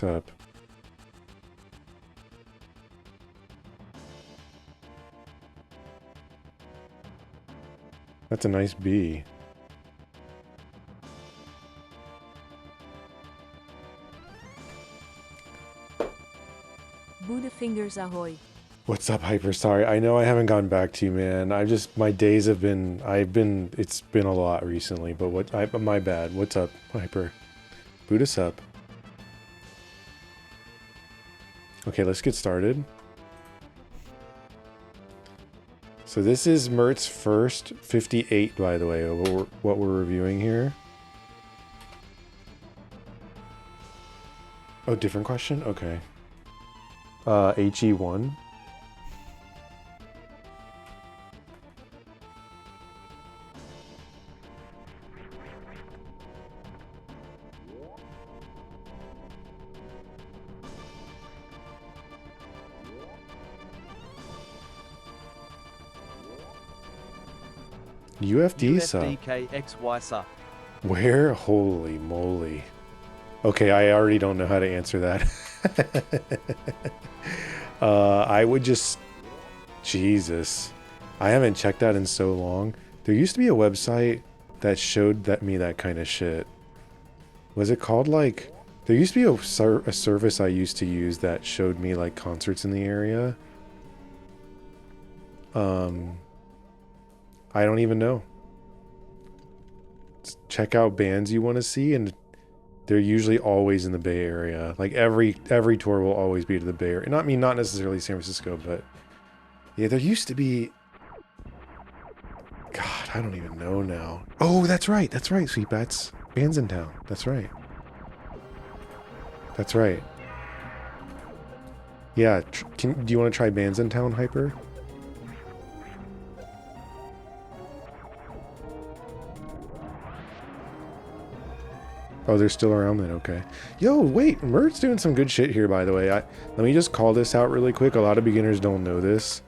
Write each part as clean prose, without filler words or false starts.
What's up? That's a nice bee. Buddha fingers ahoy. What's up, Hyper? Sorry, I know I haven't gotten back to you, man. My days have been, it's been a lot recently, but my bad. What's up, Hyper? Boot us up. Okay, let's get started. So this is Mert's first 58, by the way, of what we're reviewing here. Oh, different question? Okay. HE1. UFD sub. UFDKXY sub. Where? Holy moly. Okay, I already don't know how to answer that. I would just... Jesus. I haven't checked that in so long. There used to be a website that showed me that kind of shit. Was it called like... There used to be a service I used to use that showed me like concerts in the area. I don't even know. Check out bands you want to see, and they're usually always in the Bay Area. Like every tour will always be to the Bay Area. Not necessarily San Francisco, but yeah, there used to be. God, I don't even know now. Oh, that's right, Sweet Bats. Bands in town. That's right. That's right. Yeah, do you want to try Bands in Town, Hyper? Oh, they're still around then, okay. Yo, wait, mertt's doing some good shit here, by the way. Let me just call this out really quick. A lot of beginners don't know this.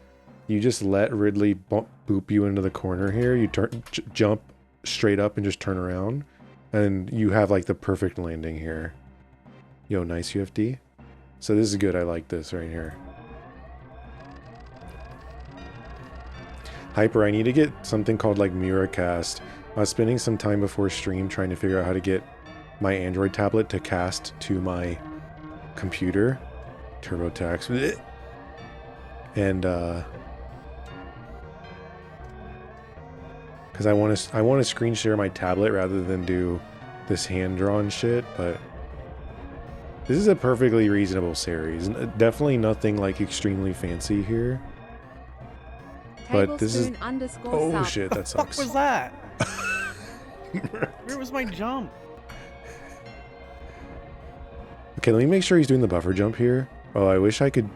You just let Ridley boop you into the corner here. You jump straight up and just turn around. And you have like the perfect landing here. Yo, nice UFD. So this is good. I like this right here. Hyper, I need to get something called like Miracast. I was spending some time before stream trying to figure out how to get my Android tablet to cast to my computer. TurboTax. And because I want to screen share my tablet rather than do this hand-drawn shit, but this is a perfectly reasonable series. Definitely nothing like extremely fancy here. But this is... Oh shit, that sucks. What was that? Where was my jump? Okay, let me make sure he's doing the buffer jump here. Oh, I wish I could...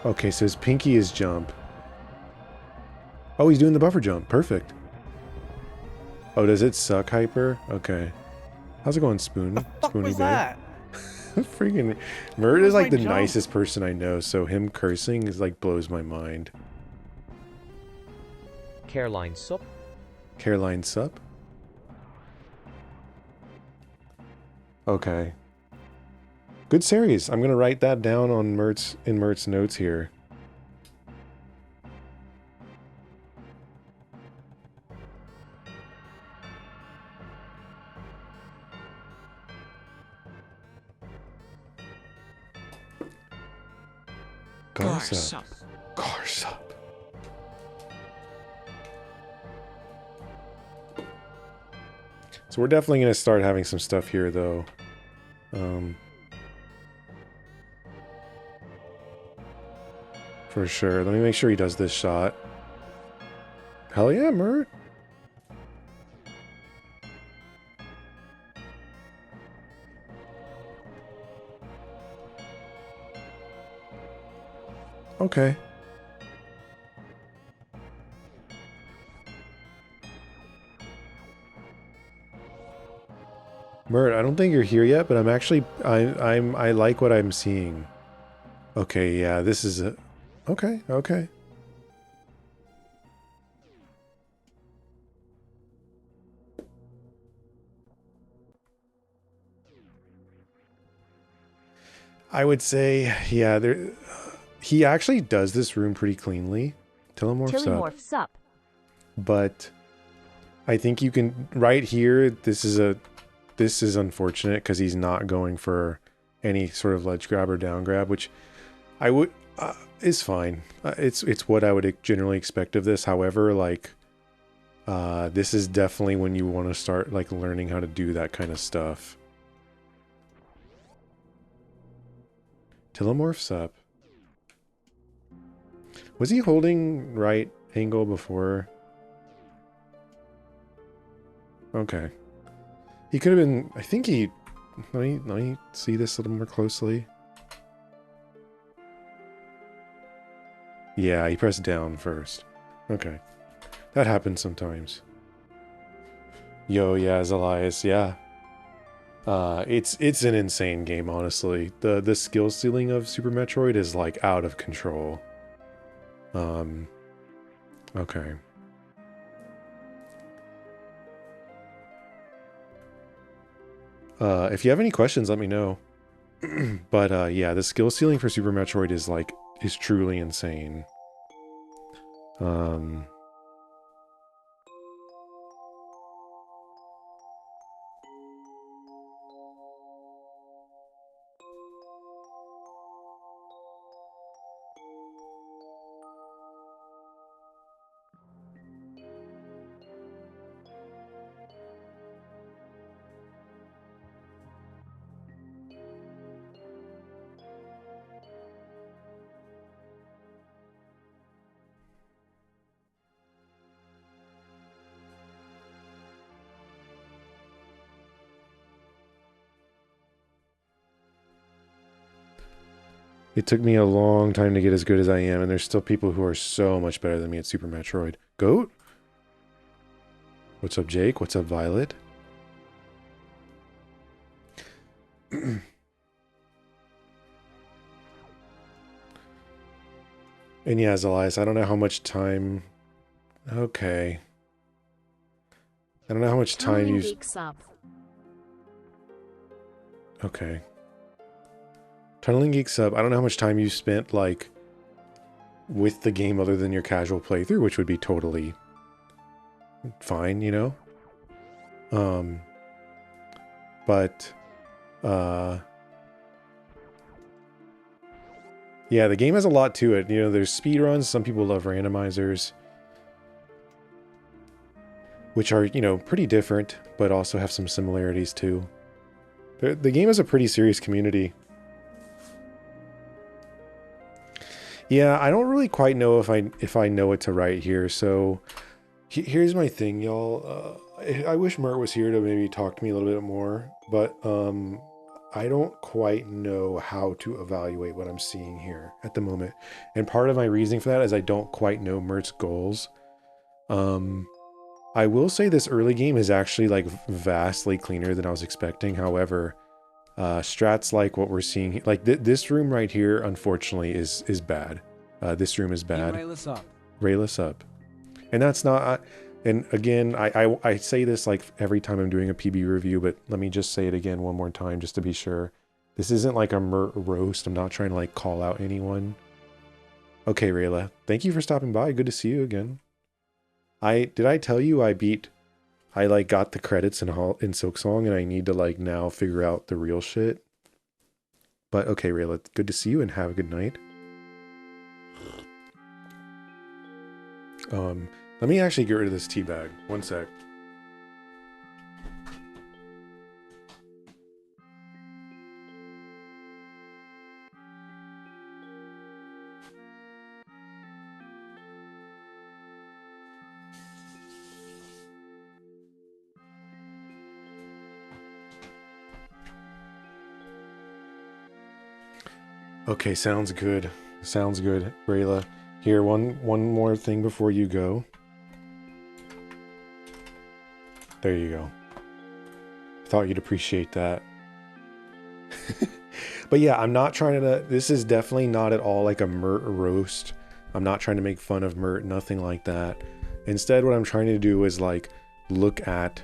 Okay, so his pinky is jump. Oh, he's doing the buffer jump. Perfect. Oh, does it suck, Hyper? Okay. How's it going, Spoon? The fuck Spoony was babe? that? Freaking... Mert is like the jump? nicest person I know, so him cursing is like blows my mind. Caroline Sup. Caroline Sup? Okay. Good series. I'm gonna write that down on mertt's notes here. Garsup. Garsup. So we're definitely going to start having some stuff here, though. For sure. Let me make sure he does this shot. Hell yeah, Mert. Okay. Mert, I don't think you're here yet, but I'm actually I like what I'm seeing. Okay, yeah, this is a okay. I would say, yeah, he actually does this room pretty cleanly. Telemorphs up. But I think you can, right here, this is unfortunate because he's not going for any sort of ledge grab or down grab, which I would, is fine. It's what I would generally expect of this. However, like, this is definitely when you want to start like learning how to do that kind of stuff. Telemorphs up. Was he holding right angle before? Okay. He could have been, I think he, let me see this a little more closely. Yeah, he pressed down first. Okay. That happens sometimes. Yo, yeah, Elias, yeah. It's an insane game, honestly. The skill ceiling of Super Metroid is like out of control. Okay. If you have any questions, let me know. But yeah, the skill ceiling for Super Metroid is truly insane. It took me a long time to get as good as I am, and there's still people who are so much better than me at Super Metroid. Goat? What's up, Jake? What's up, Violet? And yeah, Elias, I don't know how much time... Okay. I don't know how much time you... Okay. Tunneling Geek sub, I don't know how much time you spent, like, with the game other than your casual playthrough, which would be totally fine, you know? Yeah, the game has a lot to it. You know, there's speedruns, some people love randomizers, which are, you know, pretty different, but also have some similarities too. The game has a pretty serious community. Yeah, I don't really quite know if I know what to write here. So here's my thing, y'all. I wish Mert was here to maybe talk to me a little bit more, but I don't quite know how to evaluate what I'm seeing here at the moment. And part of my reasoning for that is I don't quite know Mert's goals. I will say this early game is actually like vastly cleaner than I was expecting. However, strats like what we're seeing, like this room right here, unfortunately, is bad. This room is bad. Rayless up. Rayless up. And that's not, and again, I say this like every time I'm doing a PB review, but let me just say it again one more time just to be sure. This isn't like a Mert roast. I'm not trying to like call out anyone. Okay, Rayla, thank you for stopping by. Good to see you again. Did I tell you I like got the credits in Silksong and I need to like now figure out the real shit? But okay, Rayla, good to see you and have a good night. Let me actually get rid of this tea bag. One sec. Okay, sounds good. Sounds good, Rayla. Here, one more thing before you go. There you go. Thought you'd appreciate that. But yeah, I'm not trying to... This is definitely not at all like a Mert roast. I'm not trying to make fun of Mert, nothing like that. Instead, what I'm trying to do is like look at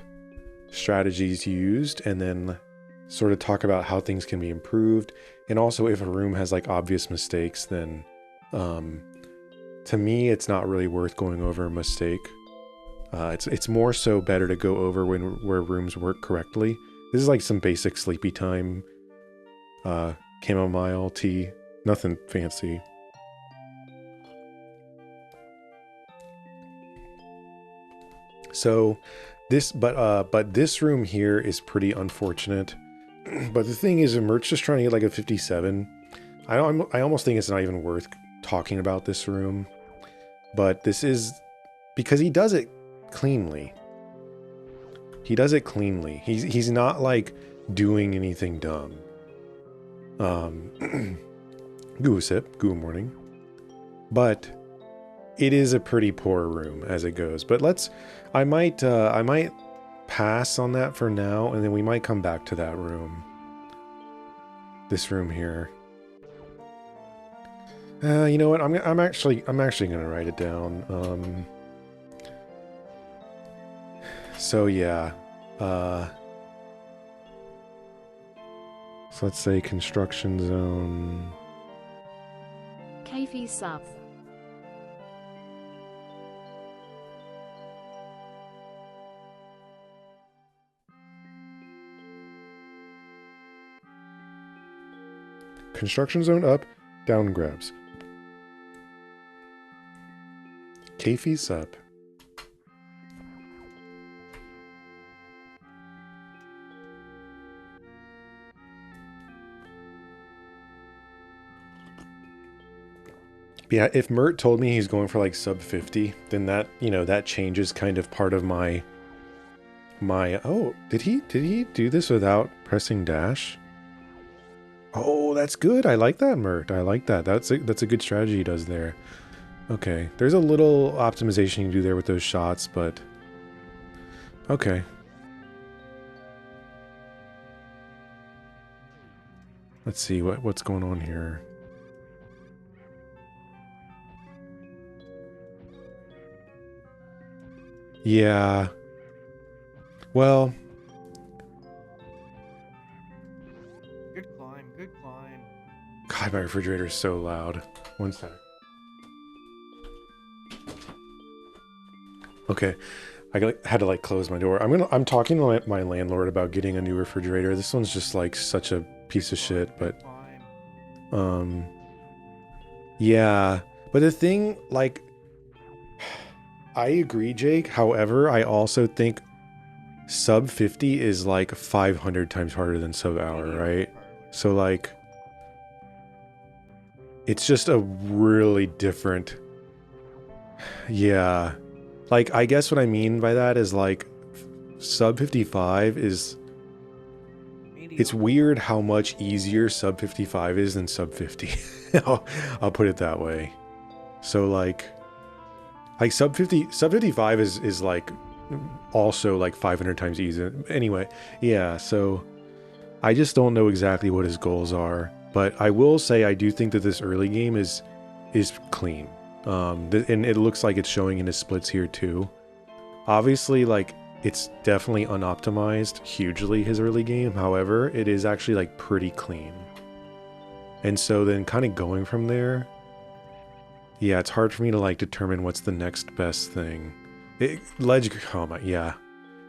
strategies used and then sort of talk about how things can be improved And also, if a room has like obvious mistakes, then to me, it's not really worth going over a mistake. It's more so better to go over where rooms work correctly. This is like some basic sleepy time, chamomile tea, nothing fancy. So but this room here is pretty unfortunate. But the thing is, mertt's just trying to get like a 57. I almost think it's not even worth talking about this room. But this is because he does it cleanly. He does it cleanly. He's not like doing anything dumb. Good morning. But it is a pretty poor room as it goes. But I might pass on that for now, and then we might come back to that room. This room here. You know what? I'm actually gonna write it down. So yeah. So let's say construction zone. KP sub. Construction zone up, down grabs. KP's up. Yeah, if Mert told me he's going for like sub 50, then that, you know, that changes kind of part of my oh, did he do this without pressing dash? Oh, that's good. I like that, Mert. I like that. That's a good strategy he does there. Okay, there's a little optimization you can do there with those shots, but okay. Let's see what's going on here. Yeah. Well. Good climb, good climb. God, my refrigerator is so loud. One sec. Okay, I had to like close my door. I'm talking to my landlord about getting a new refrigerator. This one's just like such a piece of shit, but yeah. But the thing, like, I agree, Jake. However, I also think sub 50 is like 500 times harder than sub hour, right? So like, it's just a really different. Yeah. Like, I guess what I mean by that is like sub 55 is, it's weird how much easier sub 55 is than sub 50. I'll put it that way. So like sub 55 is like also like 500 times easier. Anyway, yeah, so I just don't know exactly what his goals are, but I will say I do think that this early game is clean. And it looks like it's showing in his splits here too. Obviously, like, it's definitely unoptimized hugely, his early game. However, it is actually like pretty clean. And so then kind of going from there, yeah, it's hard for me to like determine what's the next best thing. Oh my, yeah.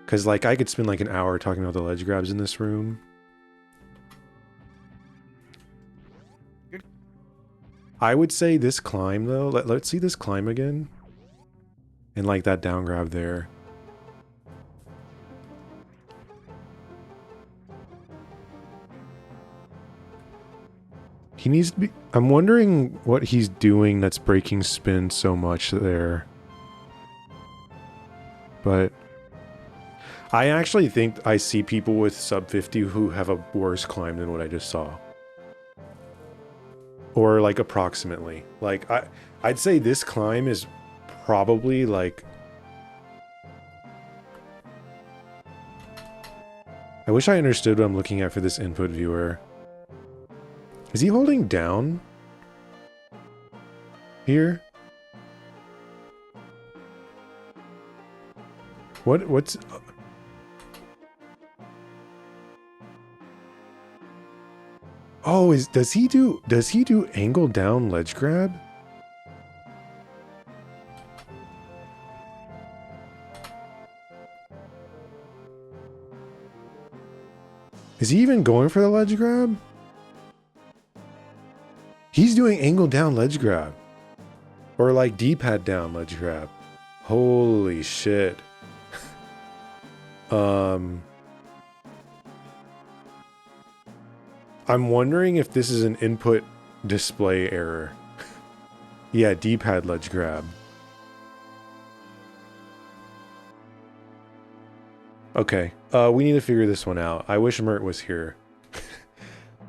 Because like I could spend like an hour talking about the ledge grabs in this room. I would say this climb though, let's see this climb again. And like that down grab there. He needs to be, I'm wondering what he's doing that's breaking spin so much there. But I actually think I see people with sub 50 who have a worse climb than what I just saw. Or like approximately. Like I'd say this climb is probably like, I wish I understood what I'm looking at for this input viewer. Is he holding down here? What's Oh, does he do angle down ledge grab? Is he even going for the ledge grab? He's doing angle down ledge grab. Or like D-pad down ledge grab. Holy shit. I'm wondering if this is an input display error. Yeah, D-pad ledge grab. Okay, we need to figure this one out. I wish Mert was here.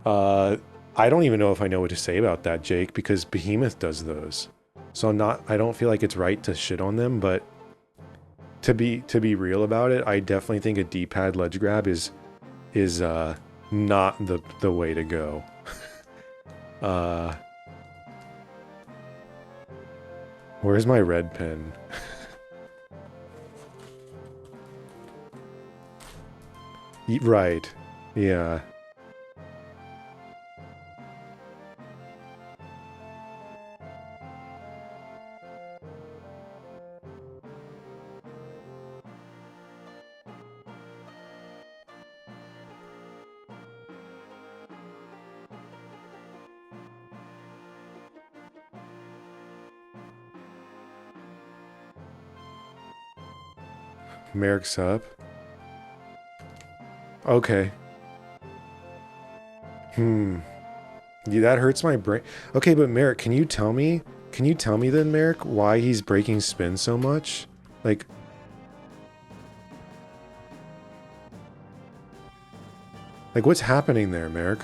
I don't even know if I know what to say about that, Jake, because Behemoth does those. So I don't feel like it's right to shit on them, but to be real about it, I definitely think a D-pad ledge grab is not the way to go. Where's my red pen? Right. Yeah. Merrick's up. Okay. Yeah, that hurts my brain. Okay, but Merrick, can you tell me then, Merrick, why he's breaking spin so much? Like, what's happening there, Merrick?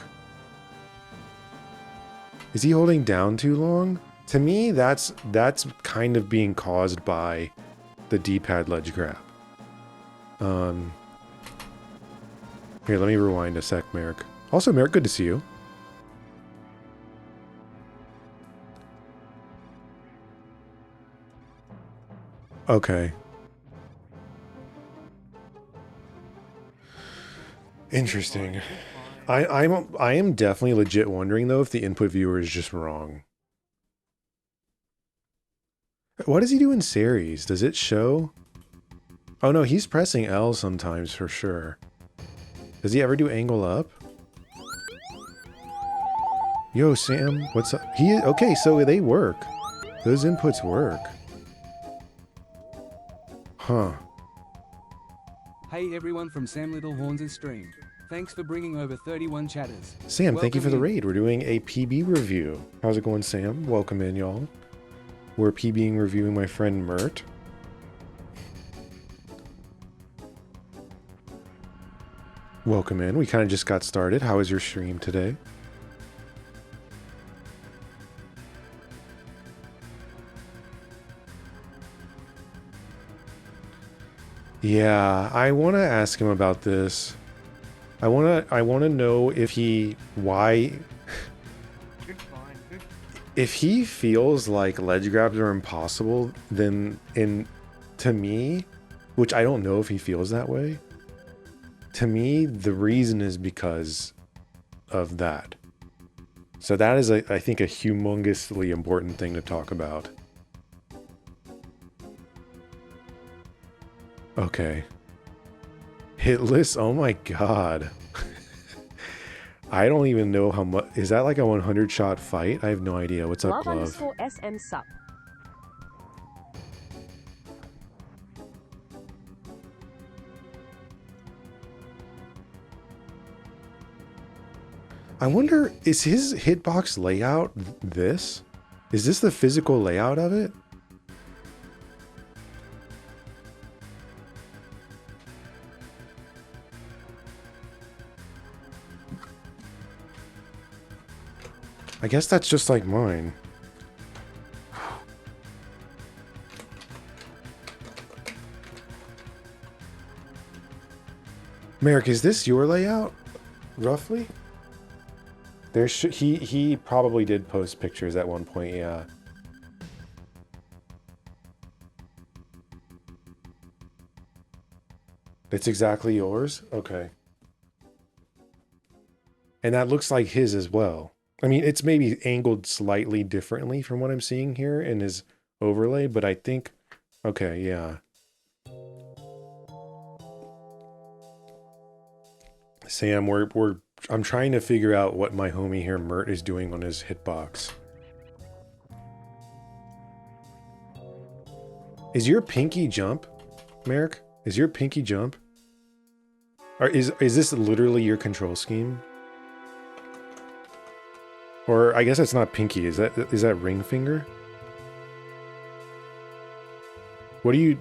Is he holding down too long? To me, that's kind of being caused by the D-pad ledge grab. Here, let me rewind a sec, Merrick. Also, Merrick, good to see you. Okay. Interesting. I am definitely legit wondering though if the input viewer is just wrong. What does he do in series? Does it show? Oh no, he's pressing L sometimes for sure. Does he ever do angle up? Yo, Sam, what's up? Okay, so they work. Those inputs work. Huh. Hey everyone from Sam Littlehorns' stream. Thanks for bringing over 31 chatters. Sam, thank you for the Welcome in. raid. We're doing a PB review. How's it going, Sam? Welcome in, y'all. We're PBing reviewing my friend Mert. Welcome in. We kind of just got started. How was your stream today? Yeah, I want to ask him about this. I want to know if if he feels like ledge grabs are impossible, then to me, which I don't know if he feels that way, to me, the reason is because of that. So that is, I think, a humongously important thing to talk about. Okay. Hitless? Oh my god. I don't even know how much. Is that like a 100 shot fight? I have no idea. What's up, Glove? _SM sup. I wonder, is his hitbox layout this? Is this the physical layout of it? I guess that's just like mine. Merrick, is this your layout? Roughly? He probably did post pictures at one point, yeah. It's exactly yours? Okay. And that looks like his as well. I mean, it's maybe angled slightly differently from what I'm seeing here in his overlay, but I think, okay, yeah. Sam, I'm trying to figure out what my homie here, Mert, is doing on his hitbox. Is your pinky jump, Merrick? Is your pinky jump? Or is this literally your control scheme? Or I guess it's not pinky. Is that ring finger? What do you...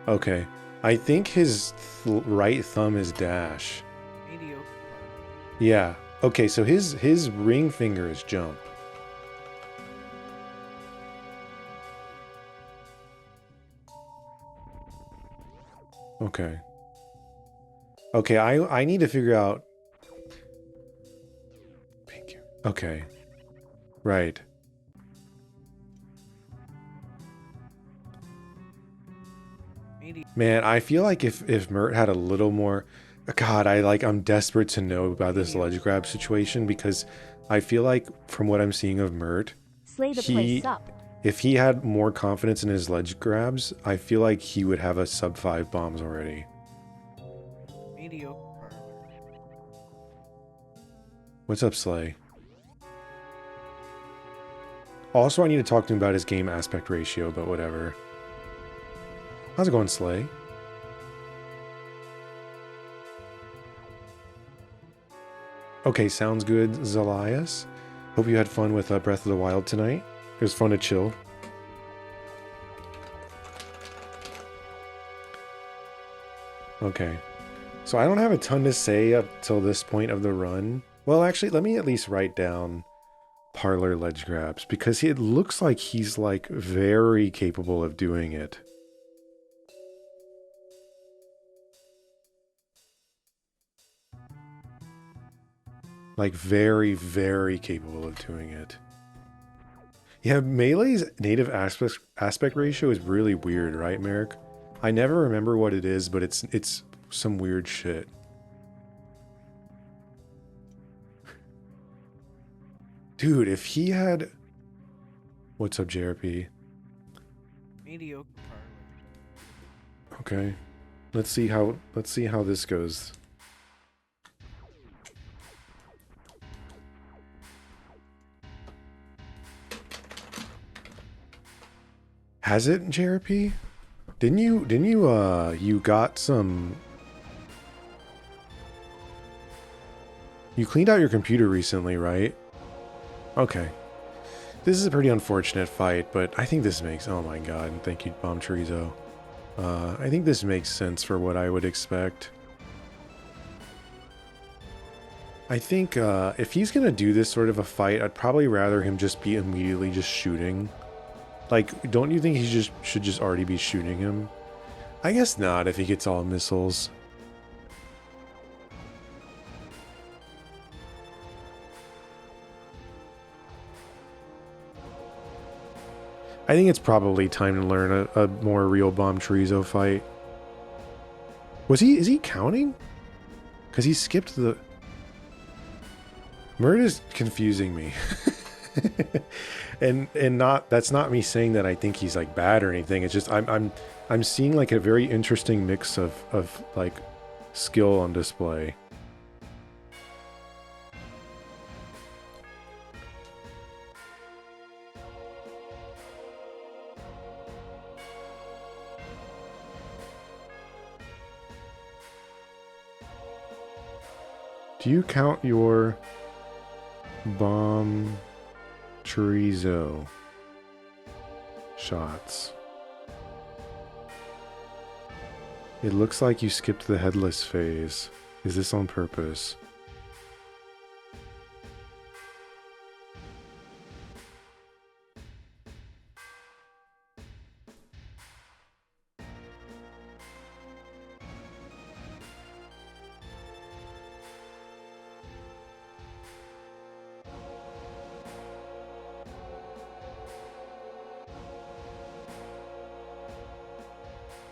Okay. I think his right thumb is dash. Mediocre. Yeah. Okay, so his ring finger is jump. Okay. Okay, I need to figure out... Pinky. Okay. Right. Man, I feel like if Mert had a little more... God, I'm desperate to know about this ledge grab situation because I feel like from what I'm seeing of Mert, Slay the place up. if he had more confidence in his ledge grabs, I feel like he would have a sub 5 bombs already. Mediocre. What's up, Slay? Also, I need to talk to him about his game aspect ratio, but whatever. How's it going, Slay? Okay, sounds good, Zalias. Hope you had fun with Breath of the Wild tonight. It was fun to chill. Okay. So I don't have a ton to say up till this point of the run. Well, actually, let me at least write down parlor ledge grabs because it looks like he's like very capable of doing it. Like very, very capable of doing it. Yeah, Melee's native aspect ratio is really weird, right, Merrick? I never remember what it is, but it's some weird shit. Dude, if he had... What's up, JRP? Mediocre. Okay. Let's see how this goes. Has it, JRP? Didn't you got some... You cleaned out your computer recently, right? Okay. This is a pretty unfortunate fight, but I think this makes... Oh my god, thank you, Bomb Chorizo. I think this makes sense for what I would expect. I think if he's gonna do this sort of a fight, I'd probably rather him just be immediately just shooting. Like, don't you think he should just already be shooting him? I guess not if he gets all missiles. I think it's probably time to learn a more real Bomb Chorizo fight. Is he counting? Because he skipped the... Mert is confusing me. and that's not me saying that I think he's like bad or anything. It's just I'm seeing like a very interesting mix of like skill on display. Do you count your Bomb Chorizo shots? It looks like you skipped the headless phase. Is this on purpose?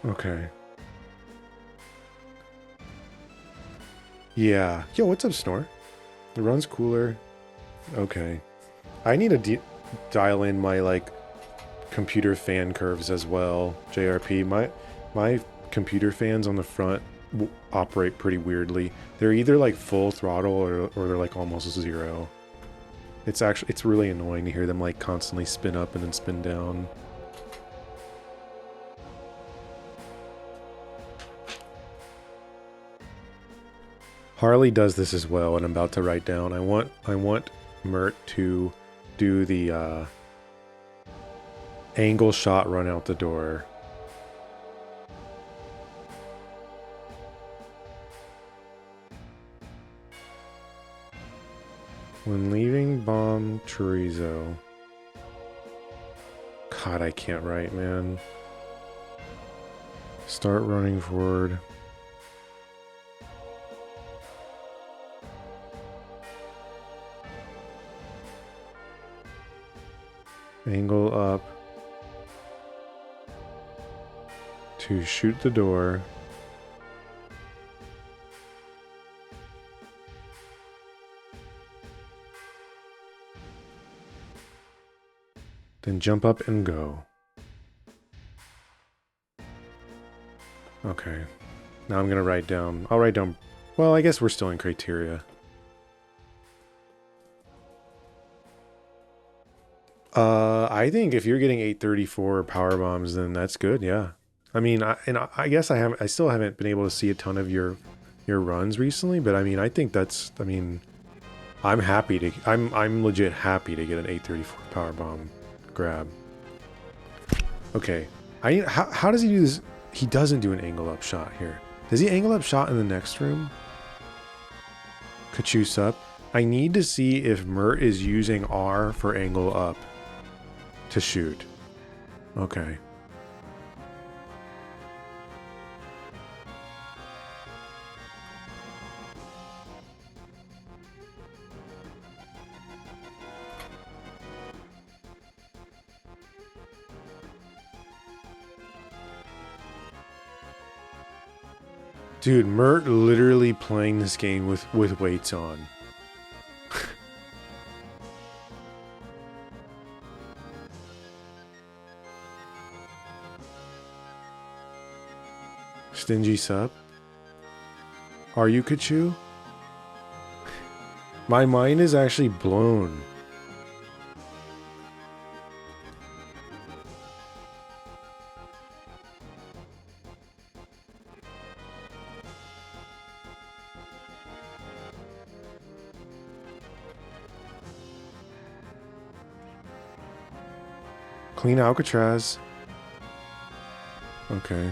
Okay. Yeah. Yo, what's up, Snore? The run's cooler. Okay. I need to dial in my, like, computer fan curves as well, JRP. My computer fans on the front operate pretty weirdly. They're either, like, full throttle or they're, like, almost zero. It's really annoying to hear them, like, constantly spin up and then spin down. Harley does this as well, and I'm about to write down. I want Mert to do the angle shot run out the door. When leaving bomb chorizo. God, I can't write, man. Start running forward. Angle up to shoot the door. Then jump up and go. Okay. Now I'm gonna write down. I'll write down. Well, I guess we're still in criteria. I think if you're getting 834 power bombs, then that's good. Yeah. I mean, I guess I still haven't been able to see a ton of your runs recently, but I mean, I think that's. I mean, I'm legit happy to get an 834 power bomb grab. Okay. How does he do this? He doesn't do an angle up shot here. Does he angle up shot in the next room? Cachoose up. I need to see if Mert is using R for angle up to shoot. Okay. Dude, Mert literally playing this game with weights on. Stingy sup? Are you Kachu? My mind is actually blown. Clean Alcatraz. Okay.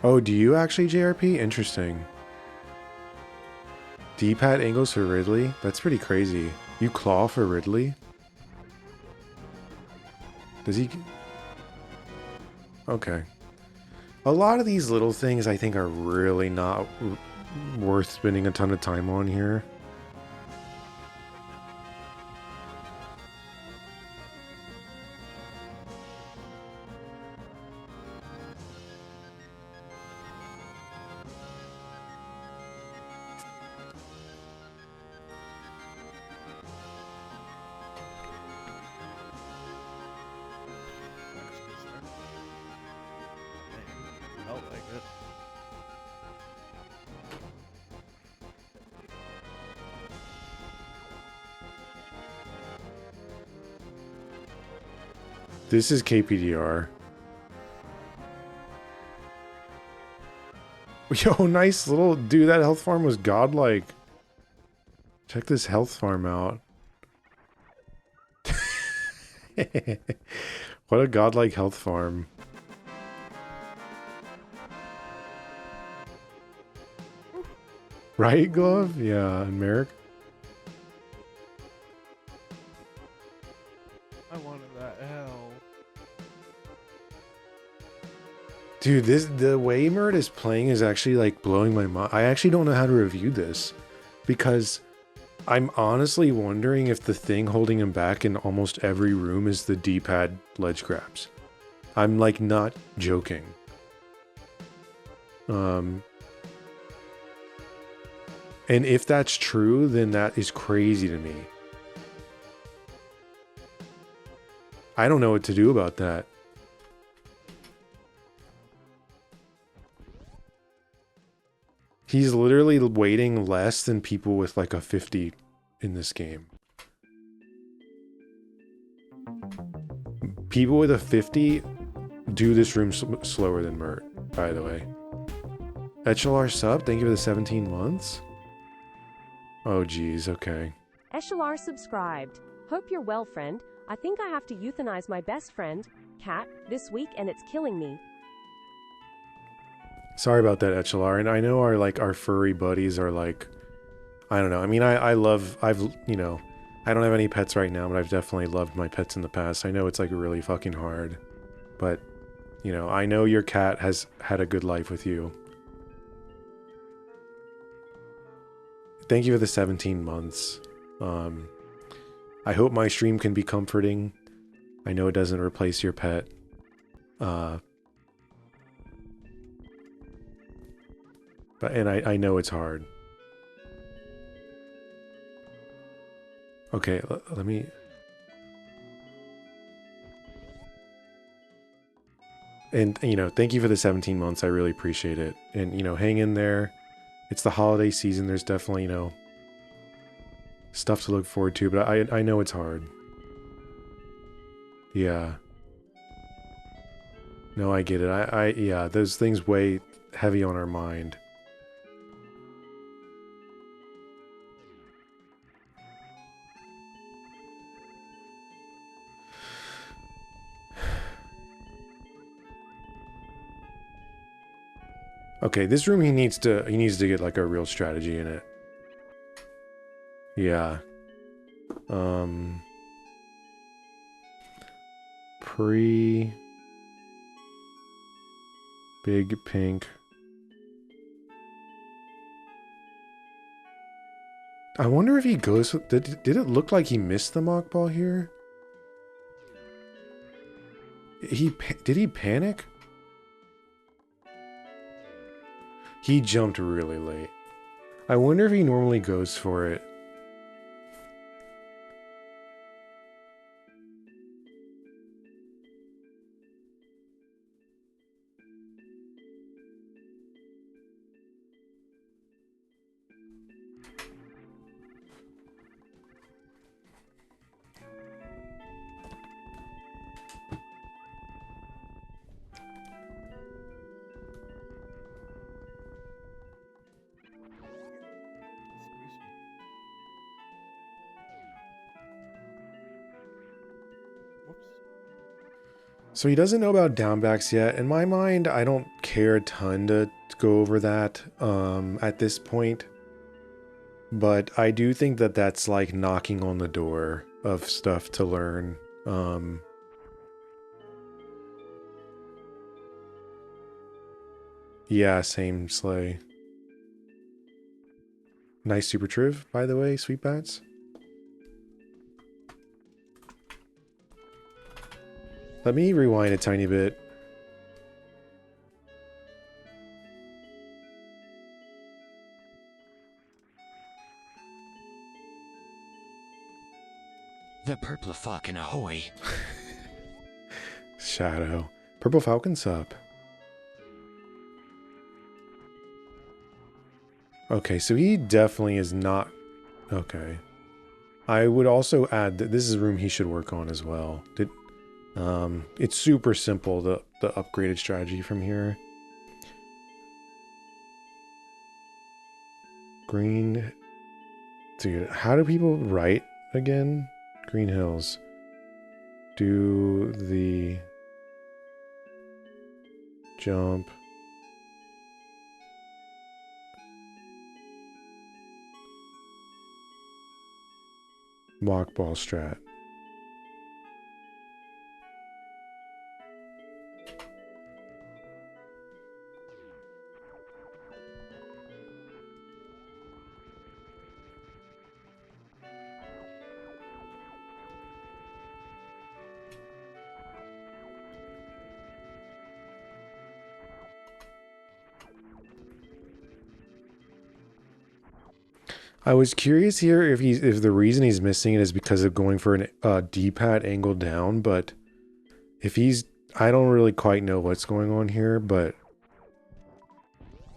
Oh, do you actually, JRP? Interesting. D-pad angles for Ridley? That's pretty crazy. You claw for Ridley? Does he... Okay. A lot of these little things I think are really not worth spending a ton of time on here. Felt like it. This is KPDR. Yo, nice little... Dude, that health farm was godlike. Check this health farm out. What a godlike health farm. Right, Glove? Yeah, and Merrick? I wanted that hell. Dude, the way Mert is playing is actually like blowing my mind. I actually don't know how to review this because I'm honestly wondering if the thing holding him back in almost every room is the D-pad ledge grabs. I'm like not joking. And if that's true, then that is crazy to me. I don't know what to do about that. He's literally weighting less than people with like a 50 in this game. People with a 50 do this room slower than Mert, by the way. HLR sub, thank you for the 17 months. Oh geez, okay. Eshalar subscribed. Hope you're well, friend. I think I have to euthanize my best friend, Cat, this week and it's killing me. Sorry about that, HLR. And I know our furry buddies are like, I don't know. I mean, I've, you know, I don't have any pets right now, but I've definitely loved my pets in the past. I know it's like really fucking hard, but you know, I know your cat has had a good life with you. Thank you for the 17 months. I hope my stream can be comforting. I know it doesn't replace your pet. And I know it's hard. Okay, let me... And, you know, thank you for the 17 months. I really appreciate it. And, you know, hang in there. It's the holiday season. There's definitely, you know, stuff to look forward to. But I know it's hard. Yeah. No, I get it. Yeah, those things weigh heavy on our mind. Okay, this room he needs to get like a real strategy in it. Yeah. Big pink. I wonder if he goes... Did it look like he missed the mock ball here? Did he panic? He jumped really late. I wonder if he normally goes for it. So he doesn't know about downbacks yet. In my mind, I don't care a ton to go over that at this point. But I do think that that's like knocking on the door of stuff to learn. Yeah, same Slay. Nice super triv, by the way, sweet bats. Let me rewind a tiny bit. The purple falcon ahoy. Shadow. Purple Falcon's up. Okay, so he definitely is not... Okay. I would also add that this is a room he should work on as well. It's super simple, the upgraded strategy from here. Green... Dude, how do people write again? Green Hills. Do the... Jump. Mock ball strat. I was curious here if the reason he's missing it is because of going for an D-pad angle down, but if he's, I don't really quite know what's going on here, but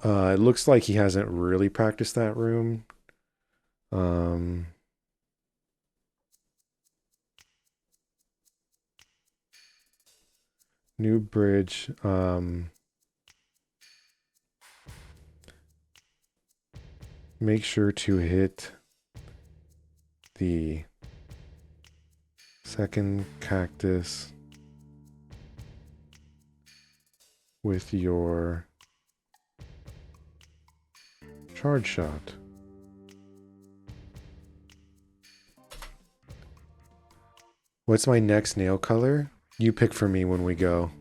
it looks like he hasn't really practiced that room. New bridge. Make sure to hit the second cactus with your charge shot. What's my next nail color? You pick for me when we go.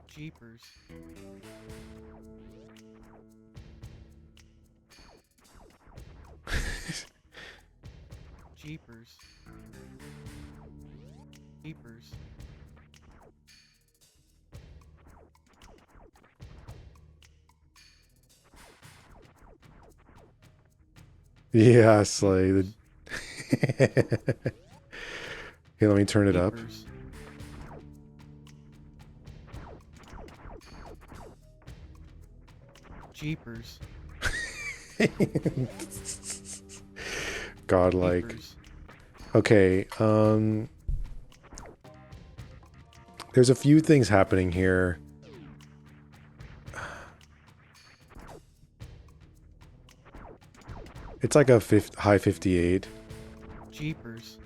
Jeepers. Jeepers. Jeepers. Yeah, Slay. Okay, let me turn it up. Jeepers. Jeepers. Godlike. Jeepers. Okay, there's a few things happening here. It's like a high 58. Jeepers.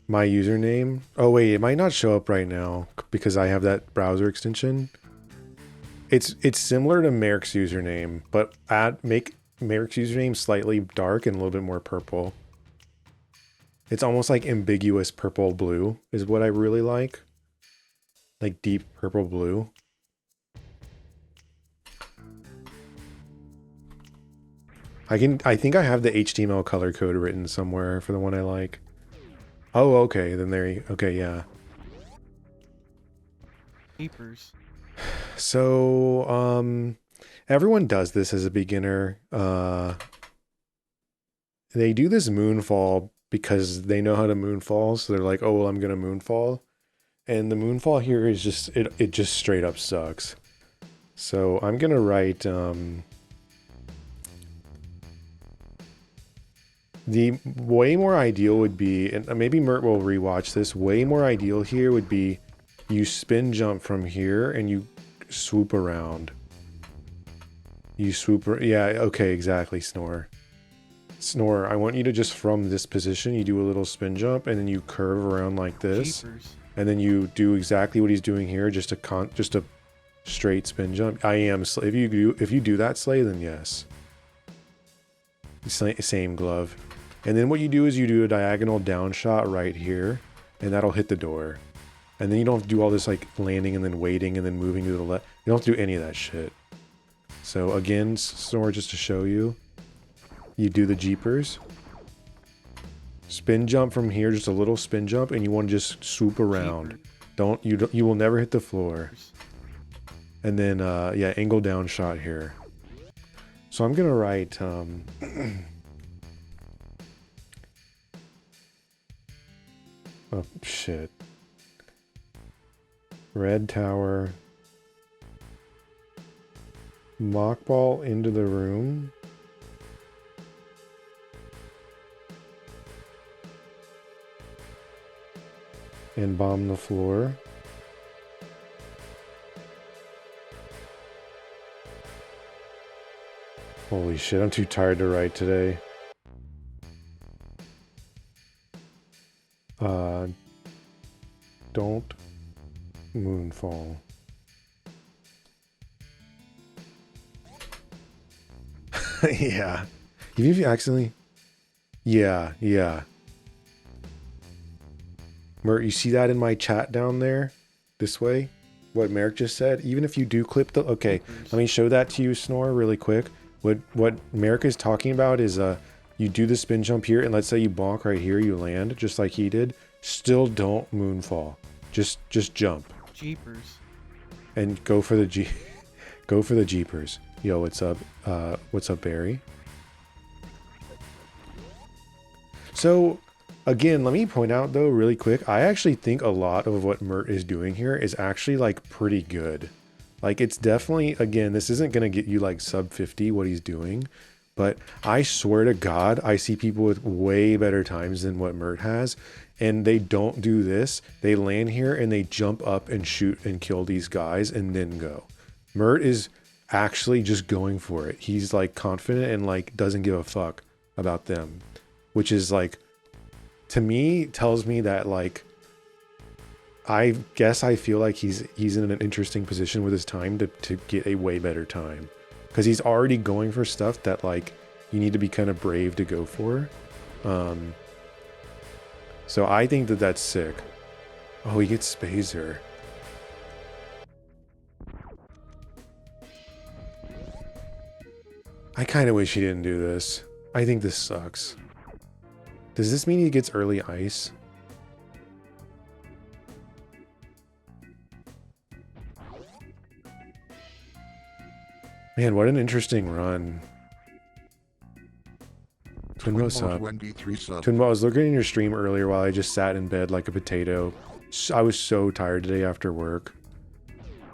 My username. Oh wait, it might not show up right now because I have that browser extension. It's similar to mertt's username, but make mertt's username slightly dark and a little bit more purple. It's almost like ambiguous purple blue is what I really like. Like deep purple blue. I think I have the HTML color code written somewhere for the one I like. Oh, okay, then okay, yeah. Jeepers. So, everyone does this as a beginner. They do this moonfall because they know how to moonfall, so they're like, oh, well, I'm gonna moonfall. And the moonfall here is just, it just straight up sucks. So I'm gonna write, the way more ideal would be, and maybe Mert will rewatch this, way more ideal here would be you spin jump from here and you swoop around. You swoop, yeah, okay, exactly, Snore. Snore, I want you to just from this position, you do a little spin jump and then you curve around like this. Jeepers. And then you do exactly what he's doing here, just a straight spin jump. I am, if you do that, Slay, then yes. Same glove. And then what you do is you do a diagonal down shot right here, and that'll hit the door. And then you don't have to do all this like landing and then waiting and then moving to the left. You don't have to do any of that shit. So again, Snore, just to show you, you do the jeepers. Spin jump from here, just a little spin jump, and you want to just swoop around. Jeepers. You will never hit the floor. And then yeah, angle down shot here. So I'm gonna write oh shit. Red tower. Mockball into the room. And bomb the floor. Holy shit, I'm too tired to write today. Don't moonfall. Yeah. Even if you accidentally... Yeah. Mert, you see that in my chat down there? This way? What Merrick just said? Even if you do clip the... Okay, let me show that to you, Snore, really quick. What Merrick is talking about is you do the spin jump here, and let's say you bonk right here, you land, just like he did. Still don't moonfall. Just jump. Jeepers. And go for the go for the Jeepers. Yo, what's up? What's up, Barry? So, again, let me point out though, really quick, I actually think a lot of what Mert is doing here is actually like pretty good. Like it's definitely, again, this isn't going to get you like sub 50 what he's doing, but I swear to God, I see people with way better times than what Mert has, and they don't do this. They land here and they jump up and shoot and kill these guys and then go. Mert is actually just going for it. He's like confident and like doesn't give a fuck about them, which is like, to me, tells me that like, I guess I feel like he's in an interesting position with his time to get a way better time, because he's already going for stuff that like you need to be kind of brave to go for. So I think that that's sick. Oh, he gets Spazer. I kind of wish he didn't do this. I think this sucks. Does this mean he gets early ice? Man, what an interesting run. Twinbo sub. Twinbo, I was looking at your stream earlier while I just sat in bed like a potato. I was so tired today after work.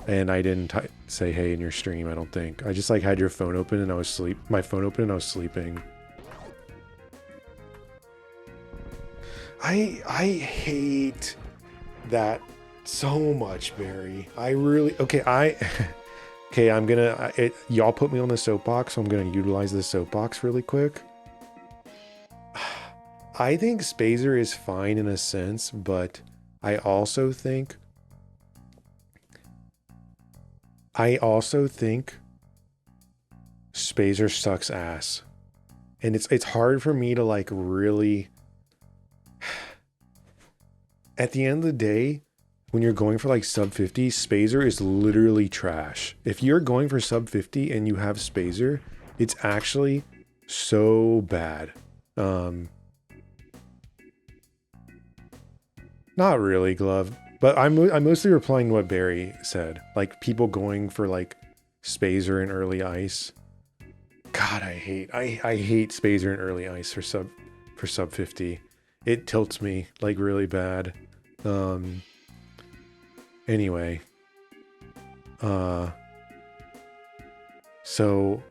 And I didn't say hey in your stream, I don't think. I just like had your phone open and I was my phone open and I was sleeping. I hate that so much, Barry. I really, okay, okay, I'm gonna, y'all put me on the soapbox, so I'm gonna utilize the soapbox really quick. I think Spazer is fine in a sense, but I also think Spazer sucks ass. And it's hard for me to like really, at the end of the day, when you're going for like sub 50, Spazer is literally trash. If you're going for sub 50 and you have Spazer, it's actually so bad. Not really, Glove, but I'm mostly replying to what Barry said. Like people going for like Spazer and early ice. God, I hate Spazer and early ice for sub 50. It tilts me like really bad. Anyway. So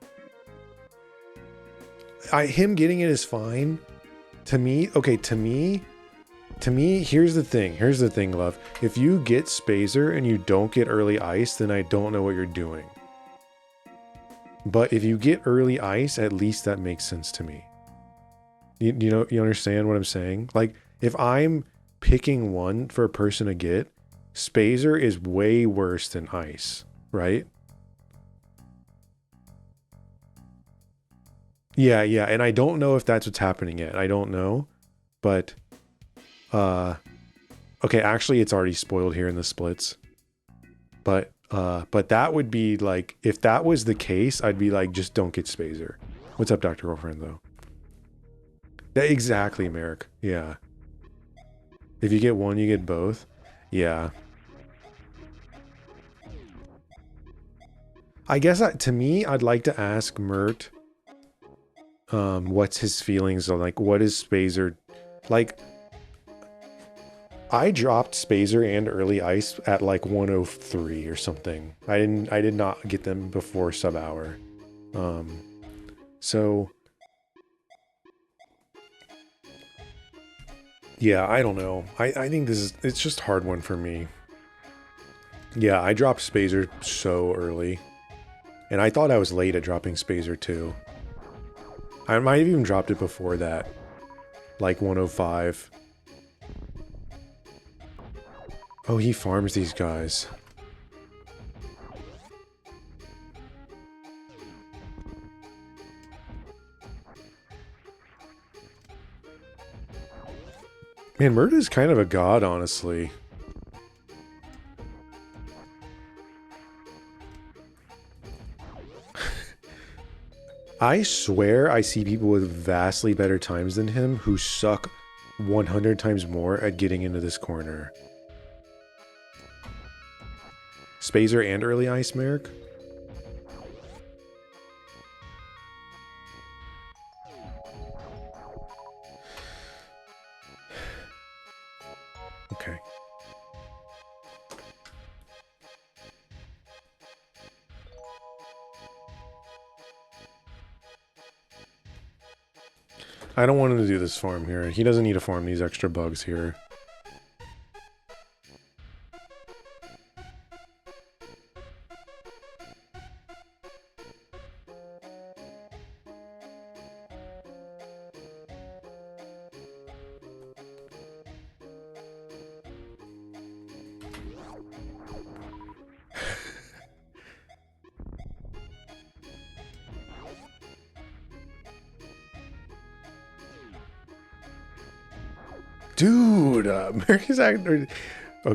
him getting it is fine. To me, here's the thing, Love. If you get Spazer and you don't get early ice, then I don't know what you're doing. But if you get early ice, at least that makes sense to me. You know, you understand what I'm saying? Like, if I'm picking one for a person to get, Spazer is way worse than ice, right? Yeah, and I don't know if that's what's happening yet. I don't know, but okay, actually it's already spoiled here in the splits. But that would be like, if that was the case, I'd be like, just don't get Spazer. What's up, Dr. Girlfriend, though? Exactly, Merrick. Yeah. If you get one, you get both. Yeah. I guess to me, I'd like to ask Mert, what's his feelings on, like, what is Spazer like? I dropped Spazer and early ice at like 103 or something. I did not get them before sub hour. So yeah, I don't know. I think it's just a hard one for me. Yeah, I dropped Spazer so early. And I thought I was late at dropping Spazer too. I might have even dropped it before that. Like 105. Oh, he farms these guys. Man, Mert is kind of a god, honestly. I swear I see people with vastly better times than him who suck 100 times more at getting into this corner. Spazer and early ice, Merrick? Okay. I don't want him to do this farm here. He doesn't need to farm these extra bugs here. Dude, Merrick is actually,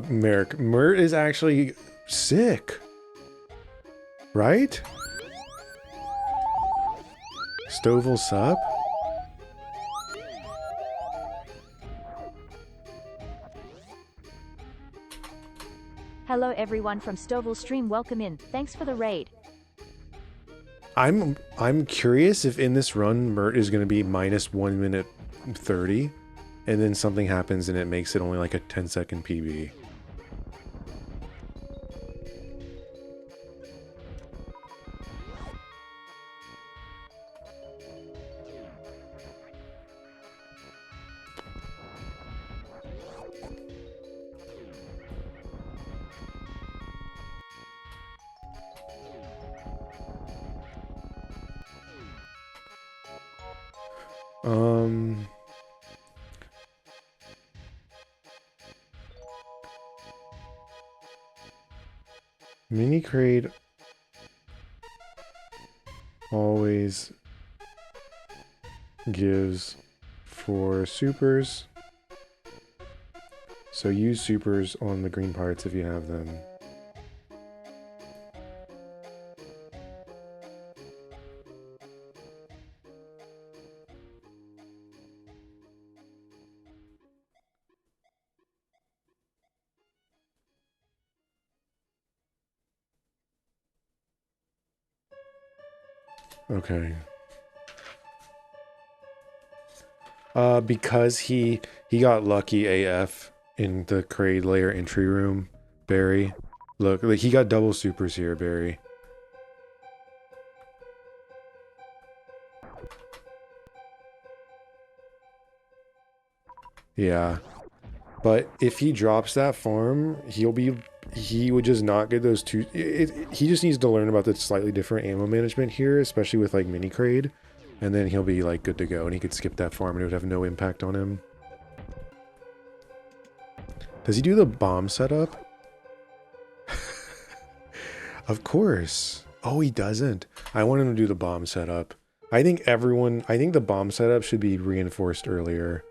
Merrick is actually sick, right? Stovall sup? Hello everyone from Stovall Stream, welcome in. Thanks for the raid. I'm curious if in this run Mert is going to be minus 1 minute 30. And then something happens and it makes it only like a 10-second PB. Mini Crate always gives for supers, so use supers on the green parts if you have them. Okay. Because he got lucky AF in the Crate Layer entry room, Barry. Look, like he got double supers here, Barry. Yeah. But if he drops that farm, he would just not get those two. He just needs to learn about the slightly different ammo management here, especially with like mini Crate, and then he'll be like good to go and he could skip that farm and it would have no impact on him. Does he do the bomb setup? Of course. Oh, he doesn't. I want him to do the bomb setup. I think the bomb setup should be reinforced earlier.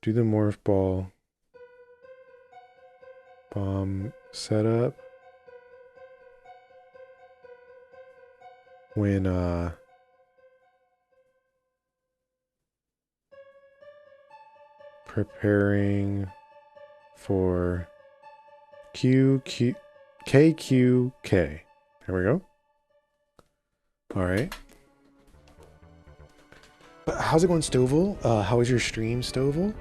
Do the morph ball bomb setup when preparing for KQK. There we go. All right. But how's it going, Stovall? How was your stream, Stovall?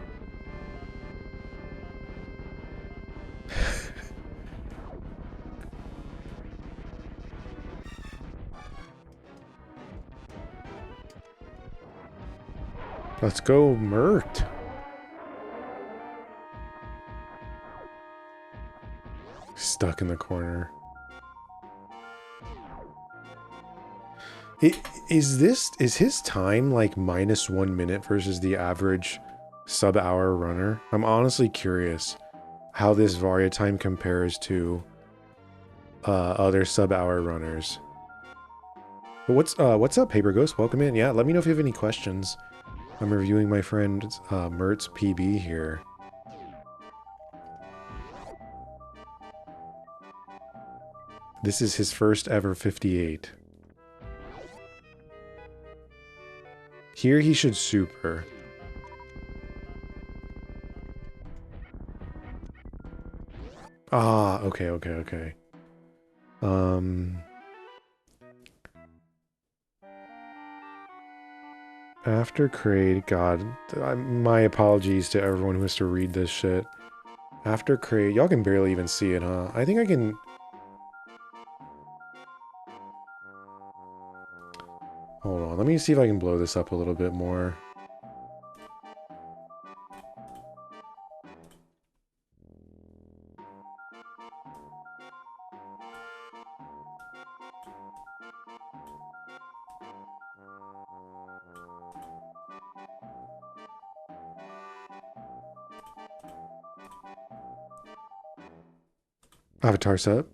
Let's go, Mert. Stuck in the corner. Is his time like minus 1 minute versus the average sub-hour runner? I'm honestly curious how this Varia time compares to other sub-hour runners. But what's up, Paper Ghost? Welcome in. Yeah, let me know if you have any questions. I'm reviewing my friend mertt's PB here. This is his first ever 58. Here he should super. Ah, okay, okay, okay. After Kraid, God, my apologies to everyone who has to read this shit. After Kraid, y'all can barely even see it, huh? I think I can... Hold on, let me see if I can blow this up a little bit more. Avatar's up.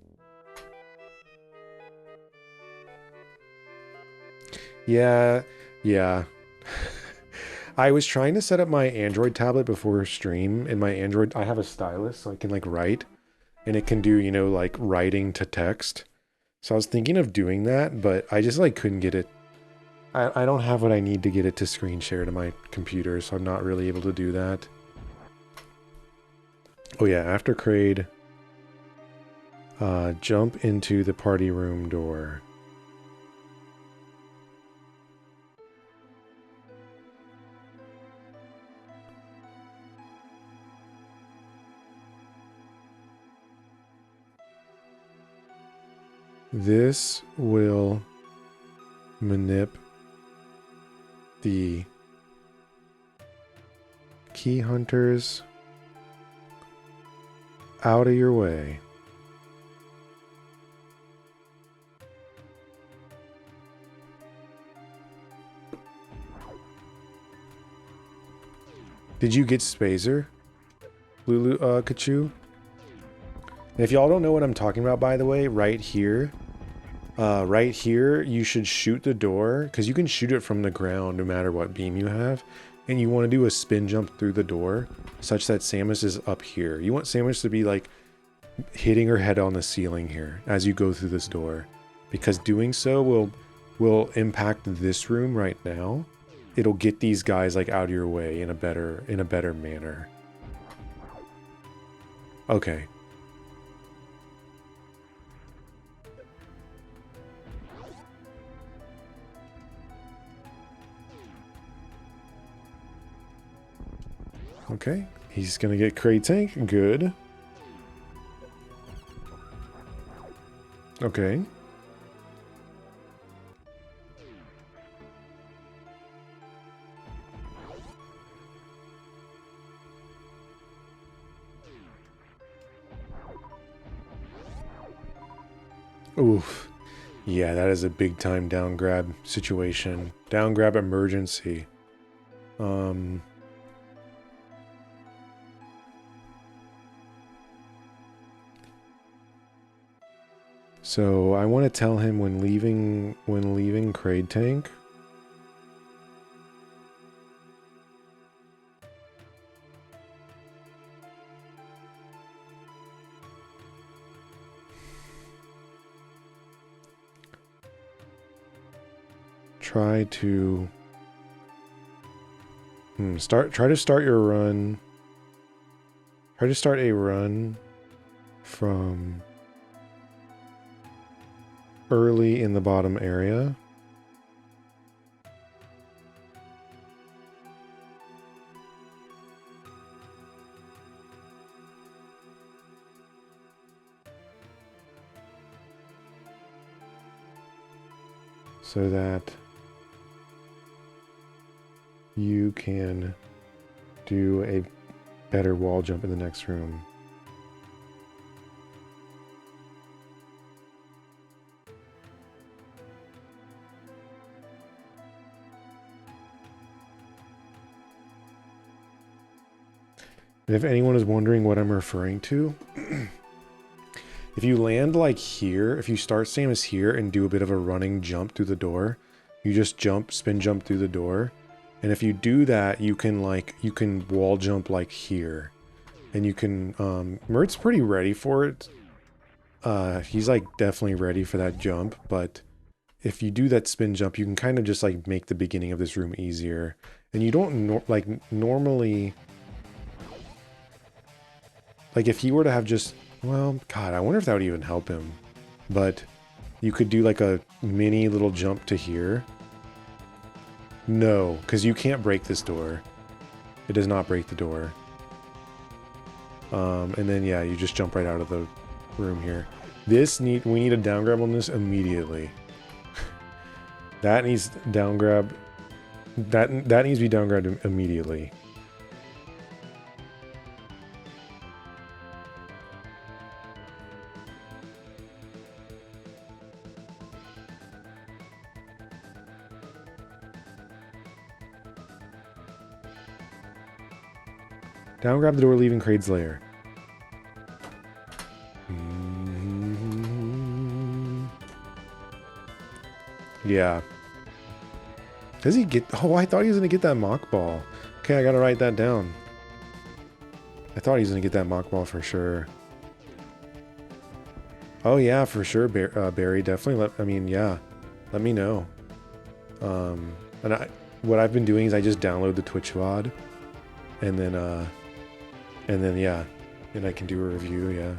Yeah, yeah. I was trying to set up my Android tablet before stream, and my Android, I have a stylus, so I can like write, and it can do, you know, like writing to text. So I was thinking of doing that, but I just like couldn't get it. I don't have what I need to get it to screen share to my computer, so I'm not really able to do that. Oh yeah, after Kraid, jump into the party room door. This will manip the key hunters out of your way. Did you get Spazer, Lulu, Kachu? And if y'all don't know what I'm talking about, by the way, right here, you should shoot the door, because you can shoot it from the ground no matter what beam you have. And you want to do a spin jump through the door, such that Samus is up here. You want Samus to be like hitting her head on the ceiling here as you go through this door, because doing so will impact this room right now. It'll get these guys like out of your way in a better manner. Okay. Okay, he's gonna get Kraid Tank. Good. Okay. Oof. Yeah, that is a big time down grab situation. Down grab emergency. So I want to tell him when leaving Kraid Tank. Try to try to start your run. Try to start a run from early in the bottom area. So that you can do a better wall jump in the next room. And if anyone is wondering what I'm referring to, if you land like here, if you start Samus here and do a bit of a running jump through the door, you just spin jump through the door. And if you do that, you can wall jump like here. And you can, Mert's pretty ready for it. He's like definitely ready for that jump, but if you do that spin jump, you can kind of just like make the beginning of this room easier. And you don't normally, like if he were to have just Well, God, I wonder if that would even help him. But you could do like a mini little jump to here. No, because you can't break this door. It does not break the door. And then, yeah, you just jump right out of the room here. We need a down grab on this immediately. That needs down grab. That needs to be down grabbed immediately. Down grab the door leaving Kraid's lair. Yeah. Does he get... Oh, I thought he was going to get that mock ball. Okay, I got to write that down. I thought he was going to get that mock ball for sure. Oh, yeah, for sure, Barry. Definitely yeah. Let me know. And what I've been doing is I just download the Twitch VOD. And then, yeah. And I can do a review, yeah.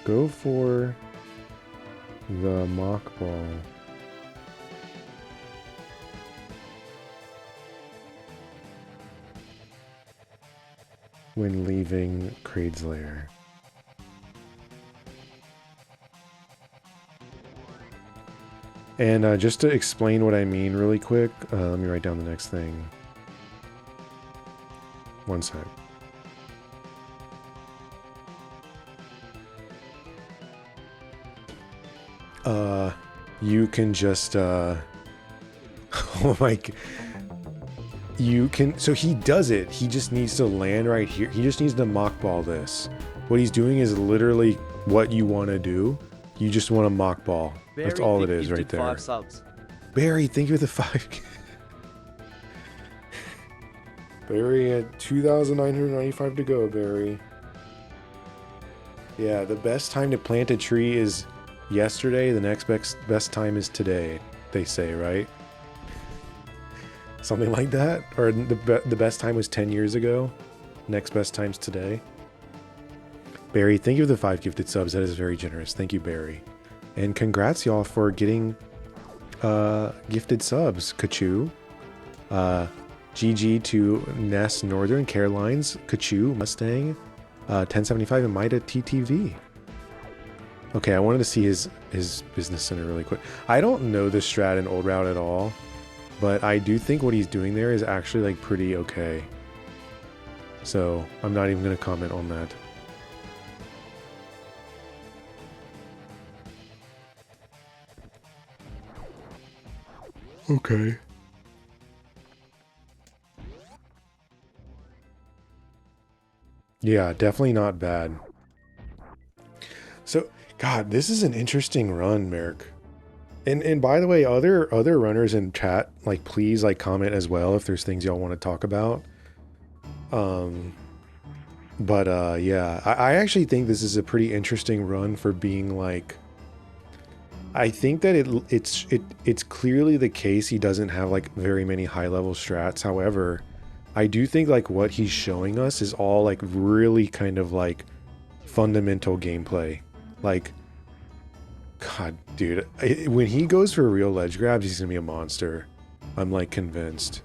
Go for the mock ball. When leaving Kraid's lair. And just to explain what I mean really quick, let me write down the next thing. One sec. You can just, oh my, you can, so he does it. He just needs to land right here. He just needs to mock ball this. What he's doing is literally what you want to do. You just want to mock ball. Barry, that's all it is right there. 5 subs. Barry, thank you for the 5. Barry at 2,995 to go, Barry. Yeah, the best time to plant a tree is yesterday. The next best time is today, they say, right? Something like that? Or the best time was 10 years ago. Next best time's today. Barry, thank you for the 5 gifted subs. That is very generous. Thank you, Barry. And congrats, y'all, for getting gifted subs. Kachu. GG to Ness Northern Carolines. Kachu, Mustang. 1075 and Mida TTV. Okay, I wanted to see his business center really quick. I don't know the strat in Old Route at all, but I do think what he's doing there is actually like pretty okay. So I'm not even going to comment on that. Okay. Yeah, definitely not bad. So, God, this is an interesting run, Merrick. And by the way, other runners in chat, like, please, like, comment as well if there's things y'all want to talk about. Yeah, I actually think this is a pretty interesting run for being, like, I think that it's clearly the case he doesn't have, like, very many high-level strats. However, I do think, like, what he's showing us is all, like, really kind of, like, fundamental gameplay. Like, God, dude, when he goes for real ledge grabs, he's gonna be a monster. I'm, like, convinced.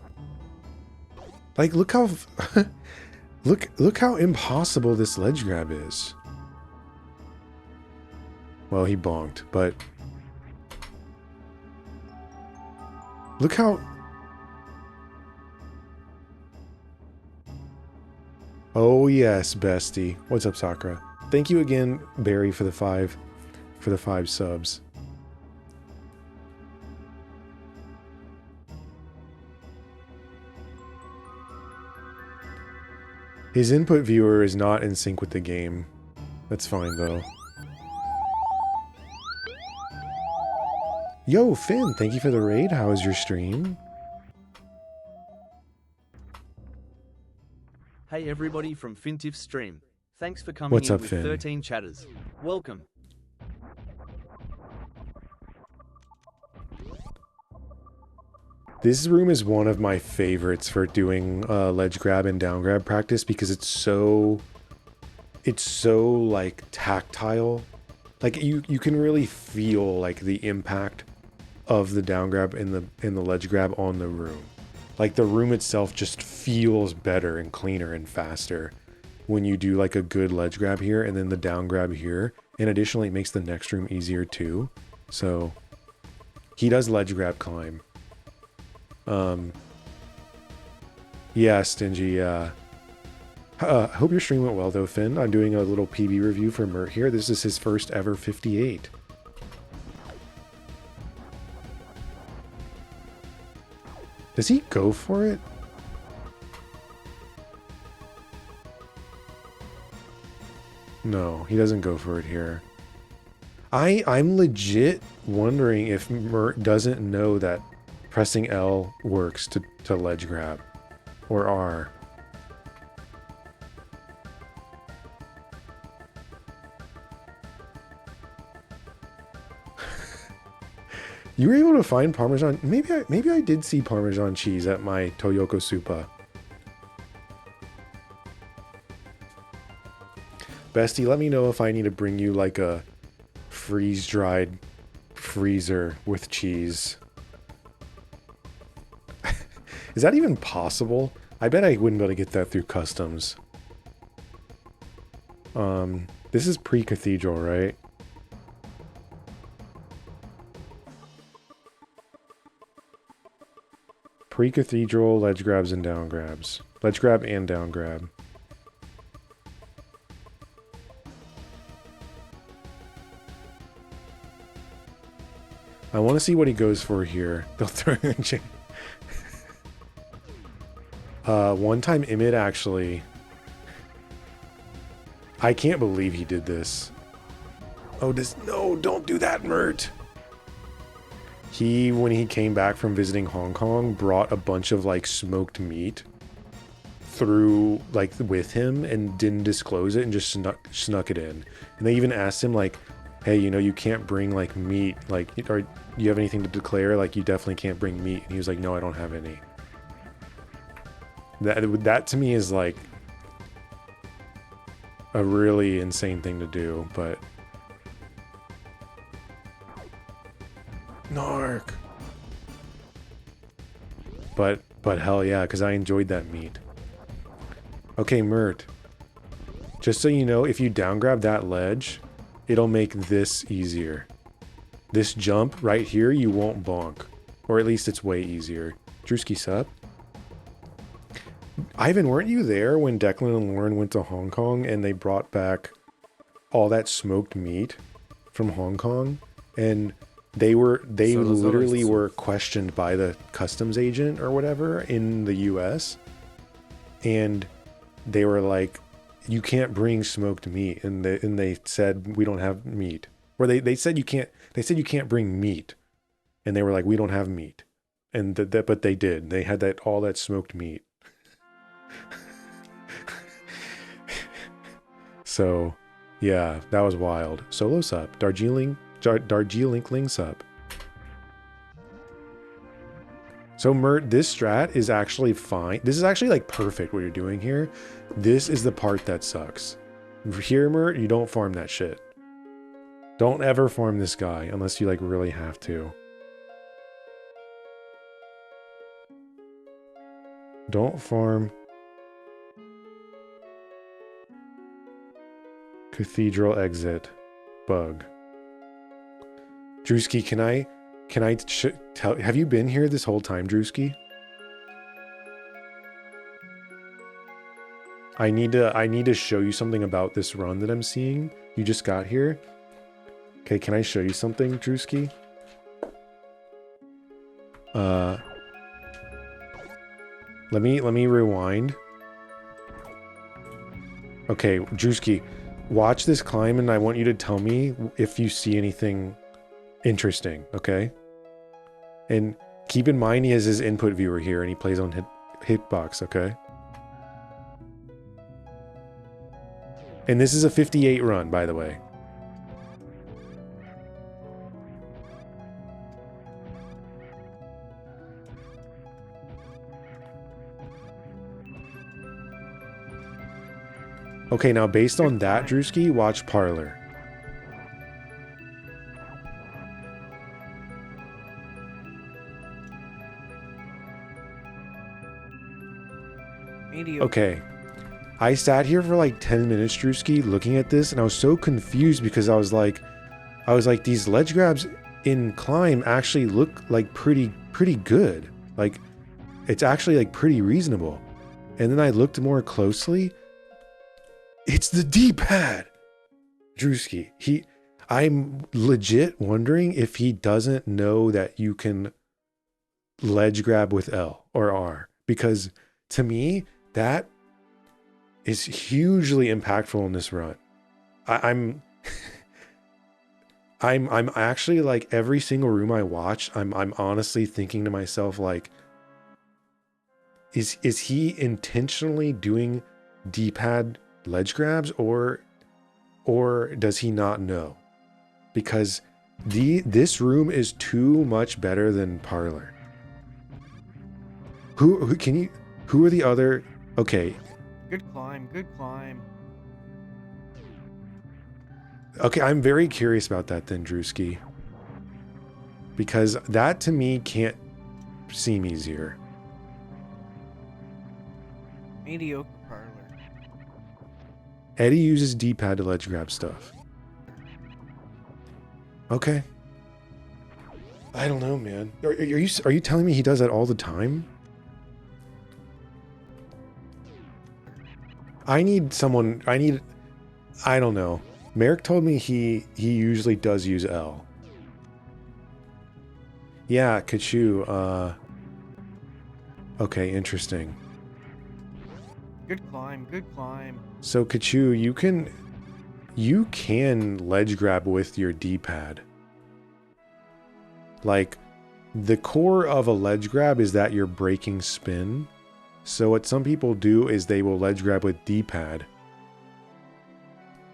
Like, look how look how impossible this ledge grab is. Well, he bonked, but look how... Oh yes, bestie. What's up, Sakura? Thank you again, Barry, for the 5 subs. His input viewer is not in sync with the game. That's fine though. Yo, Finn, thank you for the raid. How was your stream? Hey everybody from Fintif Stream. Thanks for coming What's in up, with Finn? 13 chatters. Welcome. This room is one of my favorites for doing ledge grab and down grab practice because it's so like tactile. Like you can really feel like the impact of the down grab and the ledge grab on the room. Like the room itself just feels better and cleaner and faster when you do like a good ledge grab here and then the down grab here. And additionally, it makes the next room easier too. So he does ledge grab climb. Yeah, Stingy, yeah. I hope your stream went well though, Finn. I'm doing a little PB review for Mert here. This is his first ever 58. Does he go for it? No, he doesn't go for it here. I'm legit wondering if Mert doesn't know that pressing L works to ledge grab. Or R. You were able to find Parmesan. Maybe I did see Parmesan cheese at my Toyoko Supa. Bestie, let me know if I need to bring you like a freeze-dried freezer with cheese. Is that even possible? I bet I wouldn't be able to get that through customs. This is pre-cathedral, right? Pre-cathedral, ledge grabs and down grabs. Ledge grab and down grab. I want to see what he goes for here. They'll throw him in jail. One time Imid actually... I can't believe he did this. Oh, no, don't do that, Mert. He, when he came back from visiting Hong Kong, brought a bunch of like smoked meat through like with him and didn't disclose it and just snuck it in. And they even asked him like, hey, you know, you can't bring like meat. Like, or you have anything to declare? Like, you definitely can't bring meat. And he was like, no, I don't have any. That to me is like a really insane thing to do, but Narc. But hell yeah, because I enjoyed that meat. Okay, Mert. Just so you know, if you down grab that ledge, it'll make this easier. This jump right here, you won't bonk. Or at least it's way easier. Drewski sup? Ivan, weren't you there when Declan and Lauren went to Hong Kong and they brought back all that smoked meat from Hong Kong? And they literally were questioned by the customs agent or whatever in the US. And they were like, you can't bring smoked meat. And they said, we don't have meat. Or they said you can't bring meat. And they were like, we don't have meat. And but they did. They had all that smoked meat. So, yeah, that was wild. Solo sup. Darjeeling sup. So, Mert, this strat is actually fine. This is actually like perfect what you're doing here. This is the part that sucks. Here, Mert, you don't farm that shit. Don't ever farm this guy unless you like really have to. Don't farm Cathedral exit bug. Drewski, can I tell, have you been here this whole time, Drewski? I need to show you something about this run that I'm seeing. You just got here. Okay, can I show you something, Drewski? Let me rewind. Okay, Drewski, watch this climb and I want you to tell me if you see anything interesting, okay? And keep in mind he has his input viewer here and he plays on hitbox, okay? And this is a 58 run, by the way. Okay, now based on that, Drewski, watch Parlor. Mediocre. Okay. I sat here for like 10 minutes, Drewski, looking at this, and I was so confused because I was like, these ledge grabs in Climb actually look like pretty good. Like, it's actually like pretty reasonable. And then I looked more closely. It's the D-pad. Drewski, I'm legit wondering if he doesn't know that you can ledge grab with L or R, because to me, that is hugely impactful in this run. I'm actually like every single room I watch, I'm honestly thinking to myself, like, is he intentionally doing D-pad ledge grabs or does he not know? Because this room is too much better than Parlor. Who are the other? Okay. Good climb, good climb. Okay, I'm very curious about that then, Drewski. Because that to me can't seem easier. Mediocre Parlor. Eddie uses D-pad to ledge grab stuff. Okay. I don't know, man. Are you telling me he does that all the time? I don't know. Merrick told me he usually does use L. Yeah, Kachu, okay, interesting. Good climb, good climb. So Kachu, you can ledge grab with your D-pad. Like, the core of a ledge grab is that you're breaking spin. So what some people do is they will ledge grab with D-pad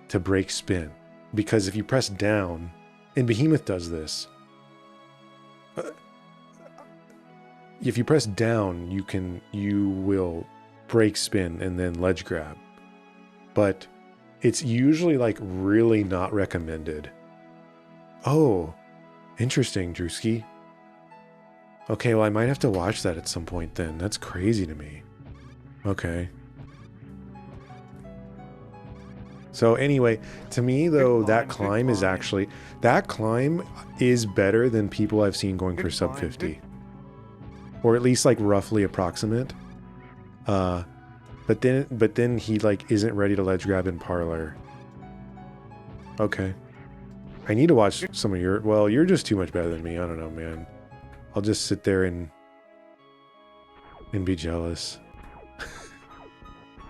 to break spin. Because if you press down, and Behemoth does this, if you press down, you will break spin and then ledge grab. But it's usually like really not recommended. Oh, interesting, Drewski. Okay, well, I might have to watch that at some point then. That's crazy to me. Okay. So anyway, to me though, that climb is actually, that climb is better than people I've seen going for sub 50. Or at least like roughly approximate. But then he like isn't ready to ledge grab in Parlor. Okay. I need to watch some of your, well, you're just too much better than me. I don't know, man. I'll just sit there and be jealous.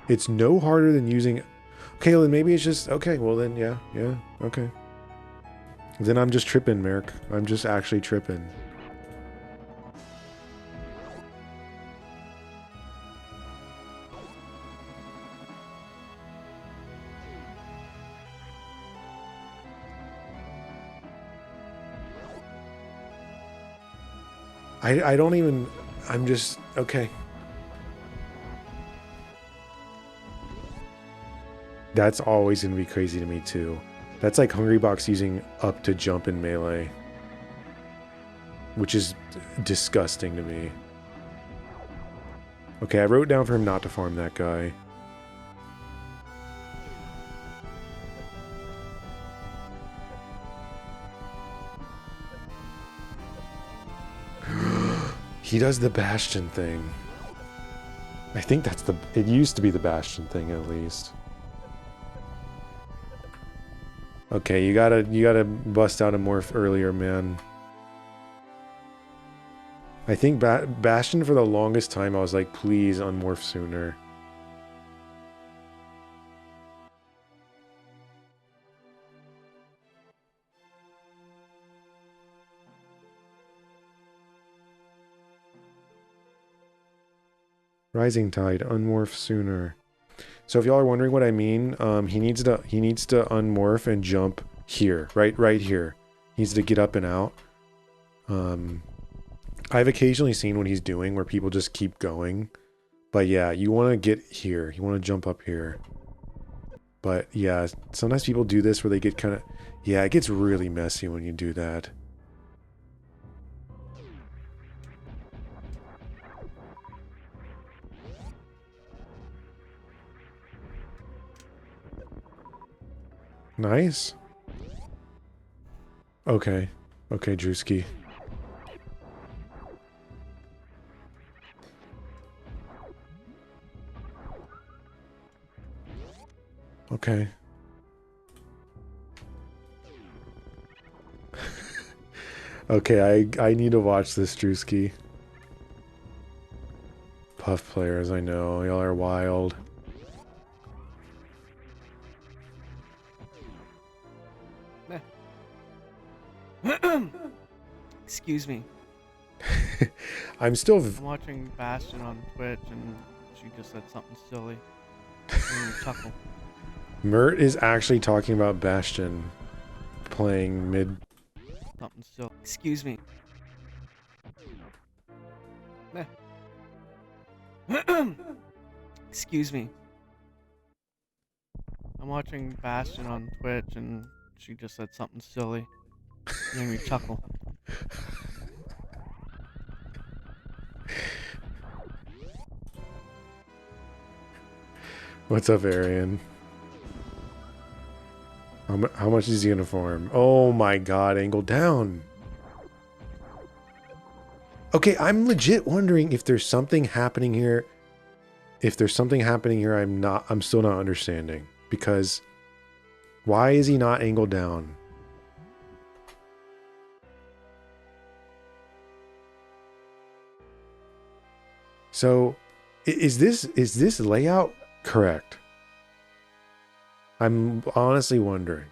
It's no harder than using, okay, well then maybe it's just, okay, well then, yeah, okay. Then I'm just tripping, Merrick. I'm just actually tripping. I don't even, I'm just, okay. That's always going to be crazy to me too. That's like Hungrybox using up to jump in melee. Which is disgusting to me. Okay, I wrote down for him not to farm that guy. He does the Bastion thing. I think that's the, it used to be the Bastion thing at least. Okay, you gotta bust out a morph earlier, man. I think Bastion for the longest time I was like, please unmorph sooner. Rising Tide, unmorph sooner. So if y'all are wondering what I mean, he needs to unmorph and jump here, right here. He needs to get up and out. I've occasionally seen what he's doing where people just keep going. But yeah, you want to get here. You want to jump up here. But yeah, sometimes people do this where they get kind of... Yeah, it gets really messy when you do that. Nice. Okay. Okay, Drewski. Okay. Okay, I need to watch this, Drewski. Puff players, I know. Y'all are wild. Excuse me. I'm still... I'm watching Bastion on Twitch and she just said something silly. And chuckle. Mert is actually talking about Bastion playing mid... Something silly. Excuse me. Excuse me. I'm watching Bastion on Twitch and she just said something silly. Made me chuckle. What's up, Arian? How much is he gonna farm? Oh my god, angle down. Okay, I'm legit wondering if there's something happening here. If there's something happening here, I'm still not understanding. Because why is he not angled down? So is this layout correct? I'm honestly wondering.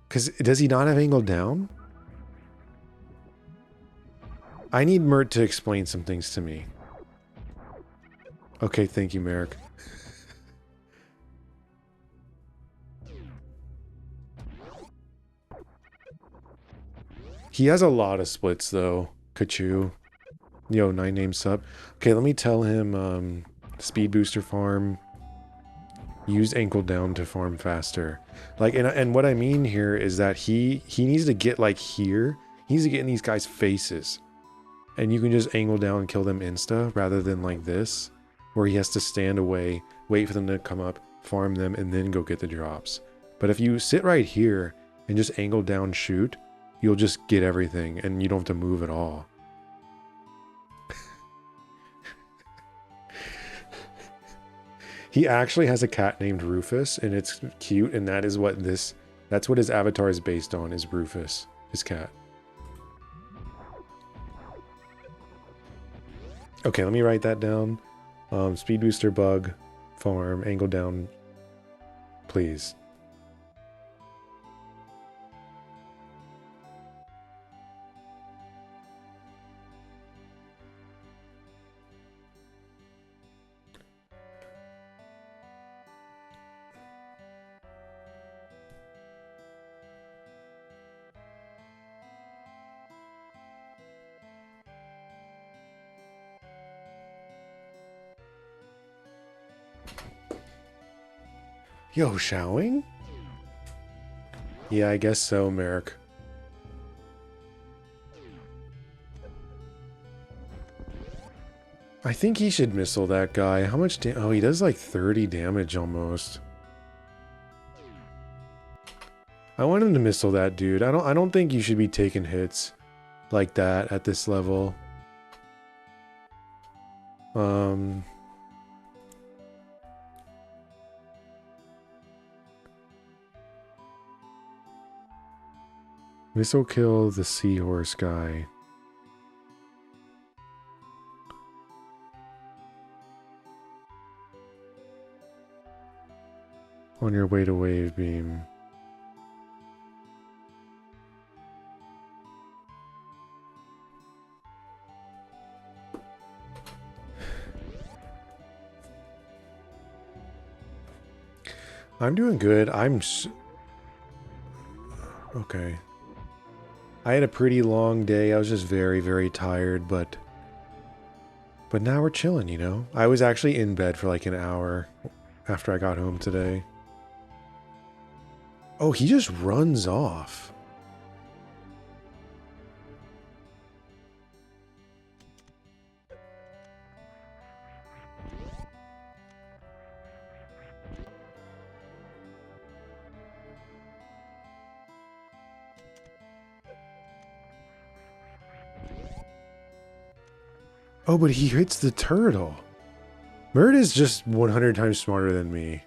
Because does he not have angled down? I need Mert to explain some things to me. Okay, thank you, Merrick. He has a lot of splits, though. Kachu. Yo, 9-name sub. Okay, let me tell him, speed booster farm. Use ankle down to farm faster. Like, and what I mean here is that he needs to get, like, here. He needs to get in these guys' faces. And you can just angle down and kill them insta, rather than like this, where he has to stand away, wait for them to come up, farm them, and then go get the drops. But if you sit right here and just angle down shoot, you'll just get everything, and you don't have to move at all. He actually has a cat named Rufus, and it's cute, and that's what his avatar is based on, is Rufus, his cat. Okay, let me write that down. Speed booster bug, farm, angle down, please. Yo, showing? Yeah, I guess so, Merrick. I think he should missile that guy. How much oh, he does like 30 damage almost. I want him to missile that dude. I don't think you should be taking hits like that at this level. Missile kill the seahorse guy. On your way to wave beam. I'm doing good. Okay. I had a pretty long day. I was just very, very tired, but But now we're chilling, you know? I was actually in bed for like an hour after I got home today. Oh, he just runs off. Oh, but he hits the turtle. Mert is just 100 times smarter than me.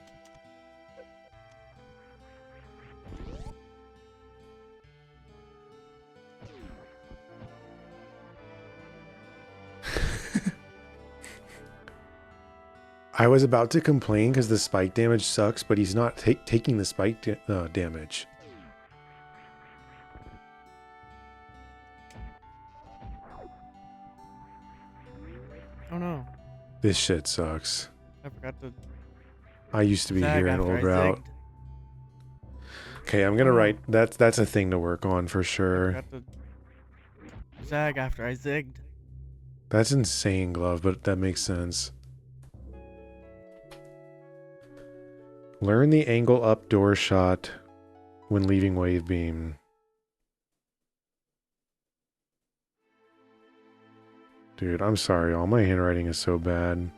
I was about to complain because the spike damage sucks, but he's not taking the spike damage. Oh no. This shit sucks. I forgot to I used to be zag here in after old I route. zigged. Okay, I'm gonna Oh, no. write. That's a thing to work on for I sure. forgot to zag after I zigged. That's insane, Glove, but that makes sense. Learn the angle up door shot when leaving wave beam. Dude, I'm sorry, all my handwriting is so bad.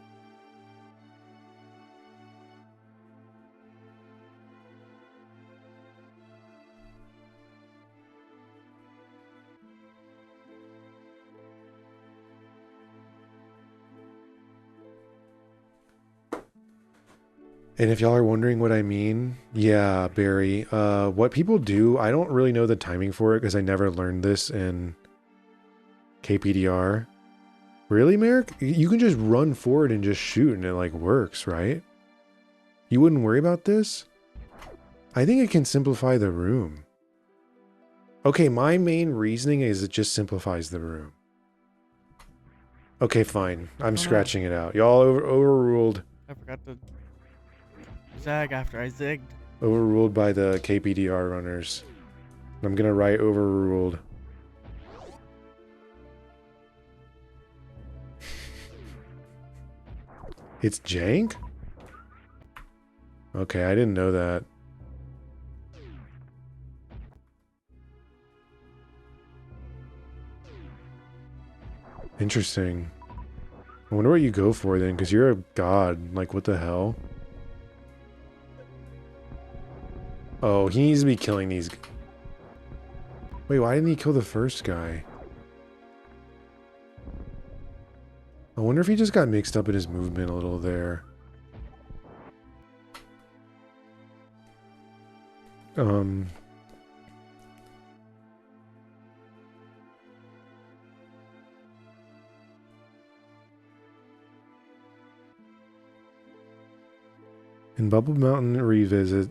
And if y'all are wondering what I mean, yeah, Barry, what people do, I don't really know the timing for it because I never learned this in KPDR. Really, Merrick? You can just run forward and just shoot and it like works, right? You wouldn't worry about this? I think it can simplify the room. Okay, my main reasoning is it just simplifies the room. Okay, fine. I'm scratching it out. Y'all overruled. I forgot to zag after I zigged. Overruled by the KPDR runners. I'm gonna write overruled. It's jank? Okay, I didn't know that. Interesting. I wonder what you go for then, because you're a god. Like, what the hell? Oh, he needs to be killing these. Wait, why didn't he kill the first guy? I wonder if he just got mixed up in his movement a little there. In Bubble Mountain Revisit,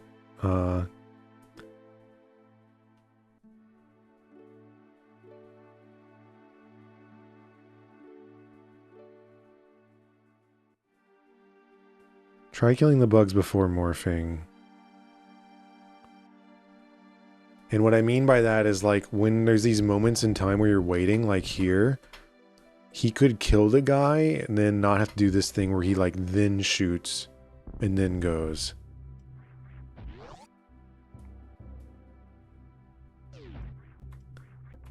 try killing the bugs before morphing. And what I mean by that is like when there's these moments in time where you're waiting, like here, he could kill the guy and then not have to do this thing where he like then shoots and then goes.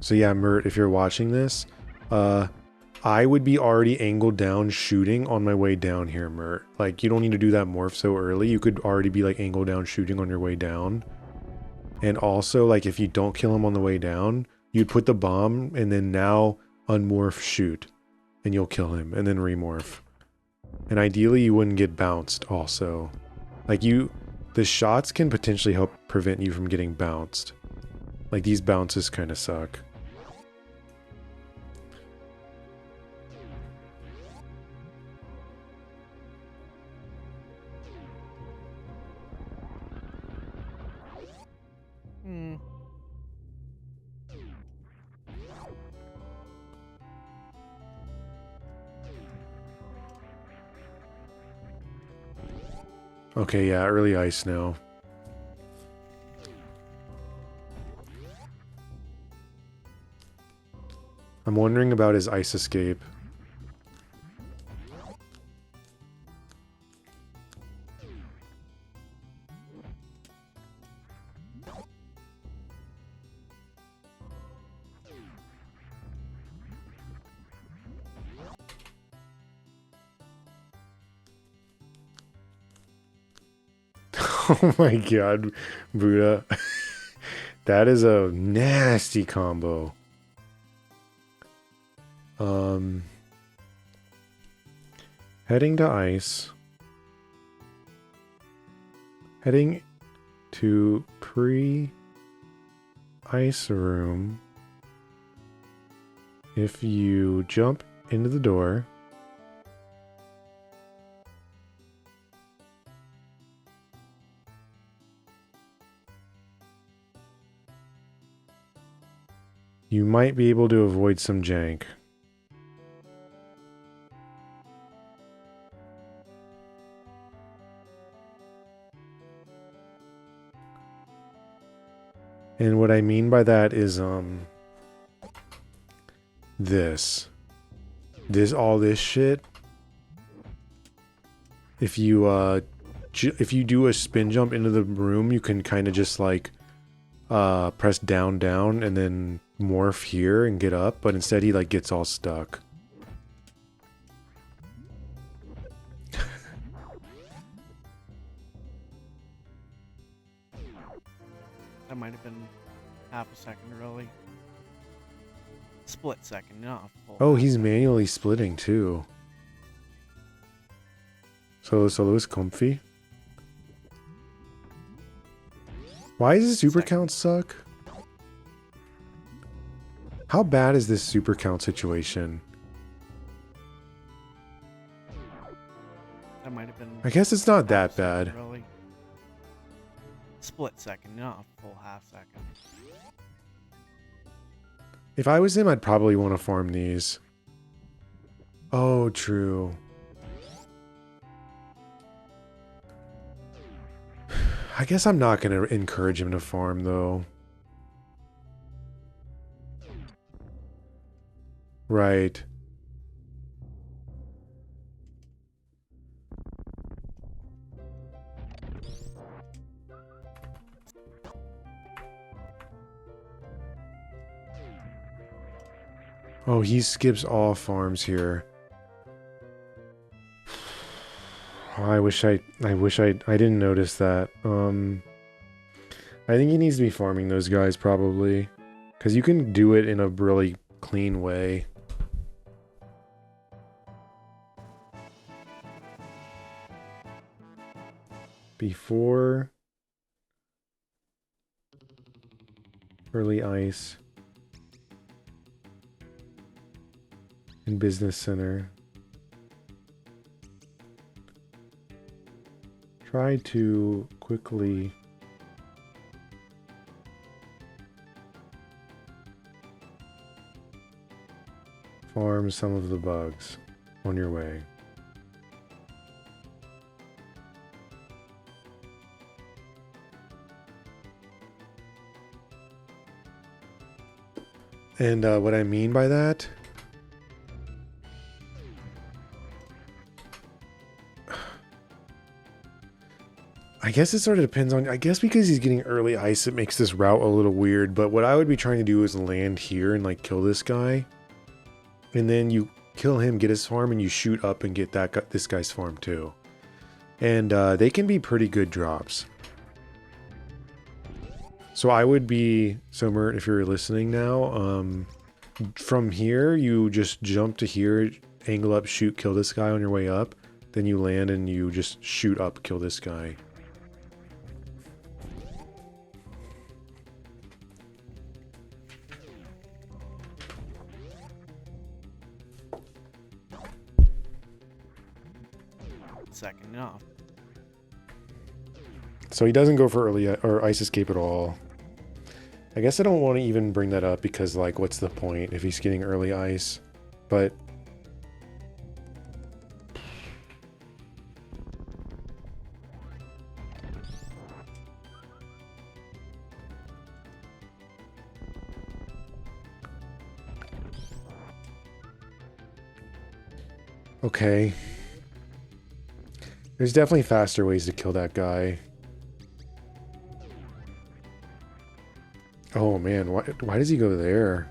So yeah, Mert, if you're watching this, I would be already angled down shooting on my way down here, Mert. Like, you don't need to do that morph so early. You could already be like angled down shooting on your way down. And also, like, if you don't kill him on the way down, you'd put the bomb and then now unmorph shoot. And you'll kill him and then remorph. And ideally, you wouldn't get bounced also. Like, the shots can potentially help prevent you from getting bounced. Like, these bounces kind of suck. Okay, yeah, early ice now. I'm wondering about his ice escape. Oh my god, Buddha. That is a nasty combo. Heading to ice. Heading to pre-ice room. If you jump into the door, you might be able to avoid some jank. And what I mean by that is all this shit. If you if you do a spin jump into the room, you can kind of just like press down and then morph here and get up, but instead he like gets all stuck. That might have been half a second early. Split second, not a full. Oh, he's manually splitting too. Solo is comfy. Why does the super count suck? How bad is this super count situation? That might have been. I guess it's not that half a second bad. early. Split second, not a full half second. If I was him, I'd probably want to farm these. Oh, true. I guess I'm not going to encourage him to farm, though. Right. Oh, he skips all farms here. Oh, I didn't notice that. I think he needs to be farming those guys probably, because you can do it in a really clean way. Before early ice in business center. Try to quickly farm some of the bugs on your way. And what I mean by that, I guess it sort of depends on, I guess because he's getting early ice, it makes this route a little weird, but what I would be trying to do is land here and like kill this guy. And then you kill him, get his farm, and you shoot up and get this guy's farm too. And they can be pretty good drops. So I would be, so Mert, if you're listening now, from here, you just jump to here, angle up, shoot, kill this guy on your way up. Then you land and you just shoot up, kill this guy. Second, no. So he doesn't go for early or ice escape at all. I guess I don't want to even bring that up because, like, what's the point if he's getting early ice? But okay. There's definitely faster ways to kill that guy. Oh man, why does he go there?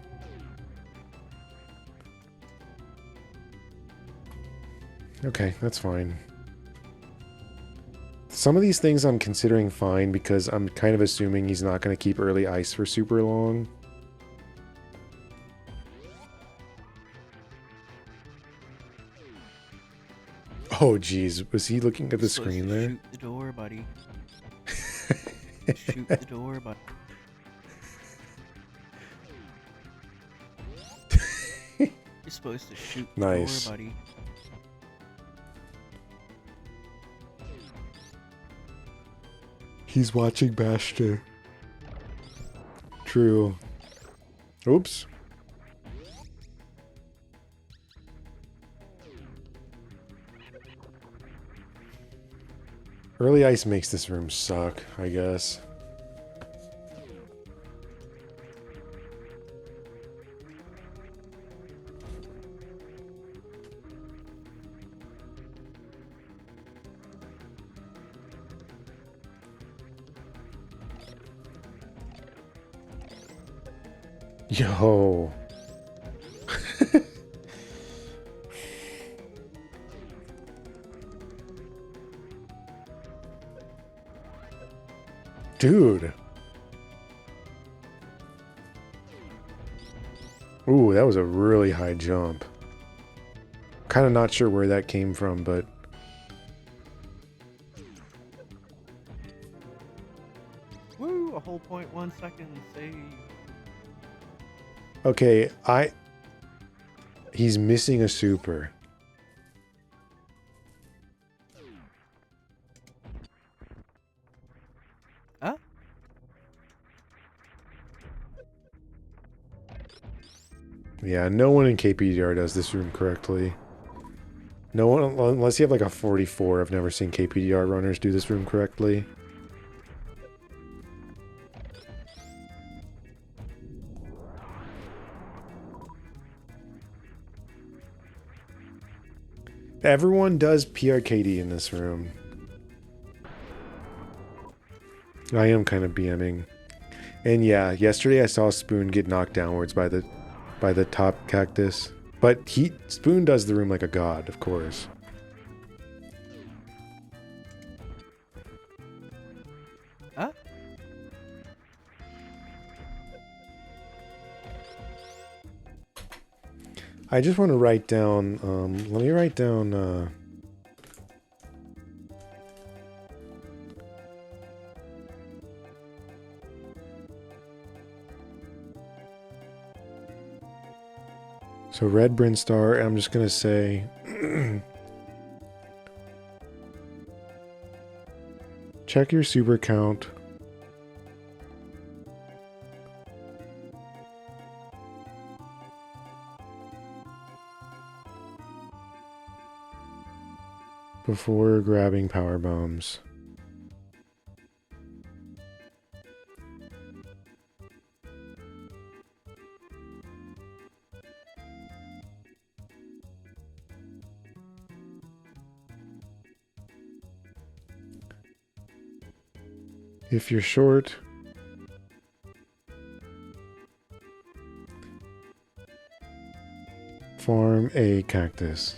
Okay, that's fine. Some of these things I'm considering fine because I'm kind of assuming he's not going to keep early ice for super long. Oh, geez. Was he looking at the screen there? Shoot the door, buddy. Shoot the door, buddy. You're supposed to shoot the Nice. door, buddy. He's watching Bastion. True. Oops. Early ice makes this room suck, I guess. Yo. Dude. Ooh, that was a really high jump. Kind of not sure where that came from, but... Woo! A whole 0.1 second save. Okay, he's missing a super. Huh? Yeah, no one in KPDR does this room correctly. No one, unless you have like a 44, I've never seen KPDR runners do this room correctly. Everyone does PRKD in this room. I am kind of BMing. And yeah, yesterday I saw Spoon get knocked downwards by the top cactus. But Spoon does the room like a god, of course. Huh? I just want to write down, let me write down, so red Brinstar, and I'm just going to say, check your super count. Before grabbing power bombs. If you're short, farm a cactus.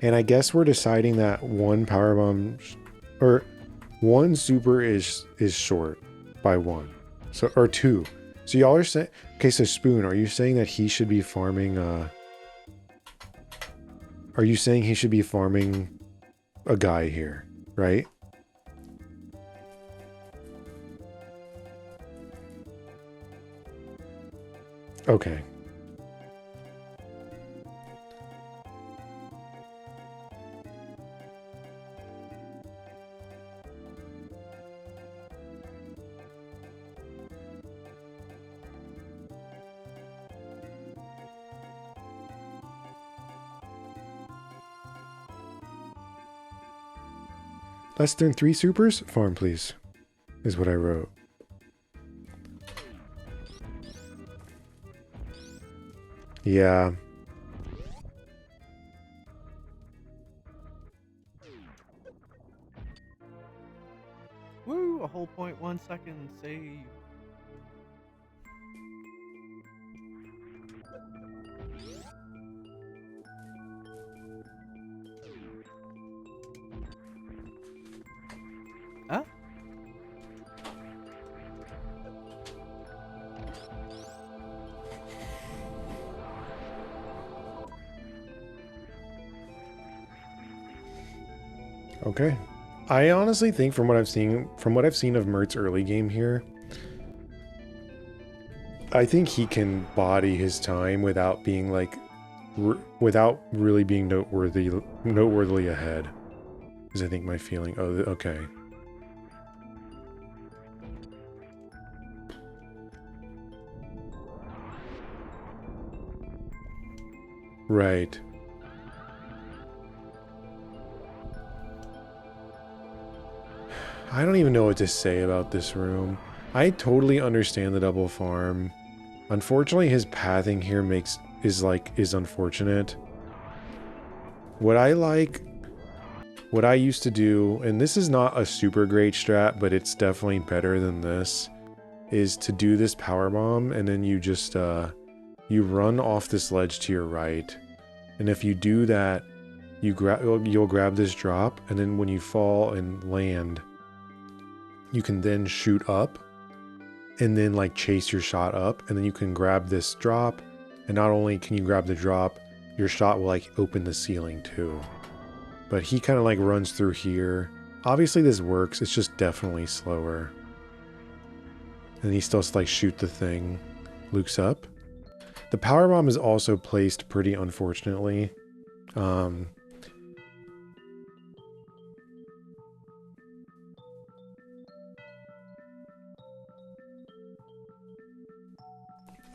And I guess we're deciding that one power bomb or one super is short by one. So, or two. So y'all are saying, okay, so Spoon, are you saying that he should be farming, are you saying he should be farming a guy here, right? Okay. Less than 3 supers? Farm, please. Is what I wrote. Yeah. Woo! A whole 0.1 second save. Okay. I honestly think from what I've seen of Mert's early game here, I think he can body his time without being like, without really being noteworthily ahead. Is I think my feeling. Oh, okay. Right. I don't even know what to say about this room. I totally understand the double farm. Unfortunately, his pathing here is unfortunate. What I used to do, and this is not a super great strat, but it's definitely better than this, is to do this power bomb, and then you just you run off this ledge to your right, and if you do that, you'll grab this drop, and then when you fall and land, you can then shoot up and then like chase your shot up, and then you can grab this drop, and not only can you grab the drop, your shot will like open the ceiling too. But he kind of like runs through here. Obviously this works, it's just definitely slower. And he still has to like shoot the thing. Luke's up. The power bomb is also placed pretty unfortunately.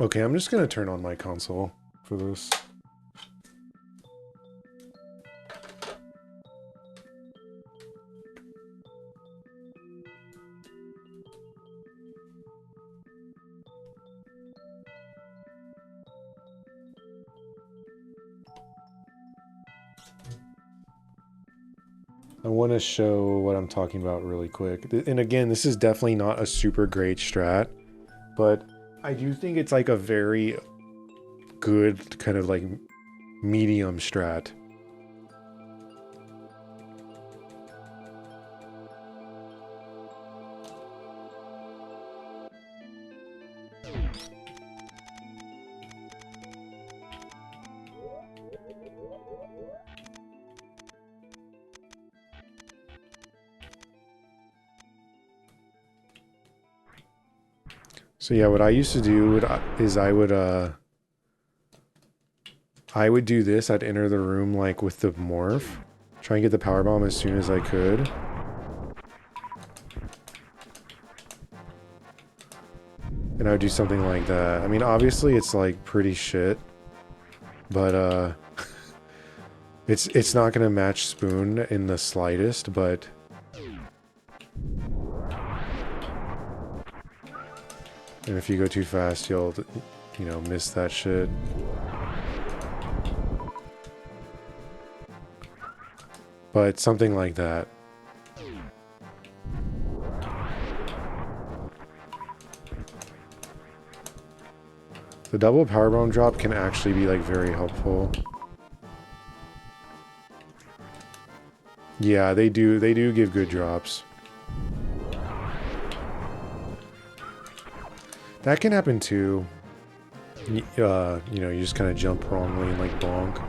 Okay, I'm just gonna turn on my console for this. I want to show what I'm talking about really quick. And again, this is definitely not a super great strat, but I do think it's like a very good kind of like medium strat. So yeah, what I used to do is I would do this. I'd enter the room like with the morph, try and get the power bomb as soon as I could. And I would do something like that. I mean, obviously it's like pretty shit, but it's not gonna match Spoon in the slightest, but and if you go too fast, you'll, you know, miss that shit. But something like that. The double powerbomb drop can actually be like very helpful. Yeah, they do give good drops. That can happen too. You know, you just kind of jump wrongly and like bonk.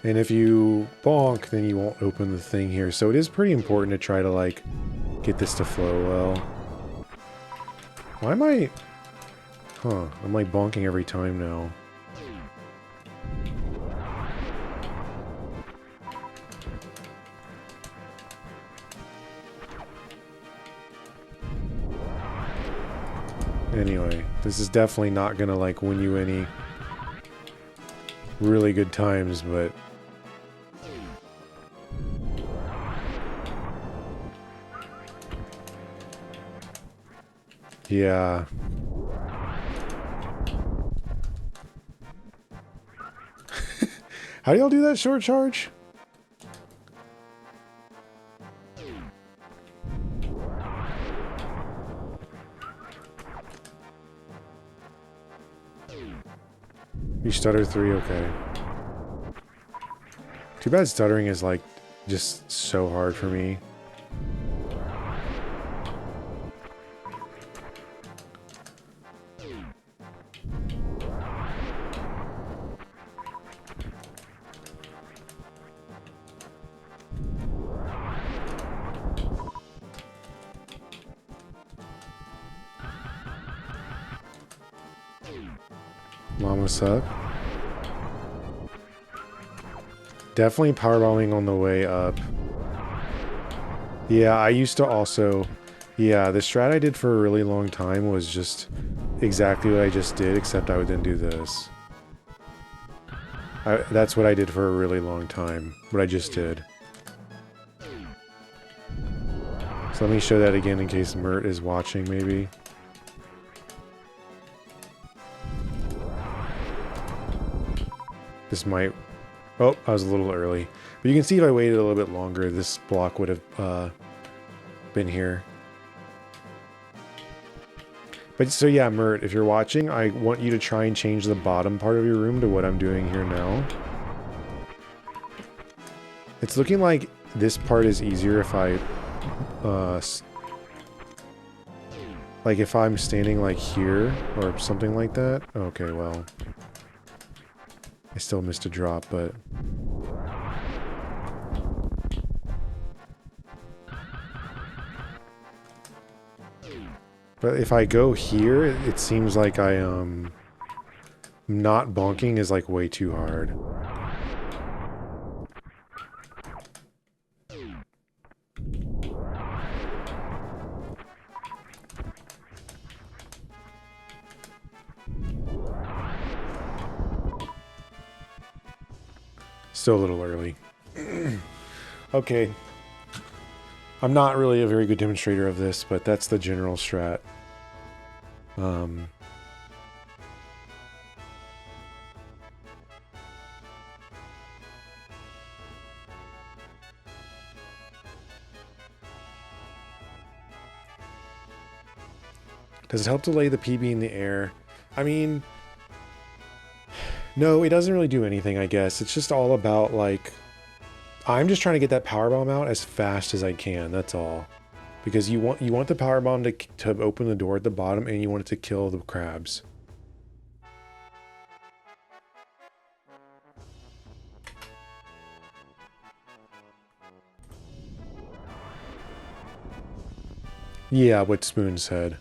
And if you bonk, then you won't open the thing here. So it is pretty important to try to like get this to flow well. Why am I... Huh, I'm like bonking every time now. Anyway, this is definitely not gonna like win you any really good times, but yeah. How do y'all do that short charge? You stutter 3, okay. Too bad stuttering is like just so hard for me. Mama sup. Definitely powerbombing on the way up. Yeah, I used to also... Yeah, the strat I did for a really long time was just exactly what I just did, except I would then do this. That's what I did for a really long time. What I just did. So let me show that again in case Mert is watching, maybe. This might... Oh, I was a little early. But you can see if I waited a little bit longer, this block would have been here. But so yeah, Mert, if you're watching, I want you to try and change the bottom part of your room to what I'm doing here now. It's looking like this part is easier if I... like if I'm standing like here or something like that. Okay, well... I still missed a drop, but... But if I go here, it seems like I, not bonking is like way too hard. Still a little early. Okay. I'm not really a very good demonstrator of this, but that's the general strat. Does it help to lay the PB in the air? I mean, no, it doesn't really do anything, I guess. It's just all about, like, I'm just trying to get that power bomb out as fast as I can, that's all. Because you want the power bomb to open the door at the bottom, and you want it to kill the crabs. Yeah, what Spoon said.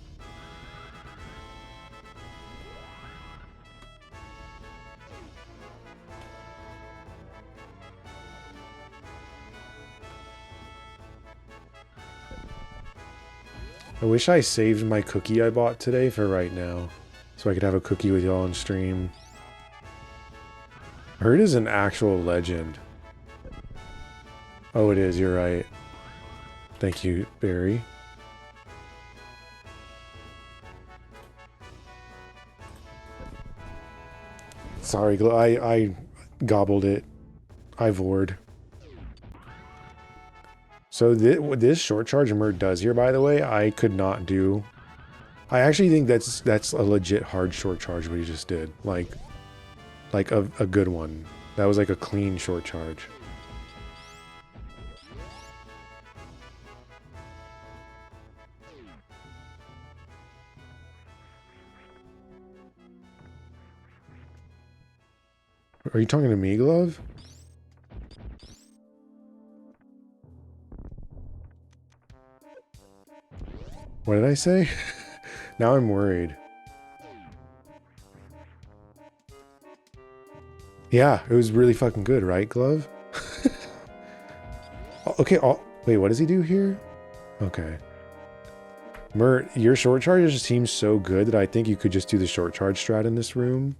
I wish I saved my cookie I bought today for right now, so I could have a cookie with y'all on stream. Hurt is an actual legend. Oh, it is, you're right. Thank you, Barry. Sorry, I gobbled it. I vored. So this short charge Mert does here, by the way, I could not do. I actually think that's a legit hard short charge what he just did. Like a good one. That was like a clean short charge. Are you talking to me, Glove? What did I say? Now I'm worried. Yeah, it was really fucking good, right, Glove? Okay, wait, what does he do here? Okay. Mert, your short charge just seems so good that I think you could just do the short charge strat in this room.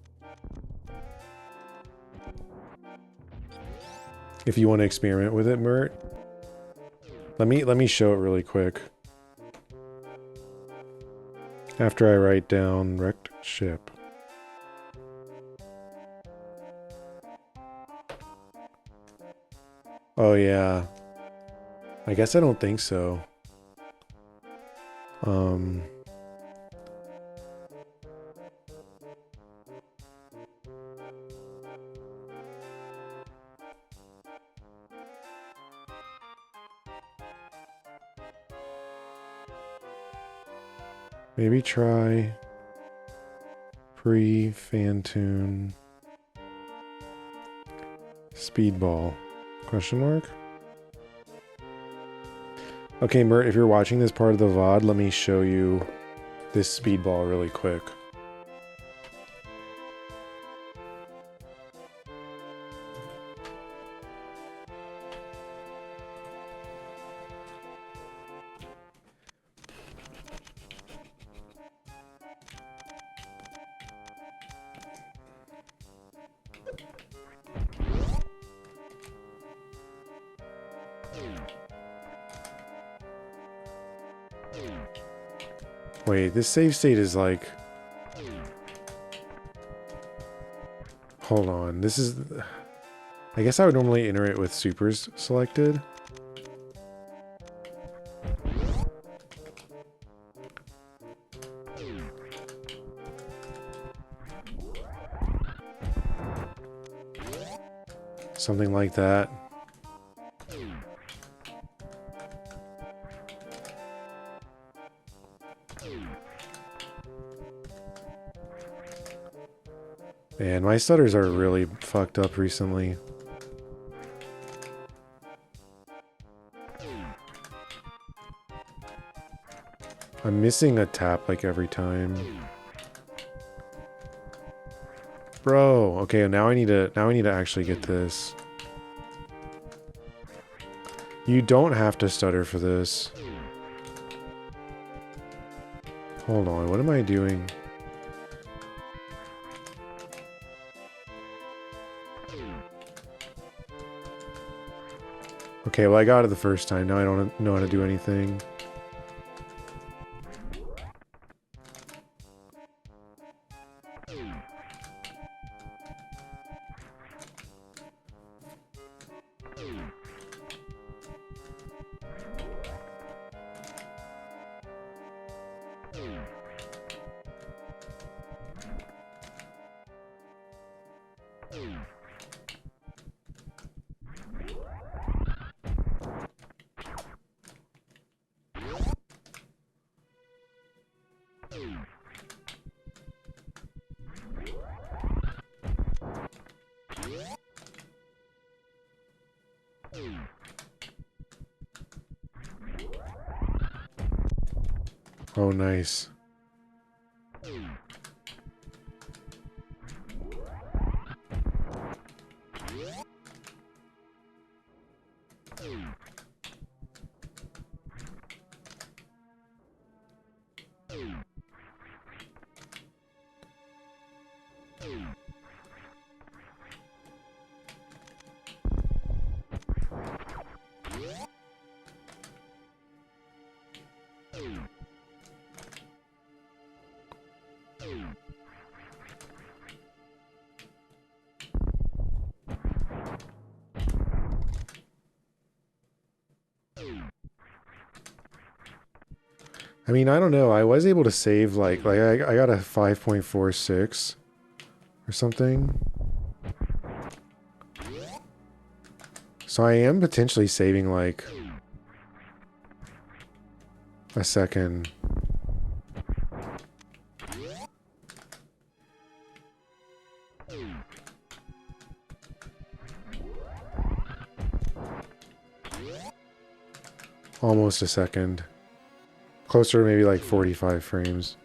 If you want to experiment with it, Mert. Let me show it really quick. After I write down wrecked ship. Oh yeah. I guess I don't think so. Maybe try pre-Fantune Speedball, question mark? Okay, Mert, if you're watching this part of the VOD, let me show you this speedball really quick. Wait, this save state is like... Hold on, this is... I guess I would normally enter it with supers selected. Something like that. Man, my stutters are really fucked up recently. I'm missing a tap like every time. Bro, okay, now I need to actually get this. You don't have to stutter for this. Hold on, what am I doing? Okay, well I got it the first time. Now I don't know how to do anything. Oh, nice. I mean, I don't know. I was able to save like I got a 5.46 or something. So I am potentially saving like a second. Almost a second. Closer to maybe like 45 frames.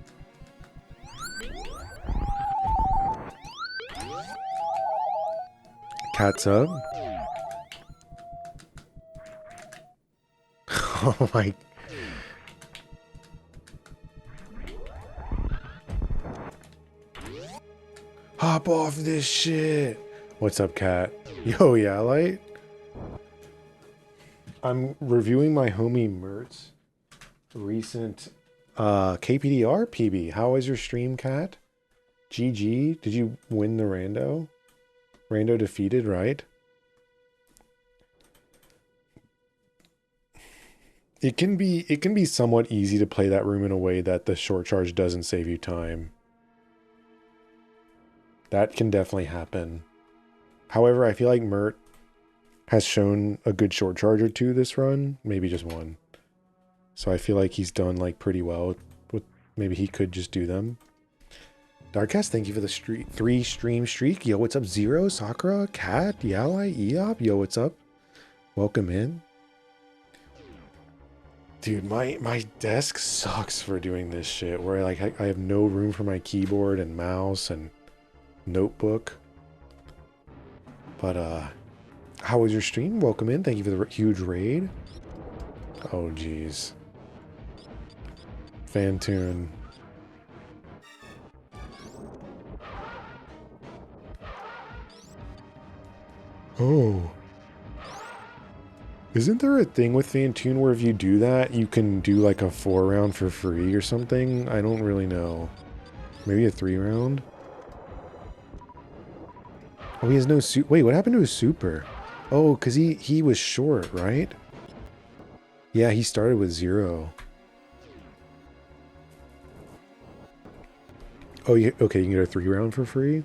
Cat's up. Oh my. Hop off this shit. What's up, Cat? Yo, yeah, light. I'm reviewing my homie Mertt's recent KPDR PB. How was your stream, Cat? GG. Did you win the rando? Rando defeated, right? It can be somewhat easy to play that room in a way that the short charge doesn't save you time. That can definitely happen. However, I feel like Mert has shown a good short charge or two this run, maybe just one. So I feel like he's done like pretty well with maybe he could just do them. Darkcast, thank you for the 3 stream streak. Yo, what's up? Zero, Sakura, Cat, Yalai, Eop. Yo, what's up? Welcome in. Dude, my desk sucks for doing this shit where like I have no room for my keyboard and mouse and notebook. But how was your stream? Welcome in. Thank you for the huge raid. Oh geez. Fantune. Oh. Isn't there a thing with Fantoon where if you do that, you can do like a 4-round for free or something? I don't really know. Maybe a 3-round? Oh, he has no suit. Wait, what happened to his super? Oh, because he was short, right? Yeah, he started with 0. Oh, okay, you can get a 3-round for free?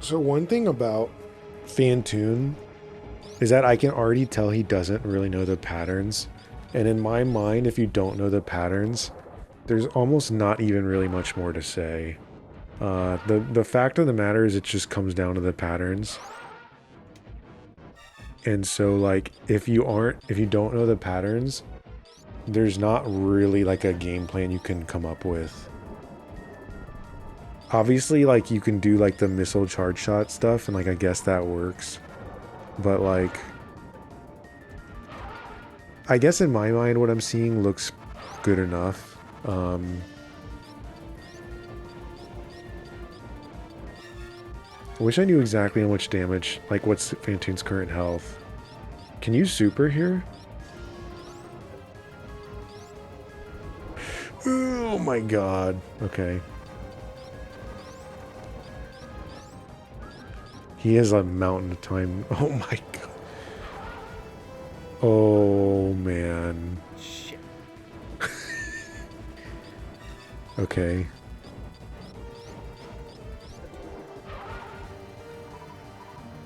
So one thing about Fantoon is that I can already tell he doesn't really know the patterns. And in my mind, if you don't know the patterns, there's almost not even really much more to say. The fact of the matter is it just comes down to the patterns. And so like if you don't know the patterns, there's not really like a game plan you can come up with. Obviously, like you can do like the missile charge shot stuff and like I guess that works. But like I guess in my mind what I'm seeing looks good enough. I wish I knew exactly how much damage, like what's Fantoon's current health. Can you super here? Oh my god. Okay. He has a mountain of time. Oh my god. Oh man. Shit. Okay.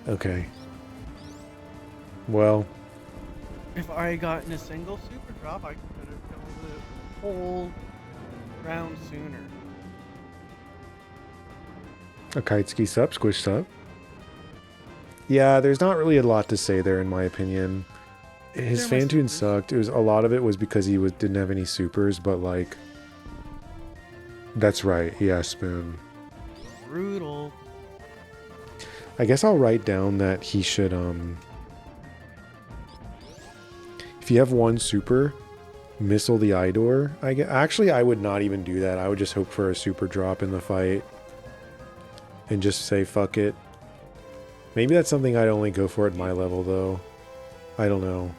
Okay. Well. If I had gotten a single super drop, I could have killed the whole round sooner. A kite ski sup, squish sup. Yeah, there's not really a lot to say there in my opinion. His They're my Fantoon supers. sucked. It was a lot of it was because he didn't have any supers, but like that's right. Yeah, Spoon. Brutal. I guess I'll write down that he should if you have one super, missile the eye door. Actually I would not even do that. I would just hope for a super drop in the fight and just say fuck it. Maybe that's something I'd only go for at my level though. I don't know.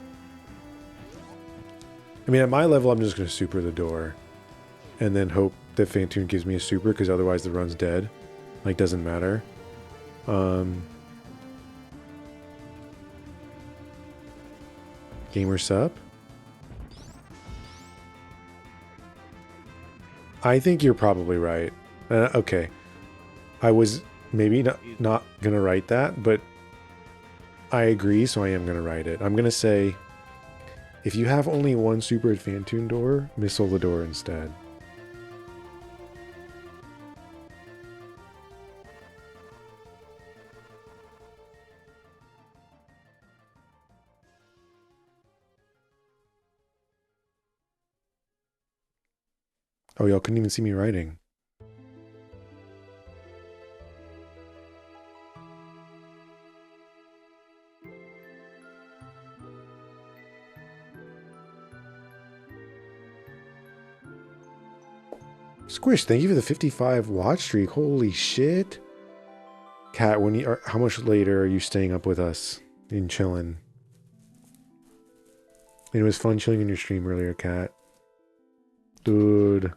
I mean, at my level, I'm just going to super the door. And then hope that Fantoon gives me a super, because otherwise the run's dead. Like, doesn't matter. Gamer sup? I think you're probably right. Okay. I was maybe not going to write that, but I agree, so I am going to write it. I'm going to say, if you have only one super at Fantoon door, missile the door instead. Oh, y'all couldn't even see me writing. Squish, thank you for the 55 watch streak. Holy shit. Kat, how much later are you staying up with us and chilling? It was fun chilling in your stream earlier, Kat. Dude.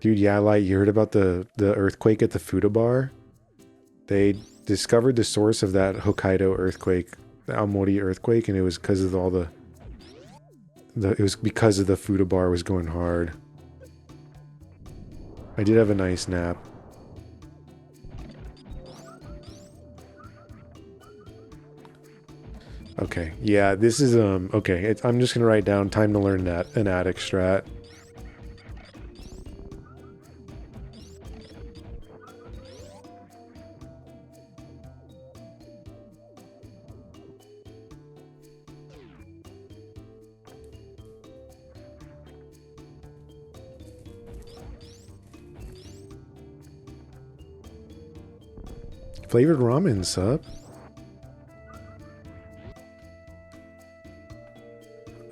Dude, yeah, like, you heard about the earthquake at the Fuda bar? They discovered the source of that Hokkaido earthquake, the Aomori earthquake, and it was because of all it was because of the Fuda bar was going hard. I did have a nice nap. Okay, yeah, this is, okay, I'm just gonna write down time to learn an attic strat. Flavored ramen, sup?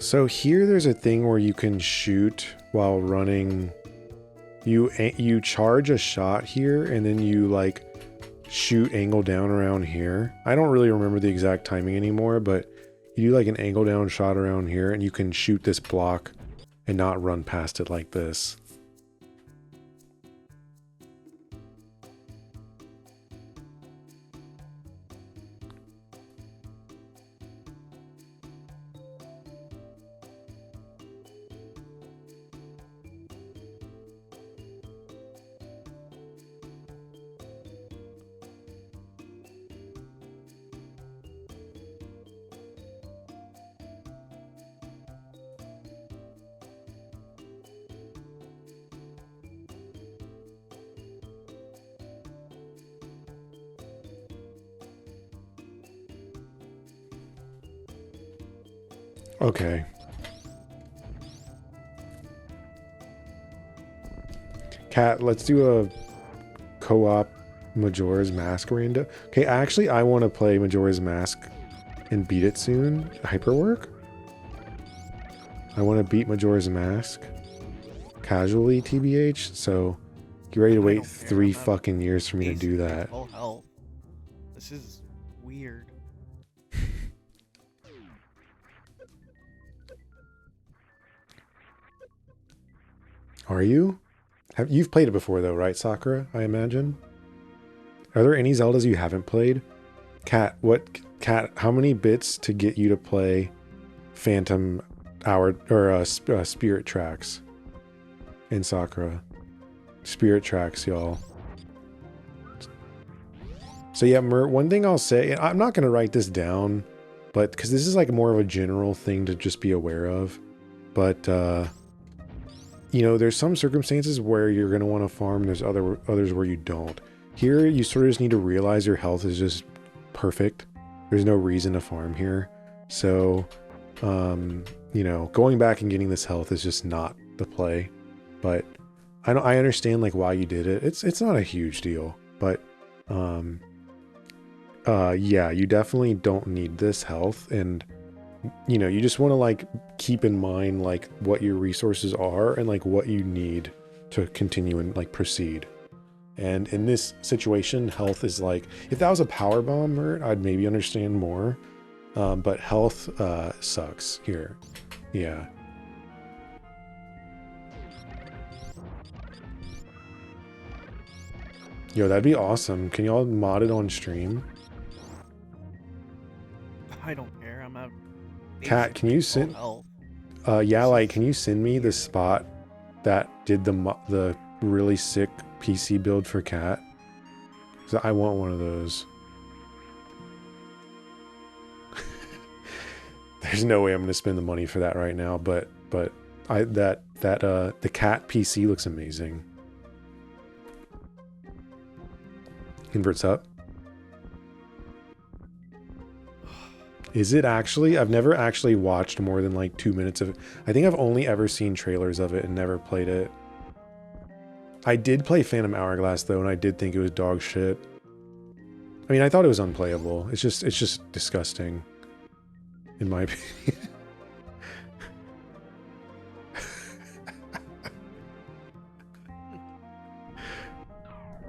So here there's a thing where you can shoot while running. You charge a shot here and then you like shoot angle down around here. I don't really remember the exact timing anymore, but you do like an angle down shot around here and you can shoot this block and not run past it like this. Okay. Cat, let's do a co-op Majora's Mask random. Okay, actually, I want to play Majora's Mask and beat it soon. Hyperwork? I want to beat Majora's Mask casually, TBH, so get ready to wait 3 fucking years for me to do that. Full health. This is weird. Are you? You've played it before though, right, Sakura? I imagine. Are there any Zeldas you haven't played? Cat, how many bits to get you to play Phantom Hour or Spirit Tracks in Sakura? Spirit Tracks, y'all. So yeah, Mert, one thing I'll say, and I'm not going to write this down, but because this is like more of a general thing to just be aware of, but you know, there's some circumstances where you're going to want to farm. There's others where you don't. Here, you sort of just need to realize your health is just perfect. There's no reason to farm here. So, you know, going back and getting this health is just not the play. But I understand like why you did it. It's not a huge deal. But yeah, you definitely don't need this health, and you know, you just want to like keep in mind like what your resources are and like what you need to continue and like proceed. And in this situation, health is like, if that was a power bomb, Mert, I'd maybe understand more. But health sucks here. Yeah. Yo, that'd be awesome. Can y'all mod it on stream? I don't care. I'm out. Cat, can you send? Yeah, like, can you send me the spot that did the really sick PC build for Cat? Because I want one of those. There's no way I'm gonna spend the money for that right now, but the Cat PC looks amazing. Inverts up. Is it actually? I've never actually watched more than like 2 minutes of it. I think I've only ever seen trailers of it and never played it. I did play Phantom Hourglass though, and I did think it was dog shit. I mean, I thought it was unplayable. It's just disgusting, in my opinion.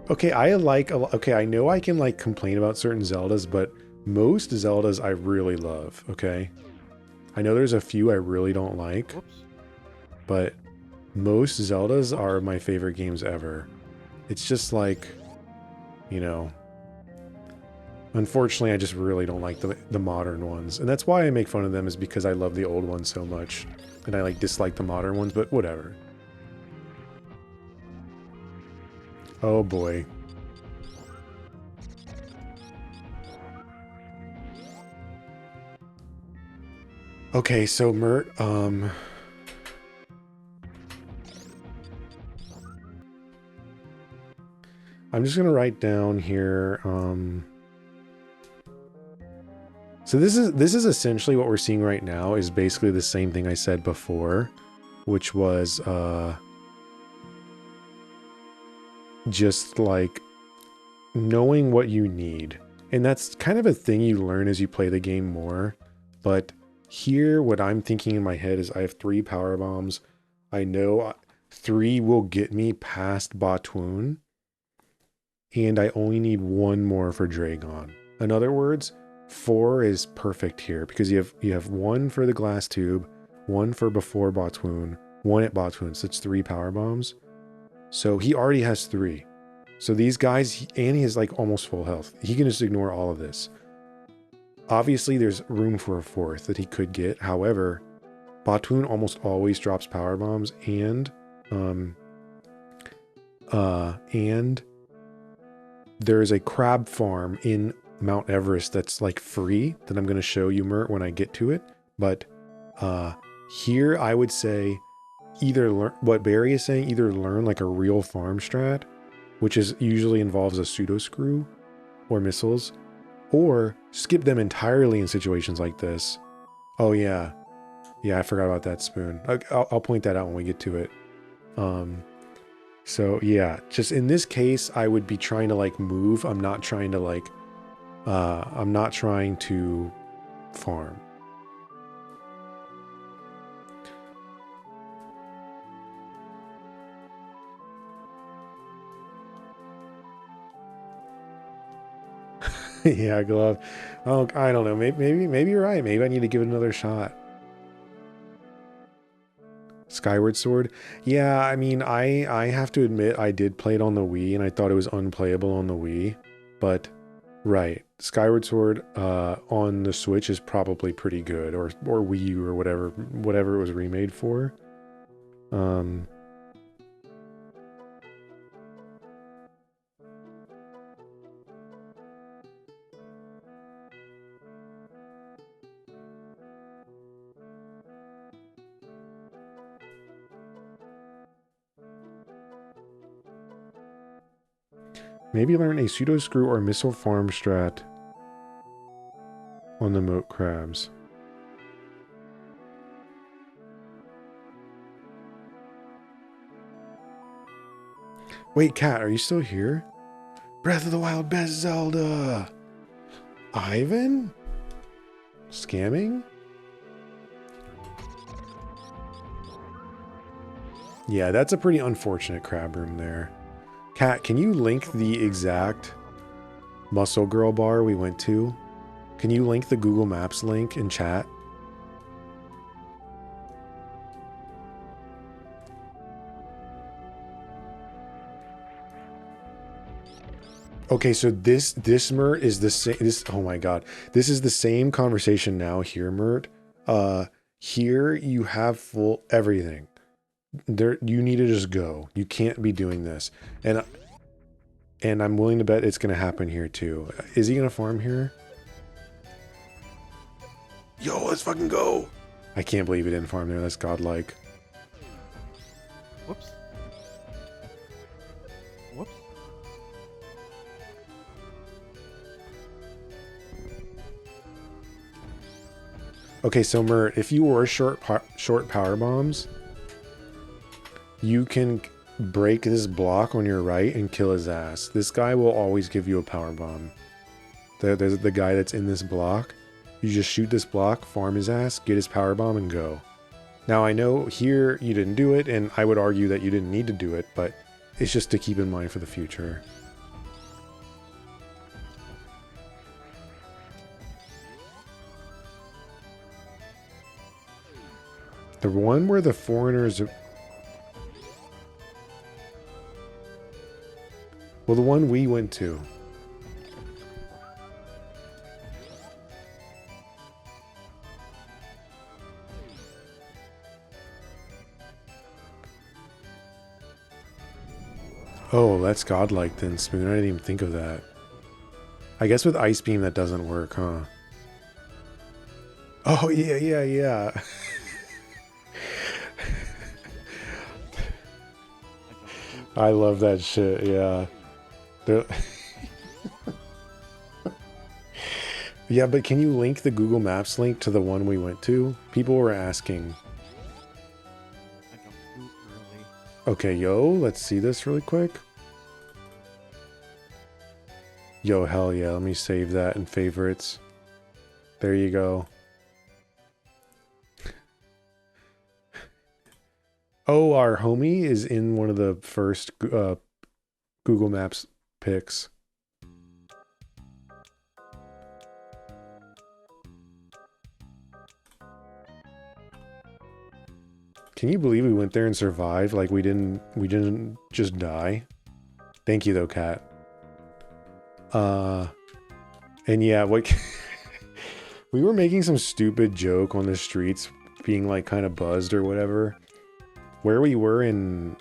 Okay, I know I can like complain about certain Zeldas, but most Zeldas I really love, okay? I know there's a few I really don't like. Whoops. But most Zeldas are my favorite games ever. It's just like, you know, unfortunately I just really don't like the modern ones. And that's why I make fun of them, is because I love the old ones so much. And I like dislike the modern ones, but whatever. Oh boy. Okay, so Mert, I'm just gonna write down here, so this is essentially what we're seeing right now, is basically the same thing I said before, which was just like knowing what you need. And that's kind of a thing you learn as you play the game more. But here, what I'm thinking in my head is I have 3 power bombs. I know 3 will get me past Botwoon. And I only need 1 more for Dragon. In other words, 4 is perfect here because you have 1 for the glass tube, 1 for before Botwoon, 1 at Botwoon. So it's 3 power bombs. So he already has 3. So these guys, and he has like almost full health. He can just ignore all of this. Obviously, there's room for a 4th that he could get. However, Botwoon almost always drops power bombs, and there is a crab farm in Mount Everest that's like free that I'm going to show you, Mert, when I get to it. But here I would say either learn what Barry is saying, either learn like a real farm strat, which is usually involves a pseudo screw or missiles, or skip them entirely in situations like this. Oh yeah. Yeah, I forgot about that spoon. I'll point that out when we get to it. So yeah, just in this case, I would be trying to like move. I'm not trying to like, I'm not trying to farm. Yeah, glove. Oh, I don't know. Maybe you're right. Maybe I need to give it another shot. Skyward Sword. Yeah, I mean, I have to admit I did play it on the Wii and I thought it was unplayable on the Wii. But right, Skyward Sword on the Switch is probably pretty good, or Wii U or whatever it was remade for. Maybe learn a pseudo screw or missile farm strat on the moat crabs. Wait, Cat, are you still here? Breath of the Wild Best Zelda! Ivan? Scamming? Yeah, that's a pretty unfortunate crab room there. Cat, can you link the exact Muscle Girl bar we went to? Can you link the Google Maps link in chat? Okay, so this Mert is the same. Oh my god, this is the same conversation now here, Mert. Here you have full everything. There, you need to just go. You can't be doing this, and I'm willing to bet it's gonna happen here too. Is he gonna farm here? Yo, let's fucking go! I can't believe he didn't farm there. That's godlike. Whoops. Whoops. Okay, so Mert, if you were short power bombs, you can break this block on your right and kill his ass. This guy will always give you a power bomb. There's the guy that's in this block. You just shoot this block, farm his ass, get his power bomb, and go. Now I know here you didn't do it, and I would argue that you didn't need to do it, but it's just to keep in mind for the future. The one where the foreigners... Well, the one we went to. Oh, that's godlike then, Spoon. I didn't even think of that. I guess with Ice Beam that doesn't work, huh? Oh, yeah. I love that shit, yeah. Yeah, but can you link the Google Maps link to the one we went to? People were asking. I don't poop early. Okay, yo, let's see this really quick. Yo, hell yeah. Let me save that in favorites. There you go. Oh, our homie is in one of the first Google Maps picks. Can you believe we went there and survived? Like we didn't just die. Thank you though, Kat. And yeah, what we were making some stupid joke on the streets, being like kind of buzzed or whatever. Where we were in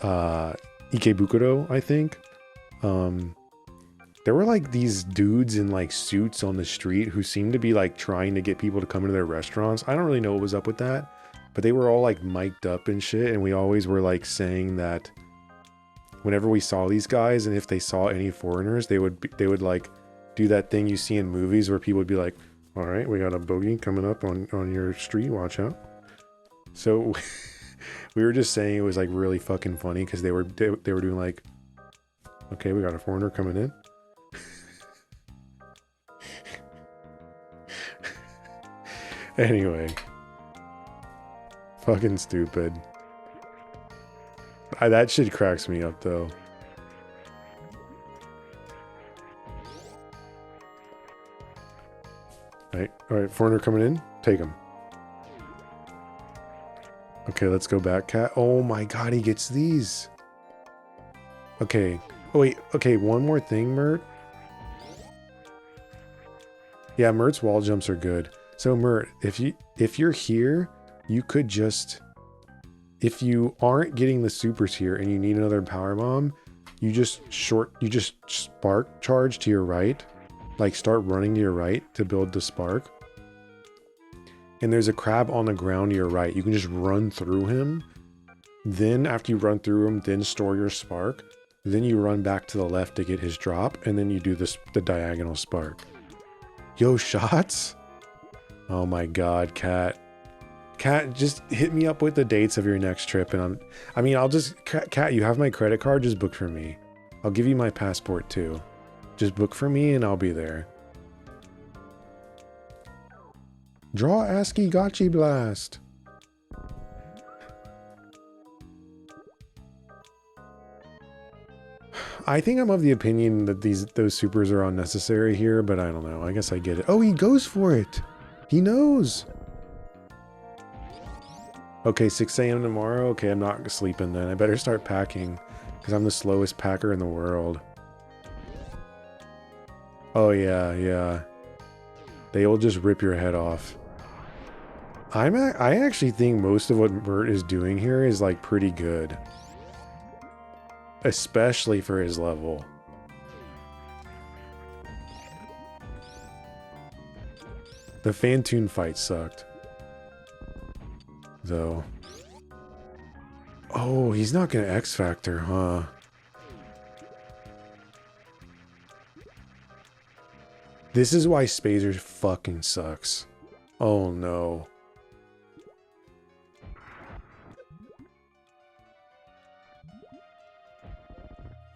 Ikebukuro, I think. There were like these dudes in like suits on the street who seemed to be like trying to get people to come into their restaurants. I don't really know what was up with that, but they were all like mic'd up and shit, and we always were like saying that whenever we saw these guys, and if they saw any foreigners, they would like do that thing you see in movies where people would be like, all right, we got a bogey coming up on your street, watch out. So we were just saying it was like really fucking funny because they were doing like, okay, we got a foreigner coming in. Anyway, fucking stupid. That shit cracks me up though. All right, foreigner coming in. Take him. Okay, let's go back, Cat. Oh my god, he gets these. Okay. Oh wait. Okay, one more thing, Mert. Yeah, Mert's wall jumps are good. So Mert, if you're here, you could just, if you aren't getting the supers here and you need another power bomb, you just spark charge to your right, like start running to your right to build the spark. And there's a crab on the ground to your right. You can just run through him. Then after you run through him, then store your spark. Then you run back to the left to get his drop, and then you do the diagonal spark. Yo, shots? Oh my god, Cat. Cat, just hit me up with the dates of your next trip, and I'll just, Cat, you have my credit card, just book for me. I'll give you my passport too. Just book for me and I'll be there. Draw ASCII Gotchi Blast. I think I'm of the opinion that those supers are unnecessary here, but I don't know. I guess I get it. Oh, he goes for it. He knows. Okay, 6 a.m. tomorrow. Okay, I'm not sleeping then. I better start packing because I'm the slowest packer in the world. Oh yeah. They'll just rip your head off. I actually think most of what Mert is doing here is like pretty good. Especially for his level. The Fantoon fight sucked. Though. Oh, he's not gonna X Factor, huh? This is why Spazer fucking sucks. Oh no.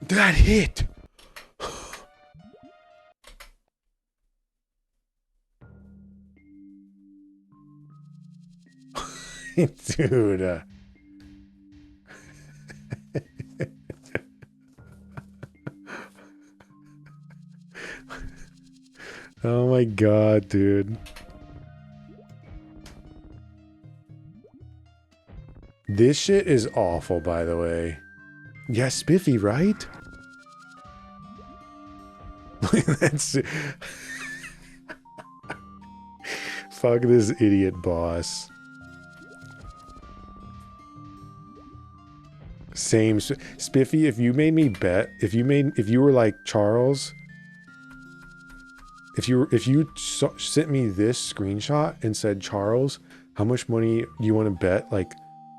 That hit! Dude. Oh my god, dude. This shit is awful, by the way. Yeah, Spiffy, right? That's... Fuck this idiot boss. Same. Spiffy, if you made me bet, if you were like Charles, if you sent me this screenshot and said, Charles, how much money do you want to bet like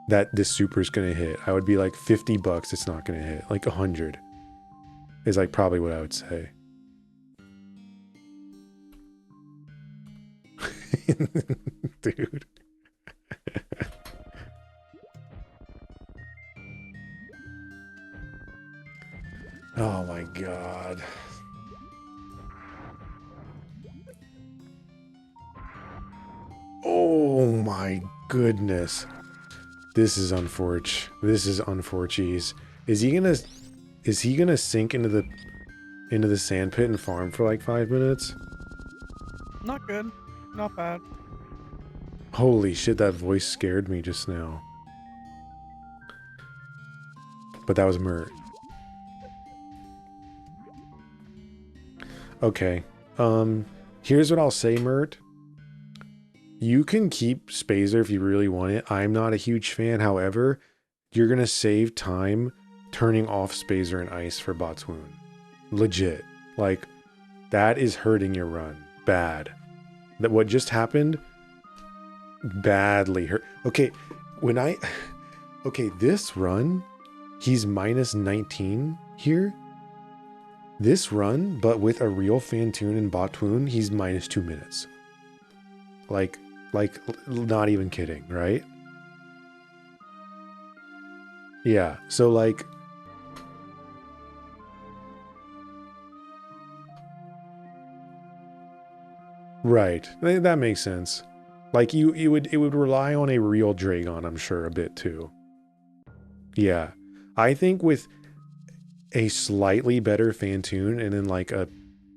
that this super's gonna hit? I would be like $50 it's not gonna hit. Like 100 is like probably what I would say. Dude. Oh my god. Oh my goodness. This is unfortunate. This is unfortunate. Is he gonna sink into the sand pit and farm for like 5 minutes? Not good. Not bad. Holy shit, that voice scared me just now. But that was Mert. Okay. Here's what I'll say, Mert. You can keep Spazer if you really want it. I'm not a huge fan. However, you're going to save time turning off Spazer and Ice for Botswoon. Legit. Like, that is hurting your run. Bad. That what just happened badly hurt. Okay, this run, he's minus 19 here. This run, but with a real Fantoon and Botswoon, he's minus 2 minutes. Like, not even kidding, right? Yeah, so like... Right, that makes sense. Like, it would rely on a real Dragon, I'm sure, a bit too. Yeah, I think with a slightly better Fantoon and then like a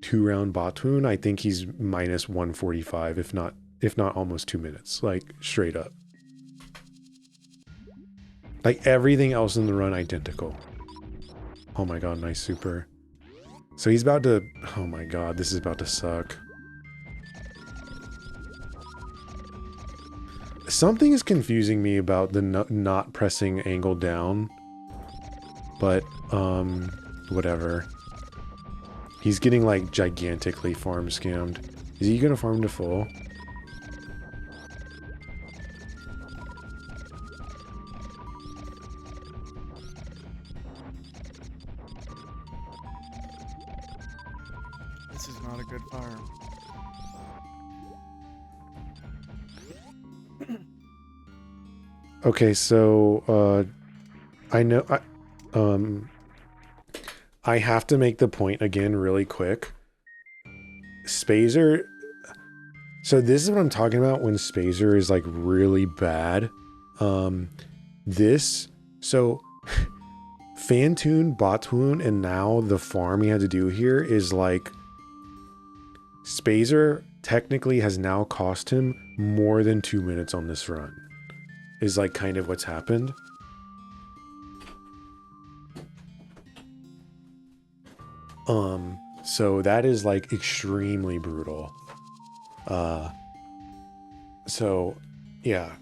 2-round Botswoon, I think he's minus 145, if not almost 2 minutes, like straight up. Like everything else in the run identical. Oh my god, nice super. So he's about to, oh my god, this is about to suck. Something is confusing me about the not pressing angle down, but whatever. He's getting like gigantically farm scammed. Is he gonna farm to full? This is not a good farm. Okay, so I know I have to make the point again really quick. Spazer, so this is what I'm talking about when Spazer is like really bad. So Fantoon, Botswoon, and now the farm he had to do here is like Spazer technically has now cost him more than 2 minutes on this run. Is like kind of what's happened. So that is like extremely brutal. So yeah,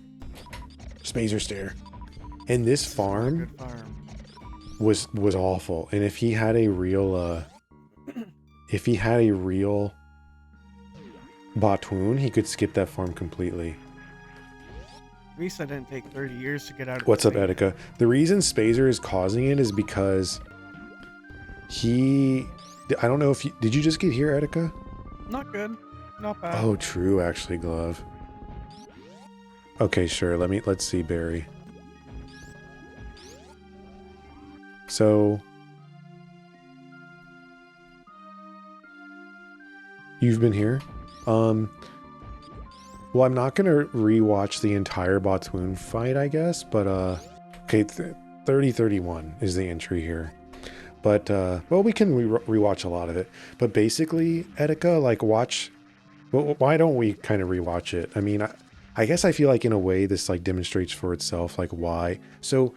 Spazer stare. And this farm was awful. And if he had a real Botswoon, he could skip that farm completely. At least I didn't take 30 years to get out of What's up, thing. Etika? The reason Spazer is causing it is because I don't know if you... Did you just get here, Etika? Not good. Not bad. Oh, true, actually, Glove. Okay, sure. Let's see, Barry. So... You've been here? Well, I'm not going to rewatch the entire Botswoon fight, I guess, but, okay, 3031 is the entry here. But, well, we can rewatch a lot of it. But basically, Etika, like, watch, well, why don't we kind of rewatch it? I mean, I guess I feel like in a way this, like, demonstrates for itself, like, why. So,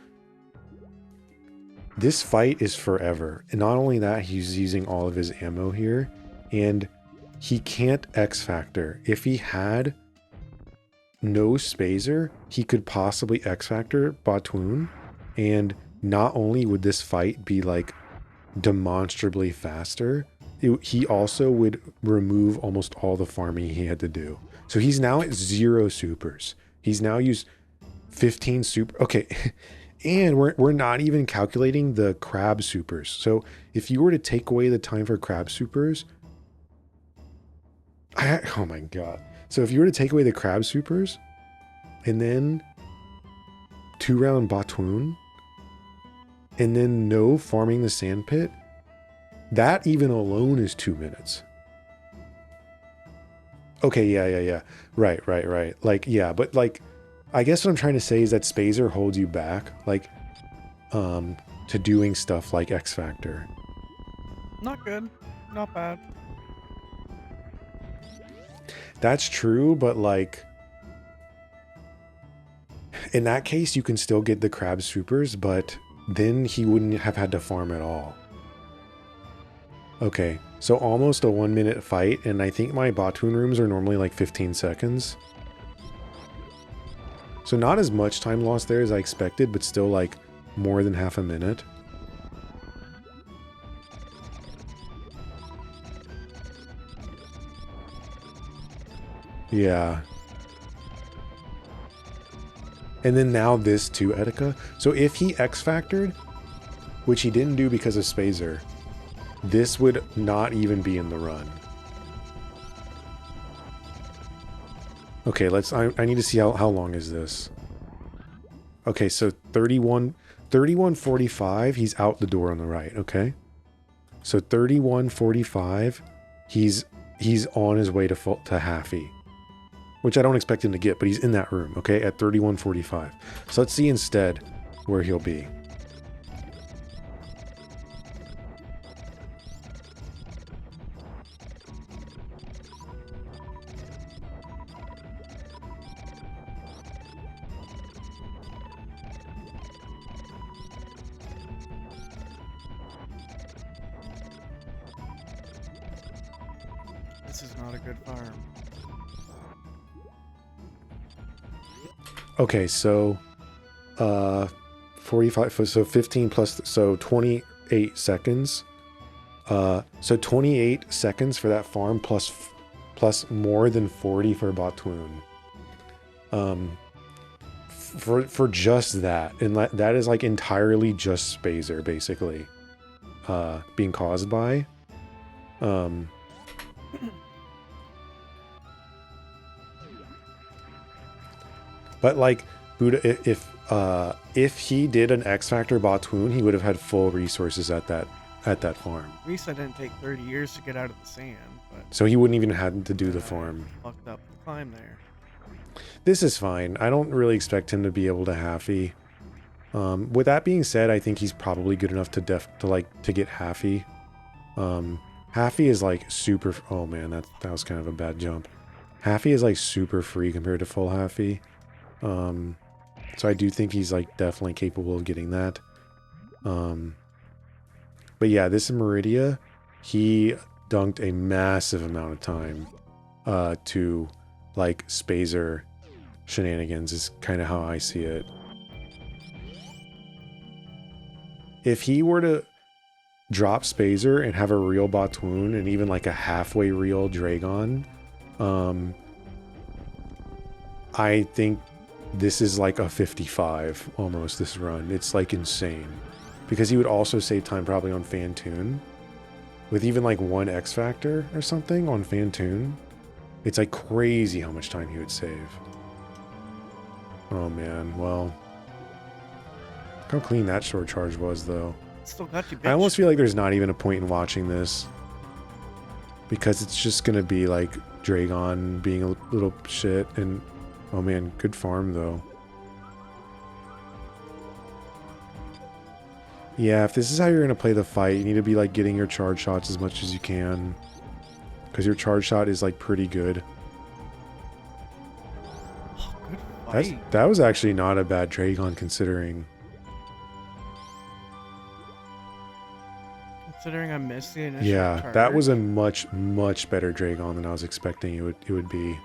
this fight is forever. And not only that, he's using all of his ammo here, and he can't X-Factor. If he had no Spazer, he could possibly X-Factor Botswoon, and not only would this fight be like demonstrably faster, he also would remove almost all the farming he had to do. So he's now at 0 supers. He's now used 15 super. Okay, and we're not even calculating the crab supers. So if you were to take away the time for crab supers, oh my god. So if you were to take away the crab supers and then 2-round Botswoon and then no farming the sand pit, That even alone is 2 minutes. Okay, yeah. Right. Like, yeah, but like, I guess what I'm trying to say is that Spazer holds you back, like, to doing stuff like X Factor. Not good. Not bad. That's true, but like, in that case, you can still get the crab supers, but then he wouldn't have had to farm at all. Okay, so almost a 1 minute fight, and I think my Batoon rooms are normally like 15 seconds. So not as much time lost there as I expected, but still like more than half a minute. Yeah. And then now this too, Etika. So if he X-Factored, which he didn't do because of Spazer, this would not even be in the run. Okay, I need to see how long is this. Okay, so 31:45, he's out the door on the right, okay? So 31:45, he's on his way to Haffy. Which I don't expect him to get, but he's in that room, okay, at 31:45. So let's see instead where he'll be. This is not a good farm. Okay, so 45, so 15 plus, so 28 seconds. So 28 seconds for that farm plus more than 40 for Batoon. For just that, and that is like entirely just Spazer basically being caused by but like Buddha, if he did an X Factor Batoon, he would have had full resources at that farm. At least I didn't take 30 years to get out of the sand, but So he wouldn't even have to do the farm. fucked up the climb there. This is fine. I don't really expect him to be able to Haffy. With that being said, I think he's probably good enough to get Haffy. Haffy is like super. Oh man, that was kind of a bad jump. Haffy is like super free compared to full Haffy. So I do think he's like definitely capable of getting that. But yeah, this in Meridia, he dunked a massive amount of time to like Spazer shenanigans is kind of how I see it. If he were to drop Spazer and have a real Batoon and even like a halfway real Dragon, I think this is like a 55 almost, this run. It's like insane. Because he would also save time probably on Fantoon. With even like one X Factor or something on Fantoon. It's like crazy how much time he would save. Oh man, well. Look how clean that short charge was though. Still got you, bitch. I almost feel like there's not even a point in watching this. Because it's just gonna be like Dragon being a little shit and oh man, good farm though. Yeah, if this is how you're gonna play the fight, you need to be like getting your charge shots as much as you can. Because your charge shot is like pretty good. Oh, good fight. That was actually not a bad Dragon considering. Considering I missed the initial Yeah, charge. that was a much better Dragon than I was expecting it would be.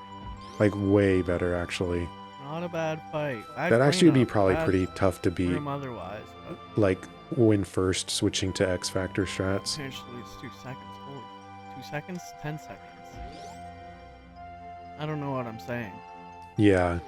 Like way better actually. Not a bad fight. That actually would be probably pretty tough to beat. Otherwise, but Like when first switching to X Factor strats. potentially it's 2 seconds. Holy, 2 seconds, 10 seconds. I don't know what I'm saying. Yeah.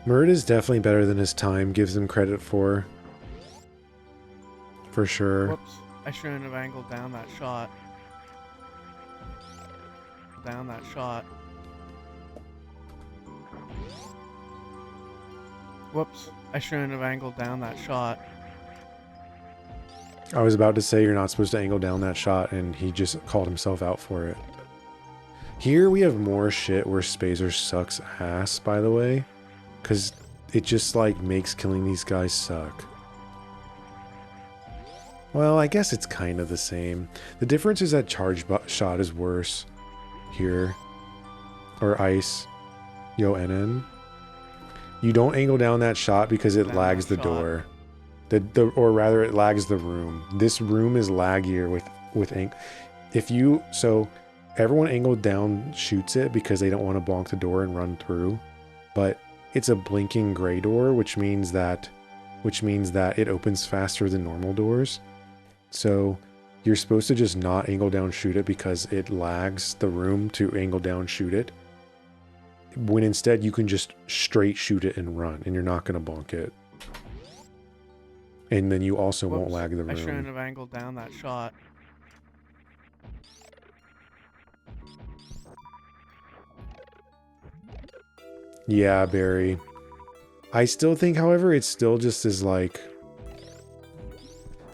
Mert is definitely better than his time gives him credit for. For sure. Whoops. I shouldn't have angled down that shot. Down that shot. Whoops. I shouldn't have angled down that shot. I was about to say you're not supposed to angle down that shot, and he just called himself out for it. Here we have more shit where Spazer sucks ass, by the way. Because it just, like, makes killing these guys suck. Well, I guess it's kind of the same. The difference is that charge shot is worse here. Or ice. Yo, NN. You don't angle down that shot because it lags the door. Or rather, it lags the room. This room is laggier with if you... So, everyone angled down shoots it because they don't want to bonk the door and run through. But it's a blinking gray door, which means that it opens faster than normal doors. So you're supposed to just not angle down shoot it because it lags the room to angle down shoot it. When instead you can just straight shoot it and run, and you're not going to bonk it. And then you also won't lag the room. I shouldn't have angled down that shot. Yeah, Barry. I still think, however, it's still just as like...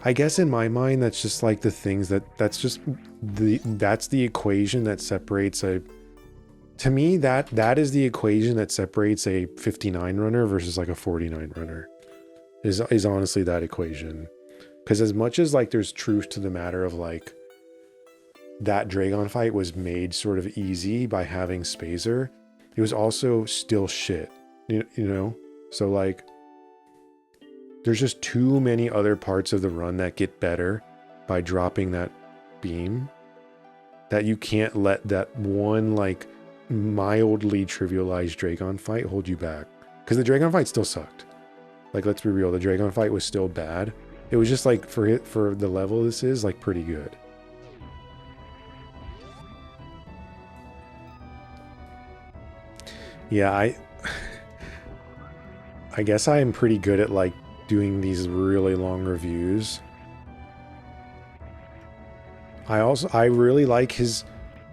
I guess in my mind, that's just like the things that's the equation that separates a... To me, that is the equation that separates a 59 runner versus like a 49 runner. Is honestly that equation. Because as much as like there's truth to the matter of like that Dragon fight was made sort of easy by having Spazer, it was also still shit, you know? So like, there's just too many other parts of the run that get better by dropping that beam that you can't let that one like mildly trivialized Dragon fight hold you back. Because the Dragon fight still sucked. Like, let's be real, the Dragon fight was still bad. It was just like, for the level this is, like, pretty good. Yeah, I guess I am pretty good at like doing these really long reviews. I really like his,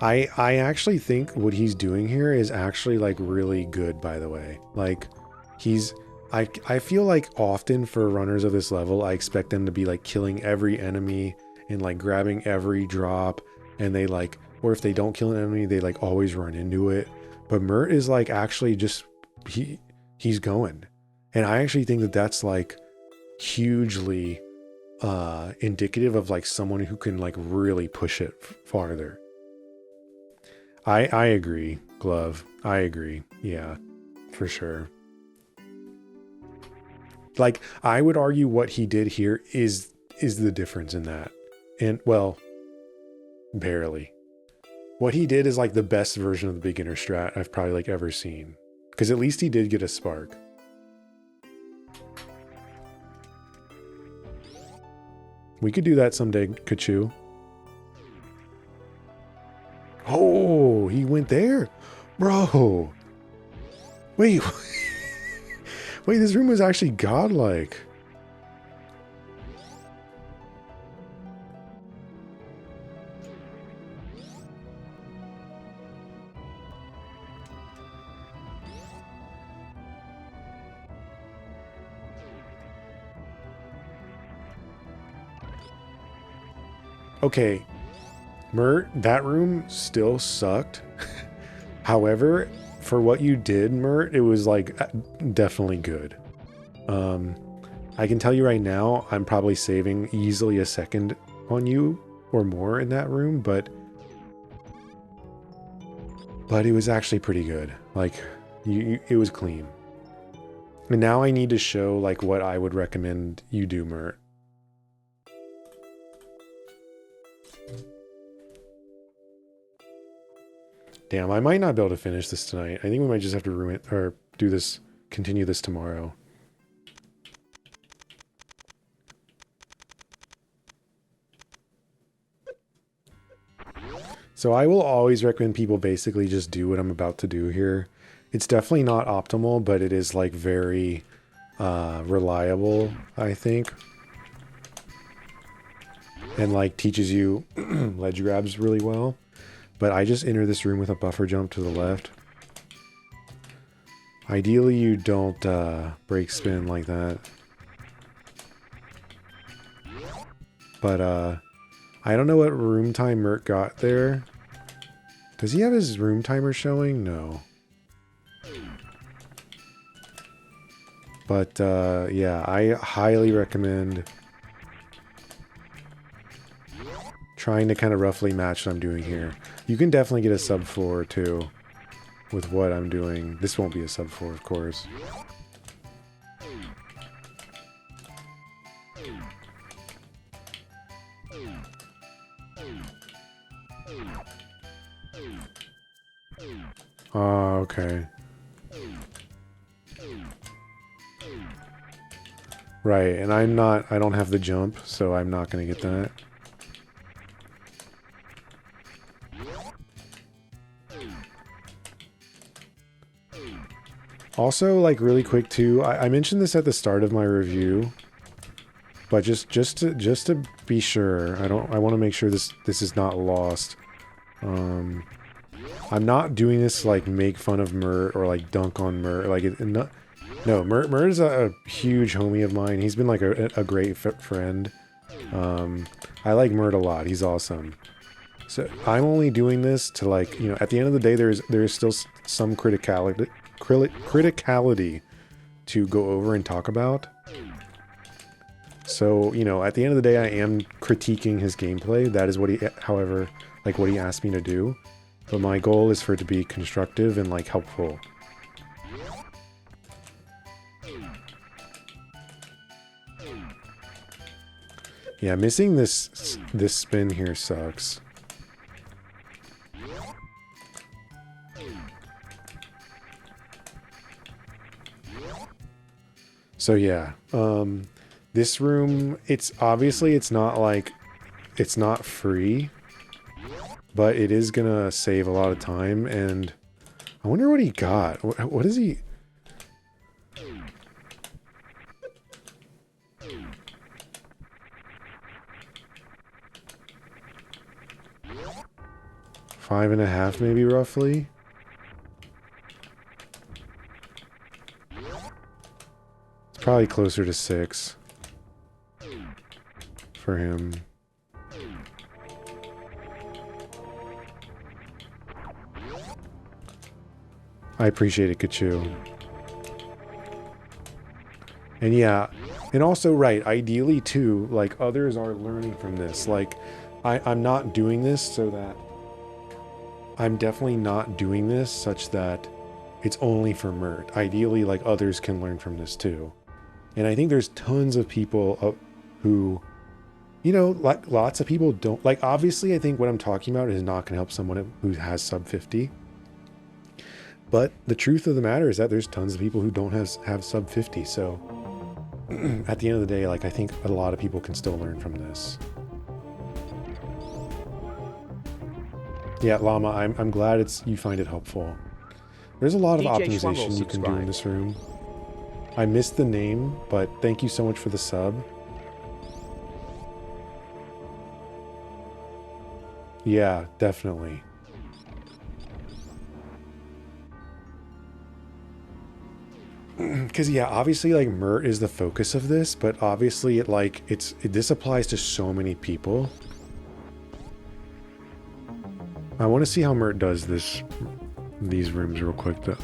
I actually think what he's doing here is actually like really good, by the way. Like I feel like often for runners of this level, I expect them to be like killing every enemy and like grabbing every drop, and they like, or if they don't kill an enemy, they like always run into it. But Mert is like actually just, he's going. And I actually think that that's like hugely indicative of like someone who can like really push it farther. I agree, Glove. I agree. Yeah, for sure. Like, I would argue what he did here is the difference in that. And, well, barely. What he did is like the best version of the beginner strat I've probably like ever seen. Because at least he did get a spark. We could do that someday, Kachu. Oh, he went there? Bro. Wait. Wait, this room was actually godlike. Okay, Mert, that room still sucked. However, for what you did, Mert, it was like definitely good. I can tell you right now, I'm probably saving easily a second on you or more in that room, but it was actually pretty good. Like, it was clean. And now I need to show like what I would recommend you do, Mert. Damn, I might not be able to finish this tonight. I think we might just have to ruin it, or continue this tomorrow. So I will always recommend people basically just do what I'm about to do here. It's definitely not optimal, but it is like very reliable, I think. And like teaches you ledge grabs really well. But I just enter this room with a buffer jump to the left. Ideally, you don't break spin like that. But I don't know what room time Mert got there. Does he have his room timer showing? No. But yeah, I highly recommend trying to kind of roughly match what I'm doing here. You can definitely get a sub 4 too with what I'm doing. This won't be a sub 4, of course. Oh, okay. Right, and I don't have the jump, so I'm not going to get that. Also, like really quick too, I mentioned this at the start of my review, but just to be sure, I want to make sure this is not lost. I'm not doing this to like make fun of Mert or like dunk on Mert. Like no, Mert is a huge homie of mine. He's been like a great friend. I like Mert a lot. He's awesome. So I'm only doing this to like, you know, at the end of the day, there is still some criticality to go over and talk about. So, you know, at the end of the day, I am critiquing his gameplay. That is what however, like what he asked me to do. But my goal is for it to be constructive and like helpful. Yeah, missing this spin here sucks. So yeah, this room, it's not free, but it is gonna save a lot of time. And I wonder what he got. What is he? $5.5 maybe roughly. It's probably closer to 6 for him. I appreciate it, Kachu. And yeah, and also, right, ideally too, like others are learning from this. Like, I'm not doing this so that, I'm definitely not doing this such that it's only for Mert. Ideally, like others can learn from this too. And I think there's tons of people who, you know, like lots of people don't, like obviously I think what I'm talking about is not going to help someone who has sub 50. But the truth of the matter is that there's tons of people who don't have sub 50. So at the end of the day, like I think a lot of people can still learn from this. Yeah, Llama, I'm glad you find it helpful. There's a lot of optimization you can do in this room. I missed the name, but thank you so much for the sub. Yeah, definitely. Because yeah, obviously like Mert is the focus of this, but obviously this applies to so many people. I want to see how Mert does these rooms real quick though.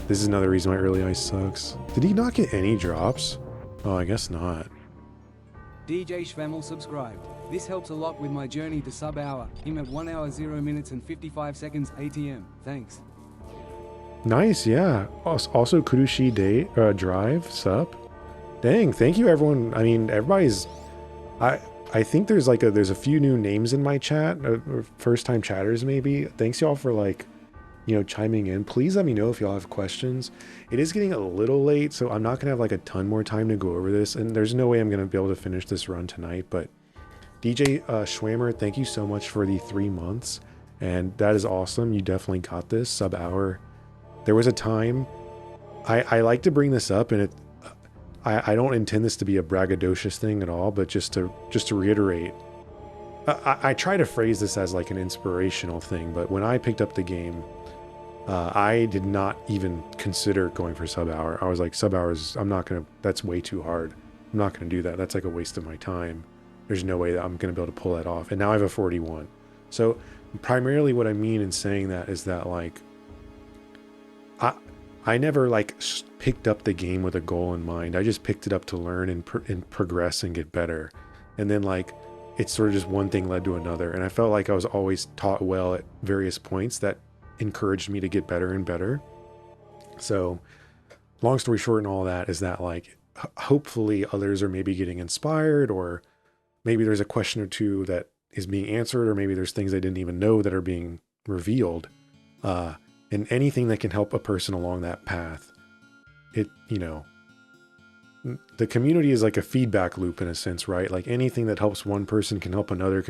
This is another reason why early ice sucks. Did he not get any drops? Oh, I guess not. DJ Schvemmel subscribed. This helps a lot with my journey to sub hour. Him at 1 hour 0 minutes and 55 seconds ATM. Thanks. Nice, yeah. Also Kurushi Day Drive sup. Dang, thank you everyone. I mean, everybody's. I think there's a few new names in my chat, or first time chatters maybe. Thanks y'all for like, you know, chiming in. Please let me know if y'all have questions. It is getting a little late, so I'm not gonna have like a ton more time to go over this, and there's no way I'm gonna be able to finish this run tonight. But DJ Schwammer, thank you so much for the 3 months, and that is awesome. You definitely got this sub hour. There was a time, I like to bring this up, and I don't intend this to be a braggadocious thing at all, but just to reiterate, I try to phrase this as like an inspirational thing, but when I picked up the game, I did not even consider going for sub hour. I was like, sub hours, that's way too hard. I'm not going to do that. That's like a waste of my time. There's no way that I'm going to be able to pull that off. And now I have a 41. So primarily what I mean in saying that is that like, I never like picked up the game with a goal in mind. I just picked it up to learn and progress and get better. And then like, it's sort of just one thing led to another. And I felt like I was always taught well at various points that encouraged me to get better and better. So long story short and all that is that like, hopefully others are maybe getting inspired, or maybe there's a question or two that is being answered, or maybe there's things they didn't even know that are being revealed. And anything that can help a person along that path. The community is like a feedback loop in a sense, right? Like anything that helps one person can help another.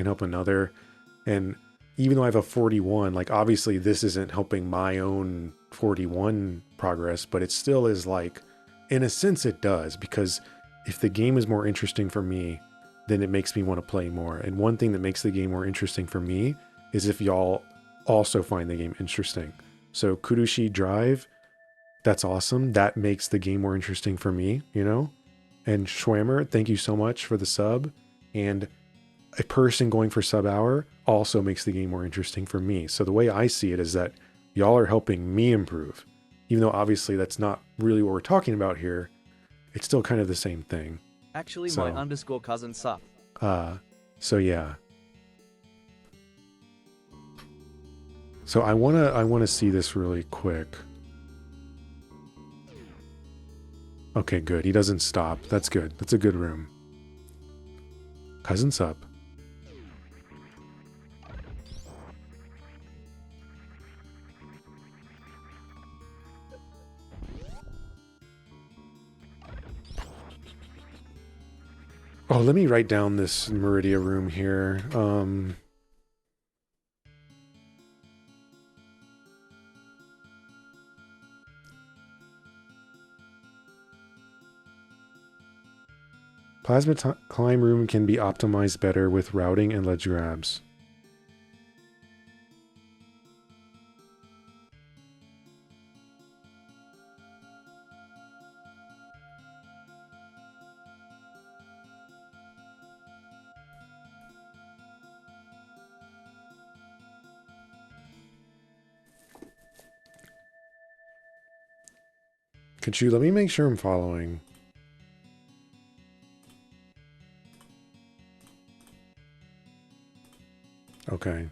And even though I have a 41, like obviously this isn't helping my own 41 progress, but it still is like, in a sense it does, because if the game is more interesting for me, then it makes me want to play more. And one thing that makes the game more interesting for me is if y'all also find the game interesting. So Kurushi Drive, that's awesome. That makes the game more interesting for me, And Schwammer, thank you so much for the sub. And a person going for sub hour also makes the game more interesting for me. So the way I see it is that y'all are helping me improve. Even though obviously that's not really what we're talking about here, it's still kind of the same thing. Actually, So- my underscore cousin sup. So yeah. So I wanna see this really quick. Okay, good. He doesn't stop. That's good. That's a good room. Cousin sup. Oh, let me write down this Meridia room here. Plasma climb room can be optimized better with routing and ledge grabs. Could you let me make sure I'm following? Okay.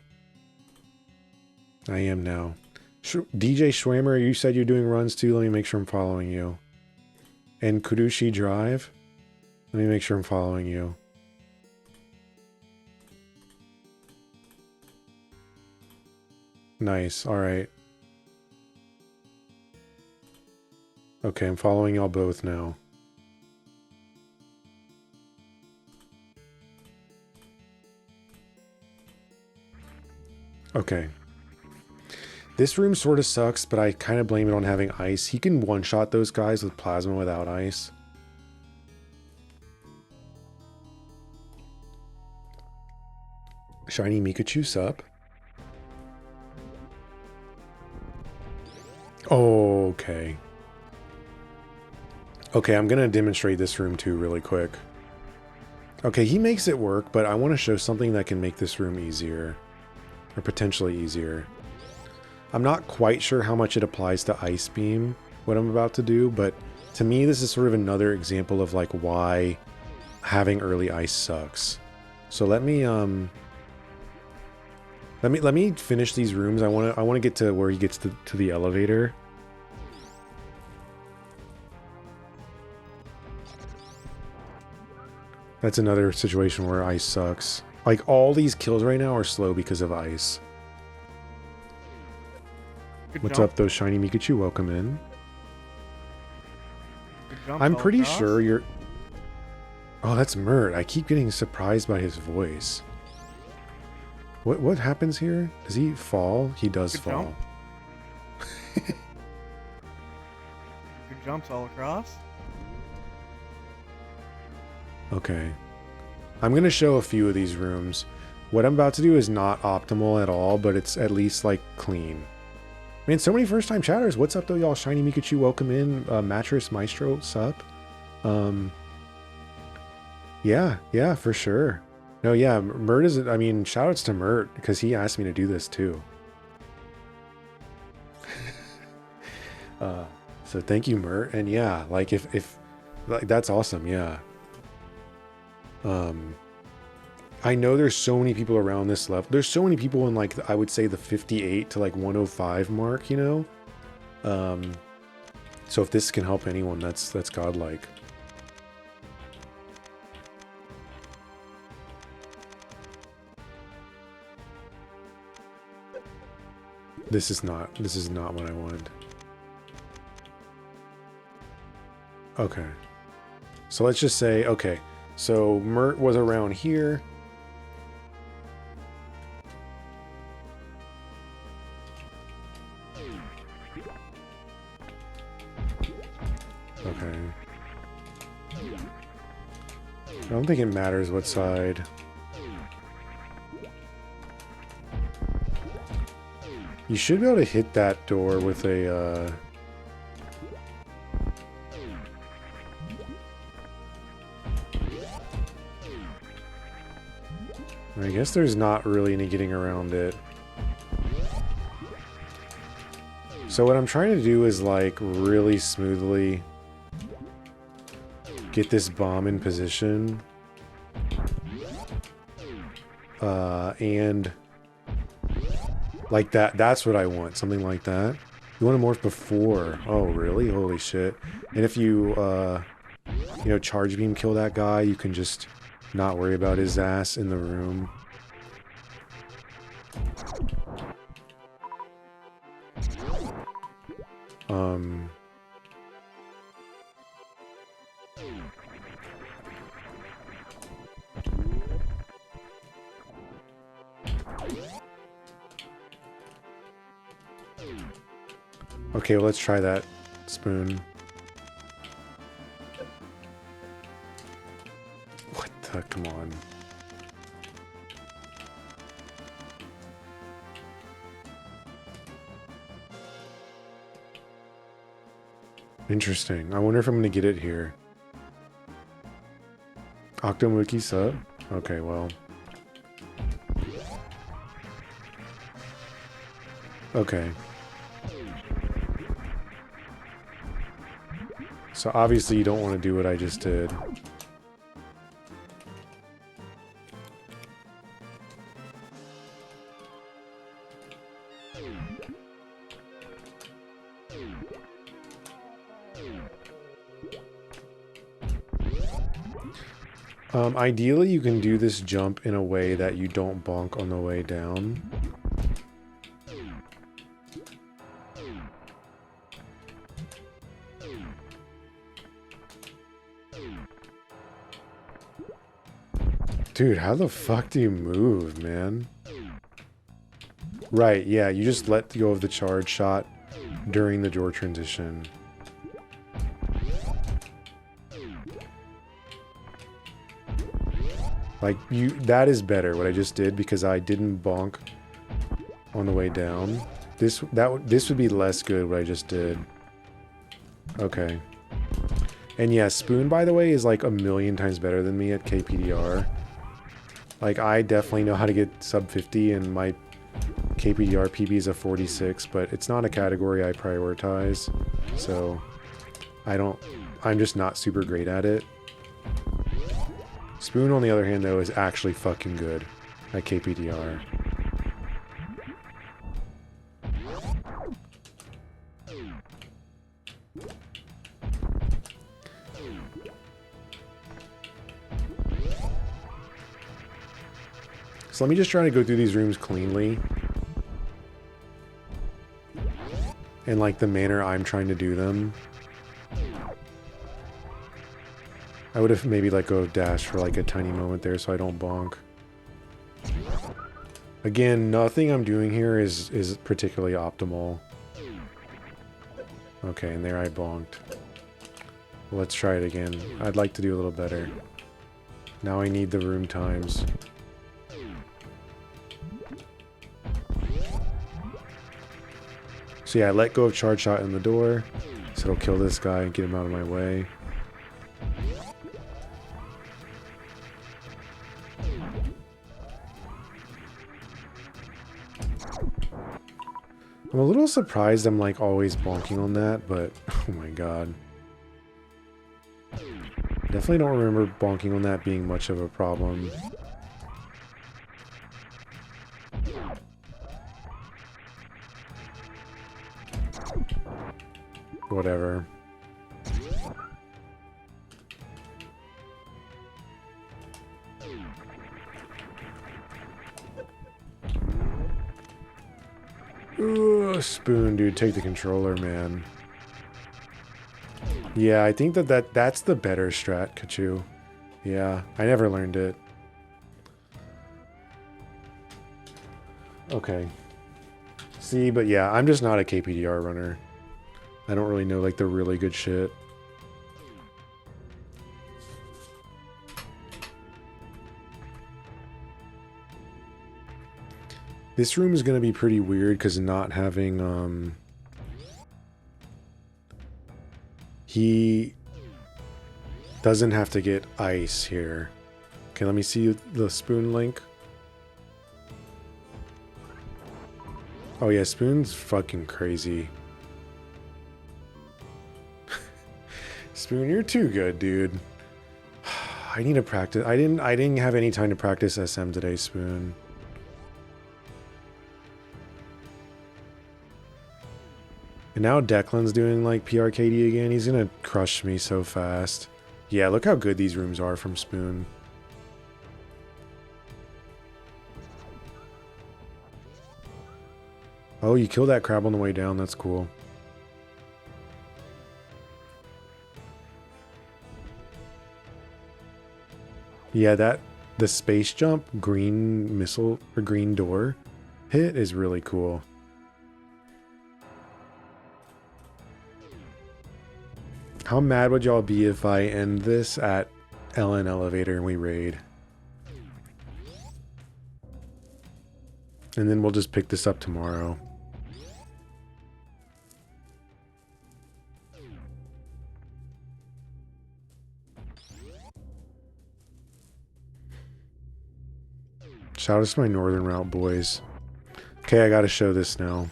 I am now. DJ Schwammer, you said you're doing runs too. Let me make sure I'm following you. And Kurushi Drive. Let me make sure I'm following you. Nice. All right. Okay, I'm following y'all both now. Okay. This room sort of sucks, but I kind of blame it on having ice. He can one-shot those guys with plasma without ice. Shiny Mikachu sup. Oh, okay. Okay, I'm gonna demonstrate this room too really quick. Okay, he makes it work, but I want to show something that can make this room easier. Or potentially easier. I'm not quite sure how much it applies to Ice Beam, what I'm about to do, but to me this is sort of another example of like why having early ice sucks. So let me finish these rooms. I want to get to where he gets to the elevator. That's another situation where ice sucks. Like all these kills right now are slow because of ice. Good What's jump. up, those shiny Mikachu? Welcome in. Good jump, I'm pretty Elgas. sure you're... Oh, that's Mert. I keep getting surprised by his voice. What happens here? Does he fall? He does Good fall. jumps all across. Okay. I'm going to show a few of these rooms. What I'm about to do is not optimal at all, but it's at least like clean. Man, so many first time chatters. What's up though, y'all? Shiny Mikachu, welcome in. Mattress Maestro, sup? Yeah, for sure. No, yeah, Mert is, I mean, shout outs to Mert because he asked me to do this too. So thank you, Mert. And yeah, like if like that's awesome. Yeah. I know there's so many people around this level. There's so many people in like, I would say the 58 to like 105 mark, you know? So if this can help anyone, that's godlike. This is not what I wanted. Okay. So let's just say, okay. So Mert was around here. Okay. I don't think it matters what side. You should be able to hit that door with a, I guess there's not really any getting around it. So what I'm trying to do is like really smoothly get this bomb in position. And like that's what I want. Something like that. You want to morph before. Oh, really? Holy shit. And if you, you know, charge beam kill that guy, you can just not worry about his ass in the room. Okay, well, let's try that spoon. What the? Come on. Interesting. I wonder if I'm going to get it here. Octomuki sub? Okay, well. Okay. So obviously you don't want to do what I just did. Ideally you can do this jump in a way that you don't bonk on the way down. Dude, how the fuck do you move, man? Right, yeah, you just let go of the charge shot during the door transition. Like, that is better, what I just did, because I didn't bonk on the way down. This would be less good, what I just did. Okay. And yeah, Spoon, by the way, is like 1,000,000 times better than me at KPDR. Like, I definitely know how to get sub 50, and my KPDR PB is a 46, but it's not a category I prioritize, so I'm just not super great at it. Spoon, on the other hand, though, is actually fucking good at KPDR. So let me just try to go through these rooms cleanly. In like the manner I'm trying to do them. I would have maybe let go of dash for like a tiny moment there so I don't bonk. Again, nothing I'm doing here is particularly optimal. Okay, and there I bonked. Let's try it again. I'd like to do a little better. Now I need the room times. So yeah, I let go of charge shot in the door. So it'll kill this guy and get him out of my way. I'm a little surprised I'm like always bonking on that, but oh my god. Definitely don't remember bonking on that being much of a problem. Whatever. Ugh, spoon, dude, take the controller, man. Yeah, I think that's the better strat, Kachu. Yeah, I never learned it. Okay. See, but yeah, I'm just not a KPDR runner. I don't really know like the really good shit. This room is going to be pretty weird because not having he doesn't have to get ice here. Okay, let me see the spoon link. Oh yeah, spoon's fucking crazy. Spoon, you're too good, dude. I need to practice. I didn't have any time to practice SM today, Spoon. And now Declan's doing like PRKD again. He's gonna crush me so fast. Yeah, look how good these rooms are from Spoon. Oh, you killed that crab on the way down. That's cool. Yeah, the space jump green missile or green door hit is really cool. How mad would y'all be if I end this at LN elevator and we raid? And then we'll just pick this up tomorrow. Shout out to my northern route boys. Okay, I gotta show this now.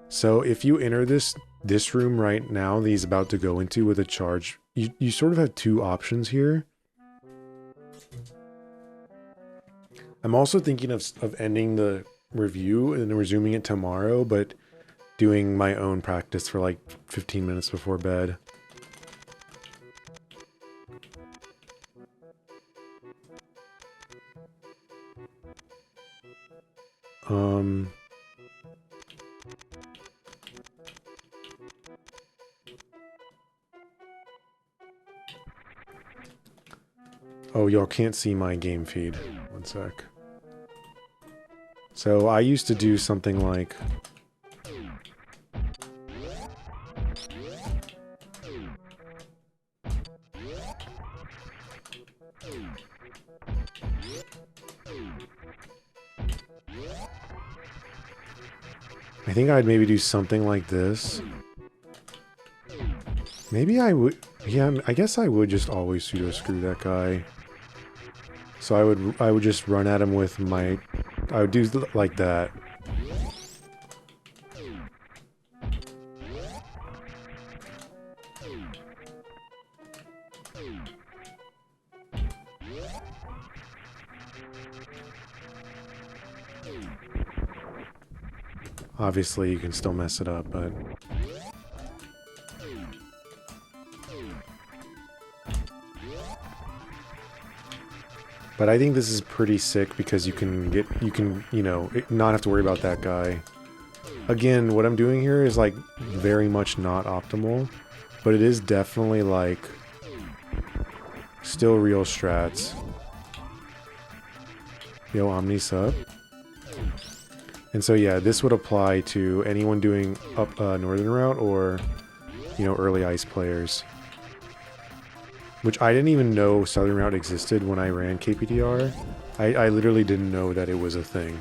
So if you enter this room right now that he's about to go into with a charge, you sort of have two options here. I'm also thinking of ending the review and resuming it tomorrow, but doing my own practice for like 15 minutes before bed. Oh, y'all can't see my game feed. One sec. So I used to do something like... I think I'd maybe do something like this. Maybe I would... Yeah, I guess I would just always pseudo screw that guy. So I would just run at him with my... I would do like that. Obviously, you can still mess it up, but... But I think this is pretty sick because you can, you know, not have to worry about that guy. Again, what I'm doing here is like very much not optimal, but it is definitely like still real strats. Yo, Omni sub. And so yeah, this would apply to anyone doing up northern route or you know, early ice players. Which I didn't even know Southern Route existed when I ran KPDR. I literally didn't know that it was a thing.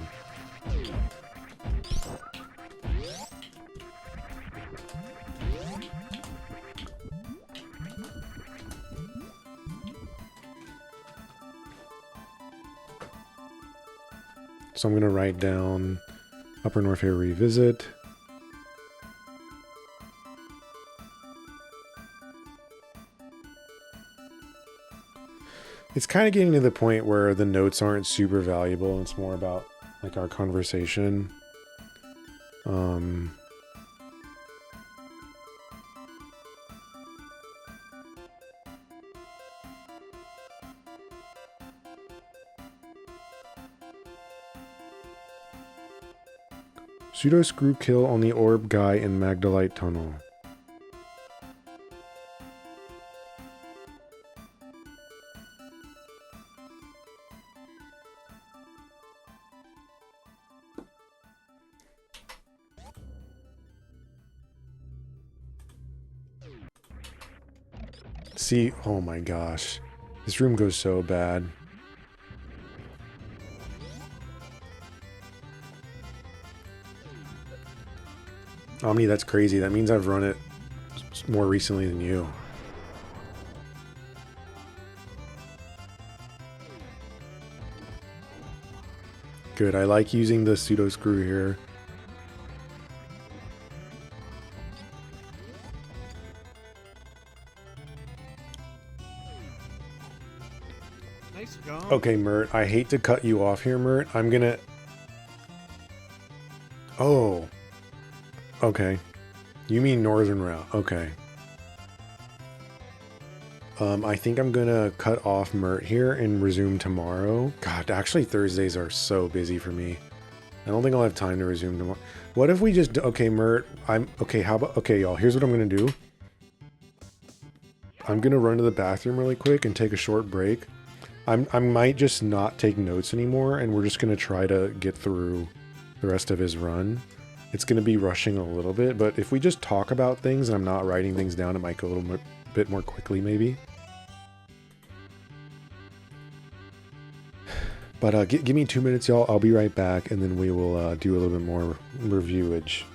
So I'm going to write down Upper North Fair Revisit. It's kind of getting to the point where the notes aren't super valuable. It's more about like our conversation. Pseudo screw kill on the orb guy in Magdalite Tunnel. See, oh my gosh. This room goes so bad. Omni, that's crazy. That means I've run it more recently than you. Good, I like using the pseudo screw here. Nice job. Okay, Mert, I hate to cut you off here, Mert. I'm gonna... Oh. Okay. You mean Northern Route. Okay. I think I'm gonna cut off Mert here and resume tomorrow. God, actually Thursdays are so busy for me. I don't think I'll have time to resume tomorrow. What if we just... Okay, Mert, okay, how about... Okay, y'all, here's what I'm gonna do. I'm gonna run to the bathroom really quick and take a short break. I might just not take notes anymore, and we're just gonna try to get through the rest of his run. It's gonna be rushing a little bit, but if we just talk about things and I'm not writing things down, it might go a little bit more quickly, maybe. But give me 2 minutes, y'all. I'll be right back, and then we will do a little bit more reviewage.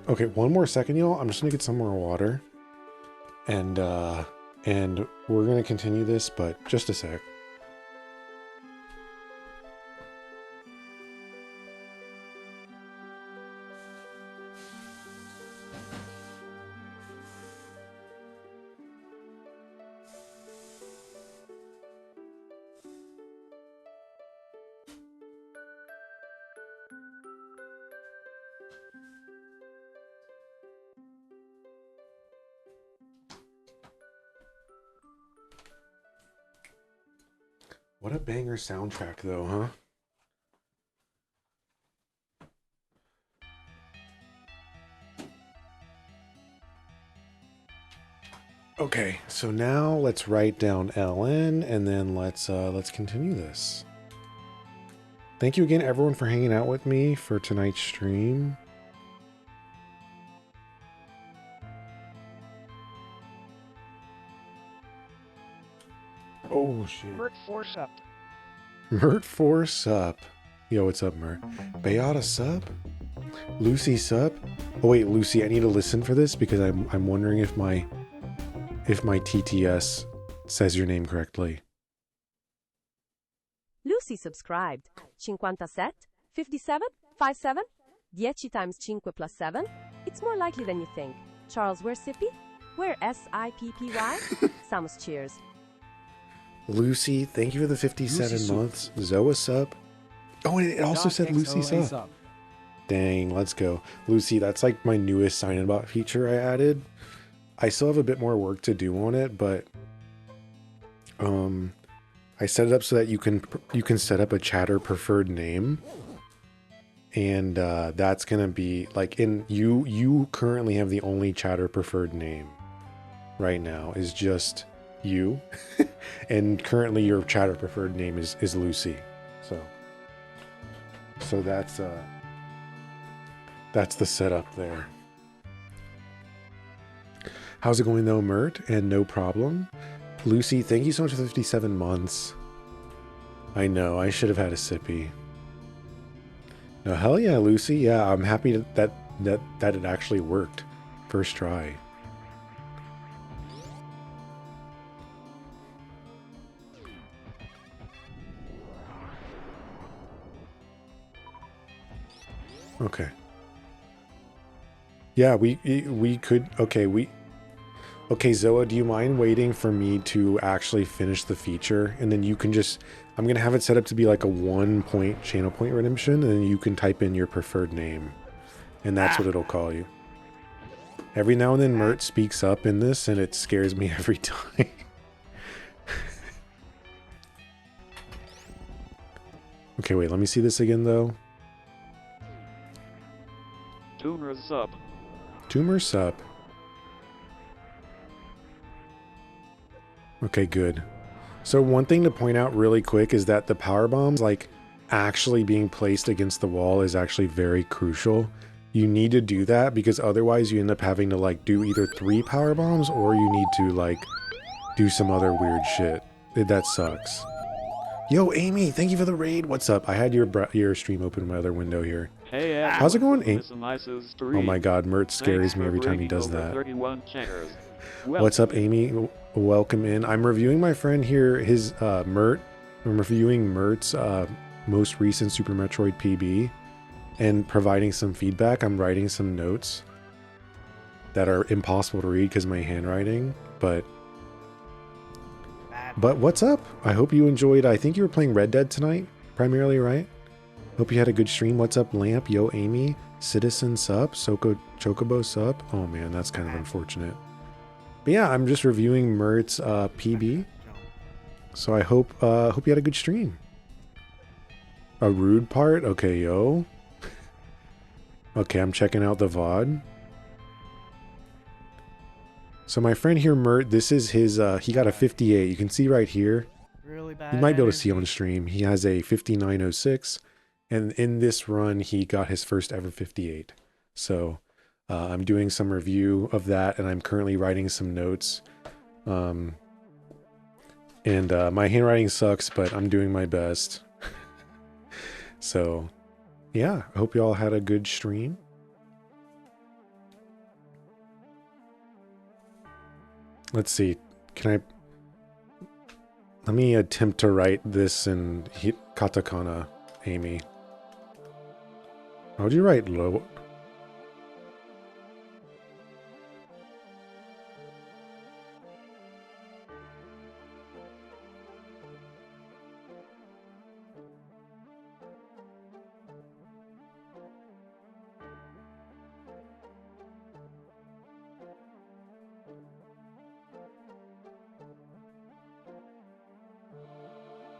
Okay, one more second, y'all. I'm just gonna get some more water. And we're gonna continue this, but just a sec. What a banger soundtrack, though, huh? Okay, so now let's write down LN, and then let's continue this. Thank you again, everyone, for hanging out with me for tonight's stream. Oh shit. mertt4 sup. mertt4 sup. Yo, what's up, Mert? Bayada sup? Lucy sup? Oh wait, Lucy, I need to listen for this because I'm wondering if my TTS says your name correctly. Lucy subscribed. 57, 57, 57? 10 times 5 plus 7? It's more likely than you think. Charles, where's Sippy? Where S-I-P-P-Y? Samus cheers. Lucy, thank you for the 57 months. Zoa sup. Oh, and it also said Lucy sup. Dang, let's go. Lucy, that's like my newest sign-in bot feature I added. I still have a bit more work to do on it, but I set it up so that you can set up a chatter preferred name. And that's gonna be like you currently have the only chatter preferred name right now is just you. And currently your chatter preferred name is Lucy. So that's the setup there. How's it going though, Mert? And no problem. Lucy, thank you so much for the 57 months. I know, I should have had a sippy. No, hell yeah, Lucy. Yeah, I'm happy that it actually worked. First try. Okay. Yeah, we could. Okay, Zoa, do you mind waiting for me to actually finish the feature? And then you can just, I'm going to have it set up to be like a 1 point channel point redemption. And then you can type in your preferred name. And that's what it'll call you. Every now and then Mert speaks up in this and it scares me every time. Okay, wait, let me see this again though. Tumor sup. Tumor sup. Okay, good. So one thing to point out really quick is that the power bombs, like actually being placed against the wall is actually very crucial. You need to do that because otherwise you end up having to like do either 3 power bombs or you need to like do some other weird shit. That sucks. Yo, Amy, thank you for the raid. What's up? I had your stream open in my other window here. Hey, how's it going, Amy? Nice Oh my god, Mert scares me every time he does that. What's up, Amy? Welcome in. I'm reviewing my friend here, his Mert. I'm reviewing Mert's most recent Super Metroid PB and providing some feedback. I'm writing some notes that are impossible to read because of my handwriting, but what's up? I hope you enjoyed. I think you were playing Red Dead tonight, primarily, right? Hope you had a good stream. What's up, Lamp? Yo, Amy. Citizen sup. Chocobo sup. Oh man, that's kind of unfortunate. But yeah, I'm just reviewing Mert's PB. So I hope you had a good stream. A rude part? Okay, yo. Okay, I'm checking out the VOD. So my friend here, Mert, this is his, he got a 58. You can see right here. Really bad. You might be able to see on stream. He has a 5906. And in this run, he got his first ever 58. So I'm doing some review of that, and I'm currently writing some notes. And my handwriting sucks, but I'm doing my best. So yeah, I hope you all had a good stream. Let's see. Can I... Let me attempt to write this in katakana, Amy. How would you write low?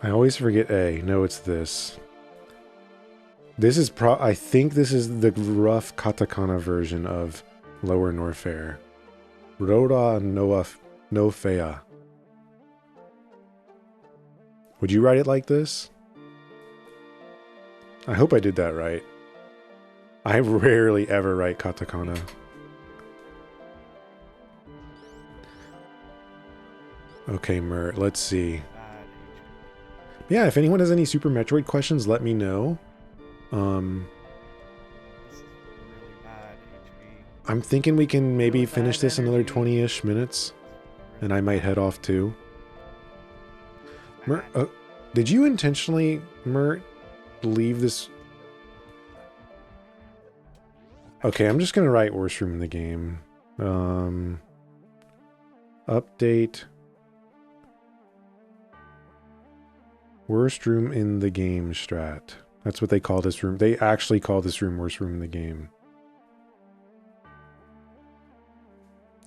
I always forget A. No, it's this. This is I think this is the rough katakana version of Lower Norfair. Roda no fea. Would you write it like this? I hope I did that right. I rarely ever write katakana. Okay, Mert, let's see. Yeah, if anyone has any Super Metroid questions, let me know. This is really bad HP. I'm thinking we can maybe finish this another 20-ish minutes, and I might head off too. Mert, did you intentionally, Mert, leave this? Okay, I'm just gonna write worst room in the game. Update. Worst room in the game strat. That's what they call this room. They actually call this room worst room in the game.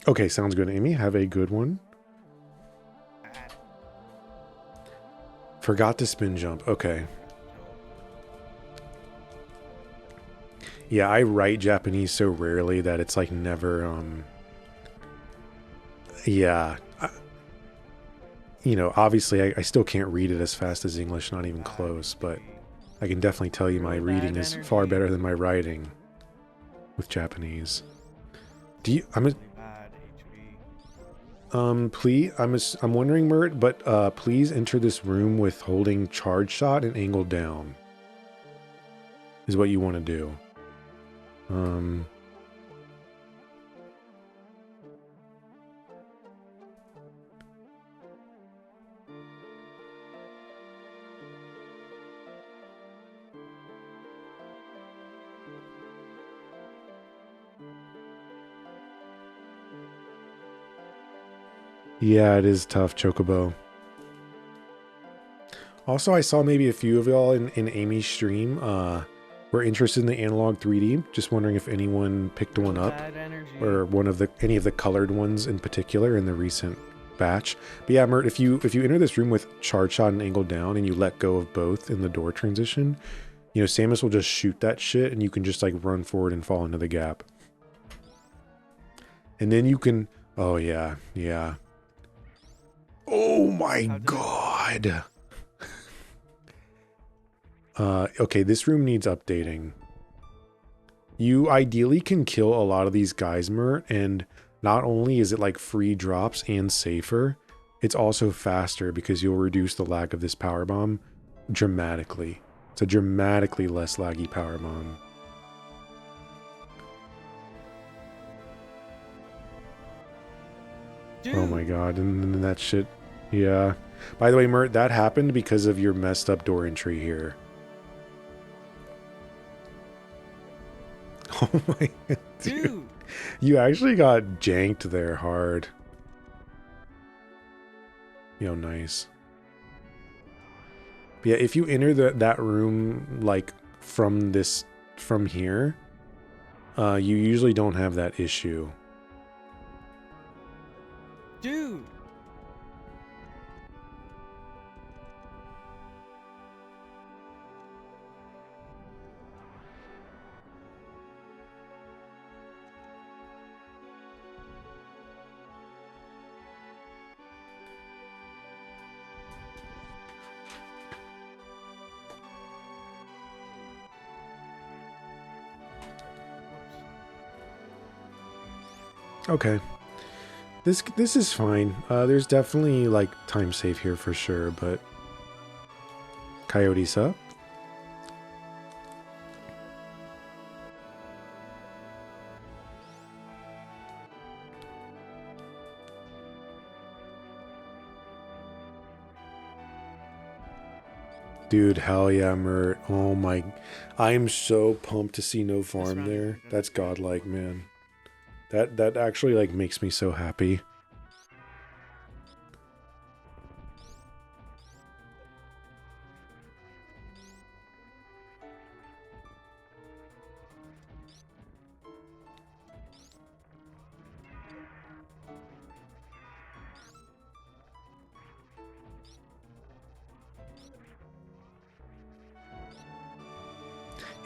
Okay, sounds good, Amy. Have a good one. Forgot to spin jump. Okay. Yeah, I write Japanese so rarely that it's like never, yeah. You know, obviously I still can't read it as fast as English, not even close, but I can definitely tell you my reading is far better than my writing with Japanese. Do you, please, I'm wondering, Mert, but please enter this room with holding charge shot and angle down. Is what you want to do. Yeah, it is tough, Chocobo. Also, I saw maybe a few of y'all in Amy's stream were interested in the analog 3D. Just wondering if anyone picked one up, or one of any of the colored ones in particular in the recent batch. But yeah, Mert, if you enter this room with charge shot and angle down and you let go of both in the door transition, you know, Samus will just shoot that shit and you can just like run forward and fall into the gap. And then you can, oh yeah, yeah. Oh my god. Okay, this room needs updating. You ideally can kill a lot of these guys, Mert, and not only is it like free drops and safer, it's also faster because you'll reduce the lag of this power bomb dramatically. It's a dramatically less laggy power bomb. Dude. Oh my god, and that shit. Yeah. By the way, Mert, that happened because of your messed up door entry here. Oh my god, dude. You actually got janked there hard. Yo, nice. But yeah, if you enter that room like from here, you usually don't have that issue. Dude. Okay. This is fine. There's definitely like time save here for sure, but Coyote's up. Dude, hell yeah, Mert. Oh my. I'm so pumped to see no farm round there. is good. That's godlike, man. That actually like makes me so happy.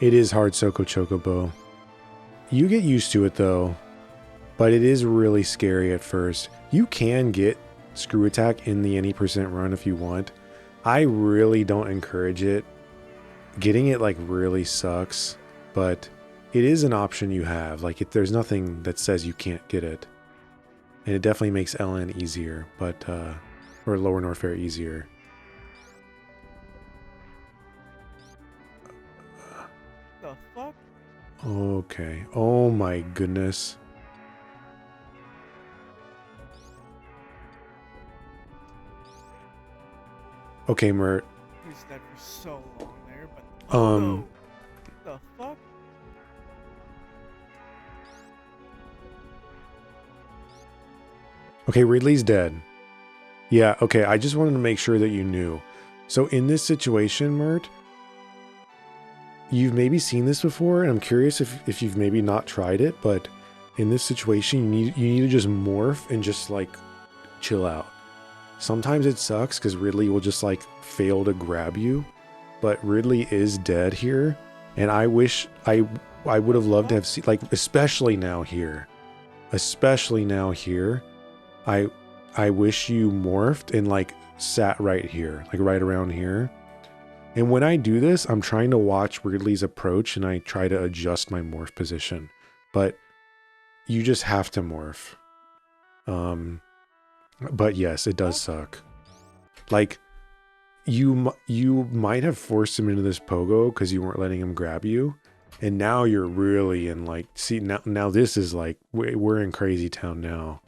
It is hard, Soko Chocobo. You get used to it though, but it is really scary at first. You can get screw attack in the any percent run if you want. I really don't encourage it. Getting it like really sucks, but it is an option you have. Like there's nothing that says you can't get it. And it definitely makes LN easier, but or Lower Norfair easier. The fuck? Okay. Oh my goodness. Okay, Mert. He's dead for so long there, but no. The fuck? Okay, Ridley's dead. Yeah, okay, I just wanted to make sure that you knew. So in this situation, Mert, you've maybe seen this before, and I'm curious if you've maybe not tried it, but in this situation, you need to just morph and just like chill out. Sometimes it sucks because Ridley will just like fail to grab you, but Ridley is dead here, and I wish I would have loved to have seen, like, especially now here. I wish you morphed and like sat right here, like right around here. And when I do this, I'm trying to watch Ridley's approach and I try to adjust my morph position, but you just have to morph. But yes, it does suck. Like you might have forced him into this pogo because you weren't letting him grab you. And now you're really in like, see, now this is like, we're in crazy town now.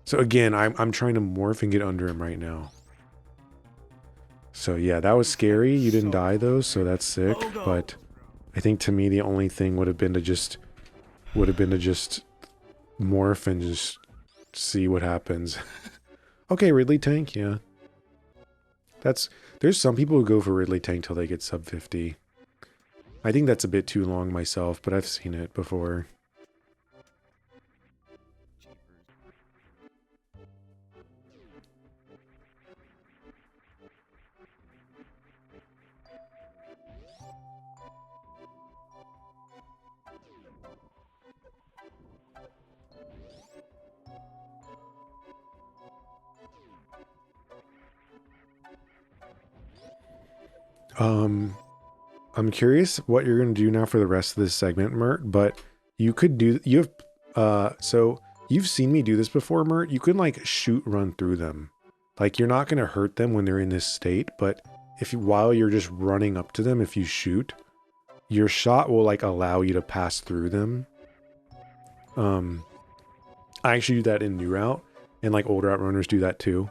So again, I'm trying to morph and get under him right now. So yeah, that was scary. You didn't die though, so that's sick. But I think to me, the only thing would have been to just morph and just see what happens. Okay, Ridley tank, yeah. There's some people who go for Ridley tank till they get sub 50. I think that's a bit too long myself, but I've seen it before. I'm curious what you're going to do now for the rest of this segment, Mert, but you have, so you've seen me do this before, Mert. You can like shoot run through them. Like you're not going to hurt them when they're in this state, but while you're just running up to them, if you shoot, your shot will like allow you to pass through them. I actually do that in new route, and like old route runners do that too.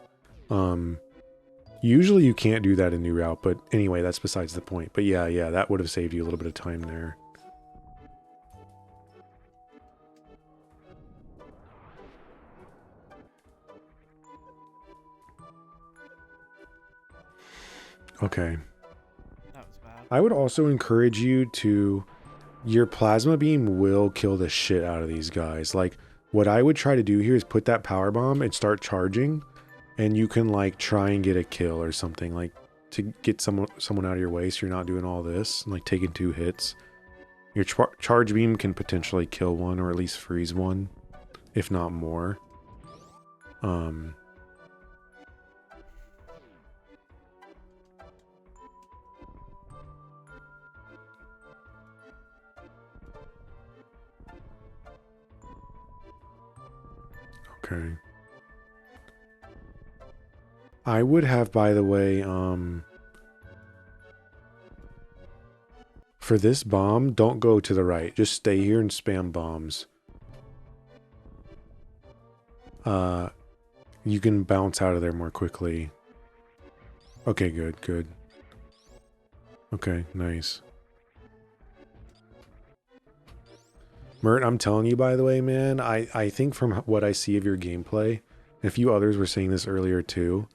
Usually you can't do that in new route, but anyway, that's besides the point. But yeah, that would have saved you a little bit of time there. Okay. That was bad. I would also encourage you to, your plasma beam will kill the shit out of these guys. Like what I would try to do here is put that power bomb and start charging. And you can like try and get a kill or something, like to get someone out of your way so you're not doing all this and like taking 2 hits. Your charge beam can potentially kill one or at least freeze one, if not more. Okay. I would have, by the way, for this bomb, don't go to the right. Just stay here and spam bombs. You can bounce out of there more quickly. Okay, good, good. Okay, nice. Mert, I'm telling you, by the way, man, I think from what I see of your gameplay, and a few others were saying this earlier too,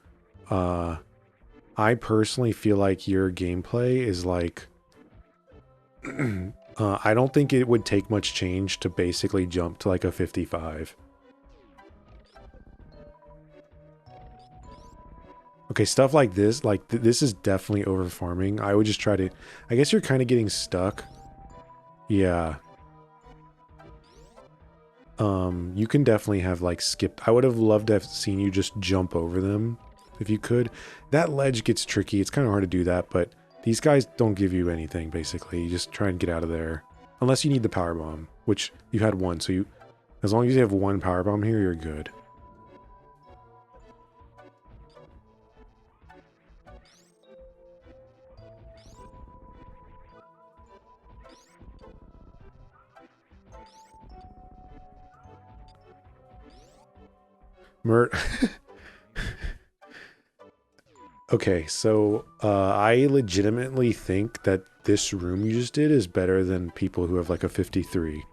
I personally feel like your gameplay is like, I don't think it would take much change to basically jump to like a 55. Okay, stuff like this, this is definitely over farming. I would just try to, I guess you're kind of getting stuck. Yeah. You can definitely have like skipped. I would have loved to have seen you just jump over them if you could. That ledge gets tricky. It's kind of hard to do that, but these guys don't give you anything basically. You just try and get out of there. Unless you need the power bomb, which you had one, so as long as you have one power bomb here, you're good. Mert. Okay, so I legitimately think that this room you just did is better than people who have like a 53.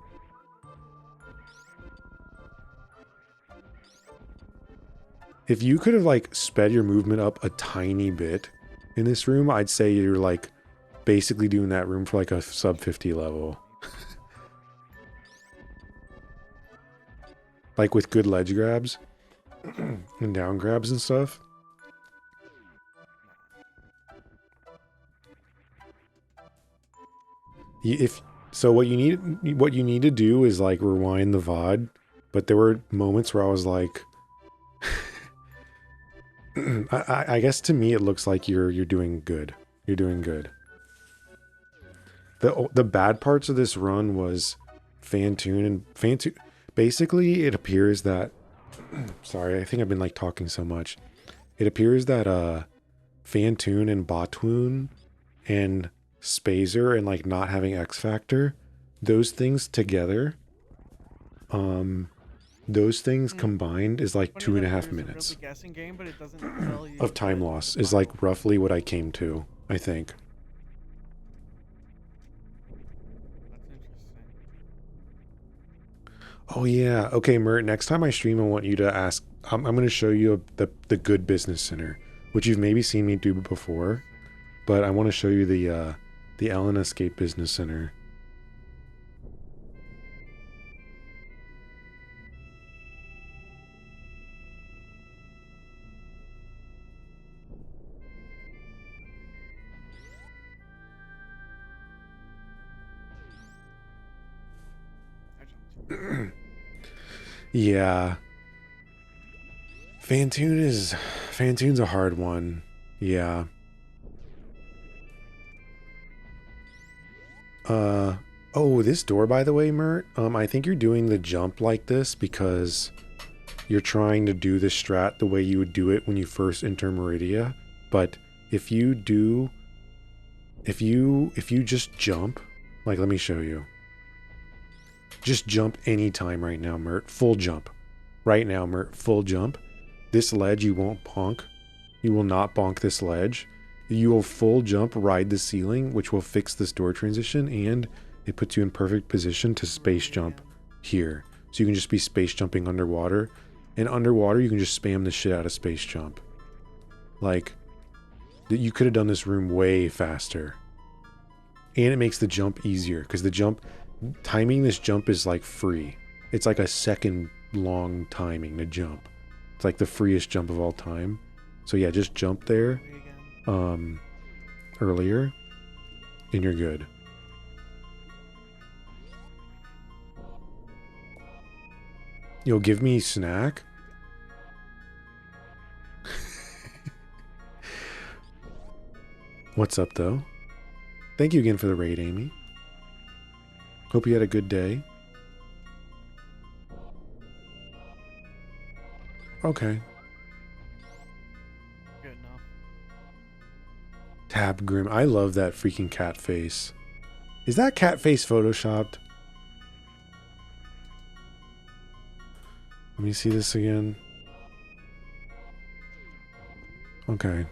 If you could have like sped your movement up a tiny bit in this room, I'd say you're like basically doing that room for like a sub 50 level. Like with good ledge grabs and down grabs and stuff. If so, what you need to do is like rewind the VOD. But there were moments where I was like, I guess to me it looks like you're doing good. You're doing good. The bad parts of this run was Fantoon. Basically, it appears that. Sorry, I think I've been like talking so much. It appears that Fantoon and Botwoon and Spazer and like not having X Factor, those things together, those things combined is like 2.5 minutes Game, but it doesn't tell you of time loss is like roughly what I came to, I think. That's interesting. Oh yeah, okay, Mert. Next time I stream, I want you to ask. I'm going to show you the good business center, which you've maybe seen me do before, but I want to show you the Ellen Escape Business Center. Yeah. Fantoon's a hard one. Yeah. Oh, this door, by the way, Mert, I think you're doing the jump like this because you're trying to do the strat the way you would do it when you first enter Meridia. But if you just jump, like, let me show you. Just jump anytime right now, Mert. Full jump. Right now, Mert. Full jump. This ledge you won't bonk. You will not bonk this ledge. You will full jump, ride the ceiling, which will fix this door transition, and it puts you in perfect position to space jump here. So you can just be space jumping underwater. And underwater, you can just spam the shit out of space jump. Like, you could have done this room way faster. And it makes the jump easier, because the jump, timing this jump is like free. It's like a second long timing to jump. It's like the freest jump of all time. So yeah, just jump there earlier and you're good. You'll give me snack? What's up though? Thank you again for the raid, Amy. Hope you had a good day. Okay. Good enough. Tab Grim. I love that freaking cat face. Is that cat face photoshopped? Let me see this again. Okay.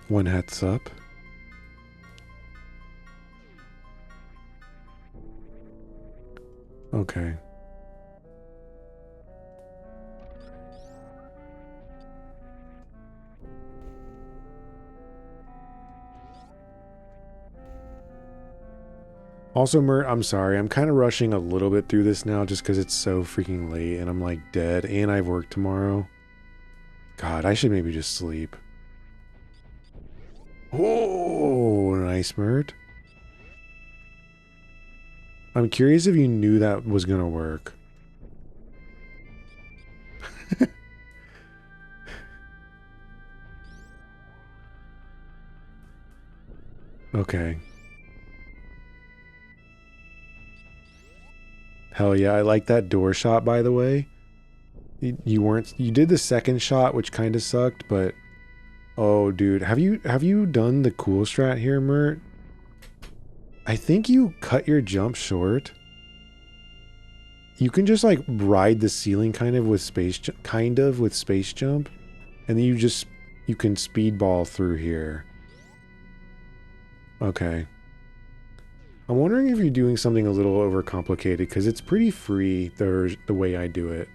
One heads up. Okay. Also, Mert, I'm sorry. I'm kind of rushing a little bit through this now just because it's so freaking late and I'm like dead and I have work tomorrow. God, I should maybe just sleep. Oh, nice, Mert. I'm curious if you knew that was going to work. Okay. Hell yeah, I like that door shot, by the way. You did the second shot, which kind of sucked, but oh dude, have you done the cool strat here, Mert? I think you cut your jump short. You can just like ride the ceiling kind of with space jump, and then you can speedball through here. Okay. I'm wondering if you're doing something a little overcomplicated because it's pretty free the way I do it.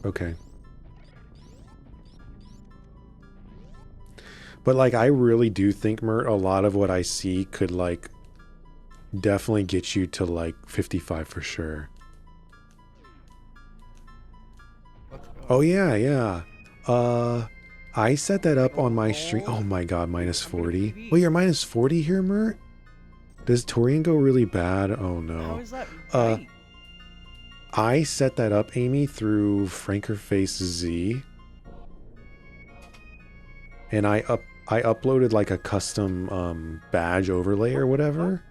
Okay. But like I really do think, Mert, a lot of what I see could like definitely get you to like 55 for sure. Oh yeah, yeah. I set that up on my stream. Oh my god, minus 40. Wait, you're minus 40 here, Mert? Does Torian go really bad? Oh no. How is that right? I set that up, Amy, through Frankerface Z. And I uploaded like a custom badge overlay or whatever.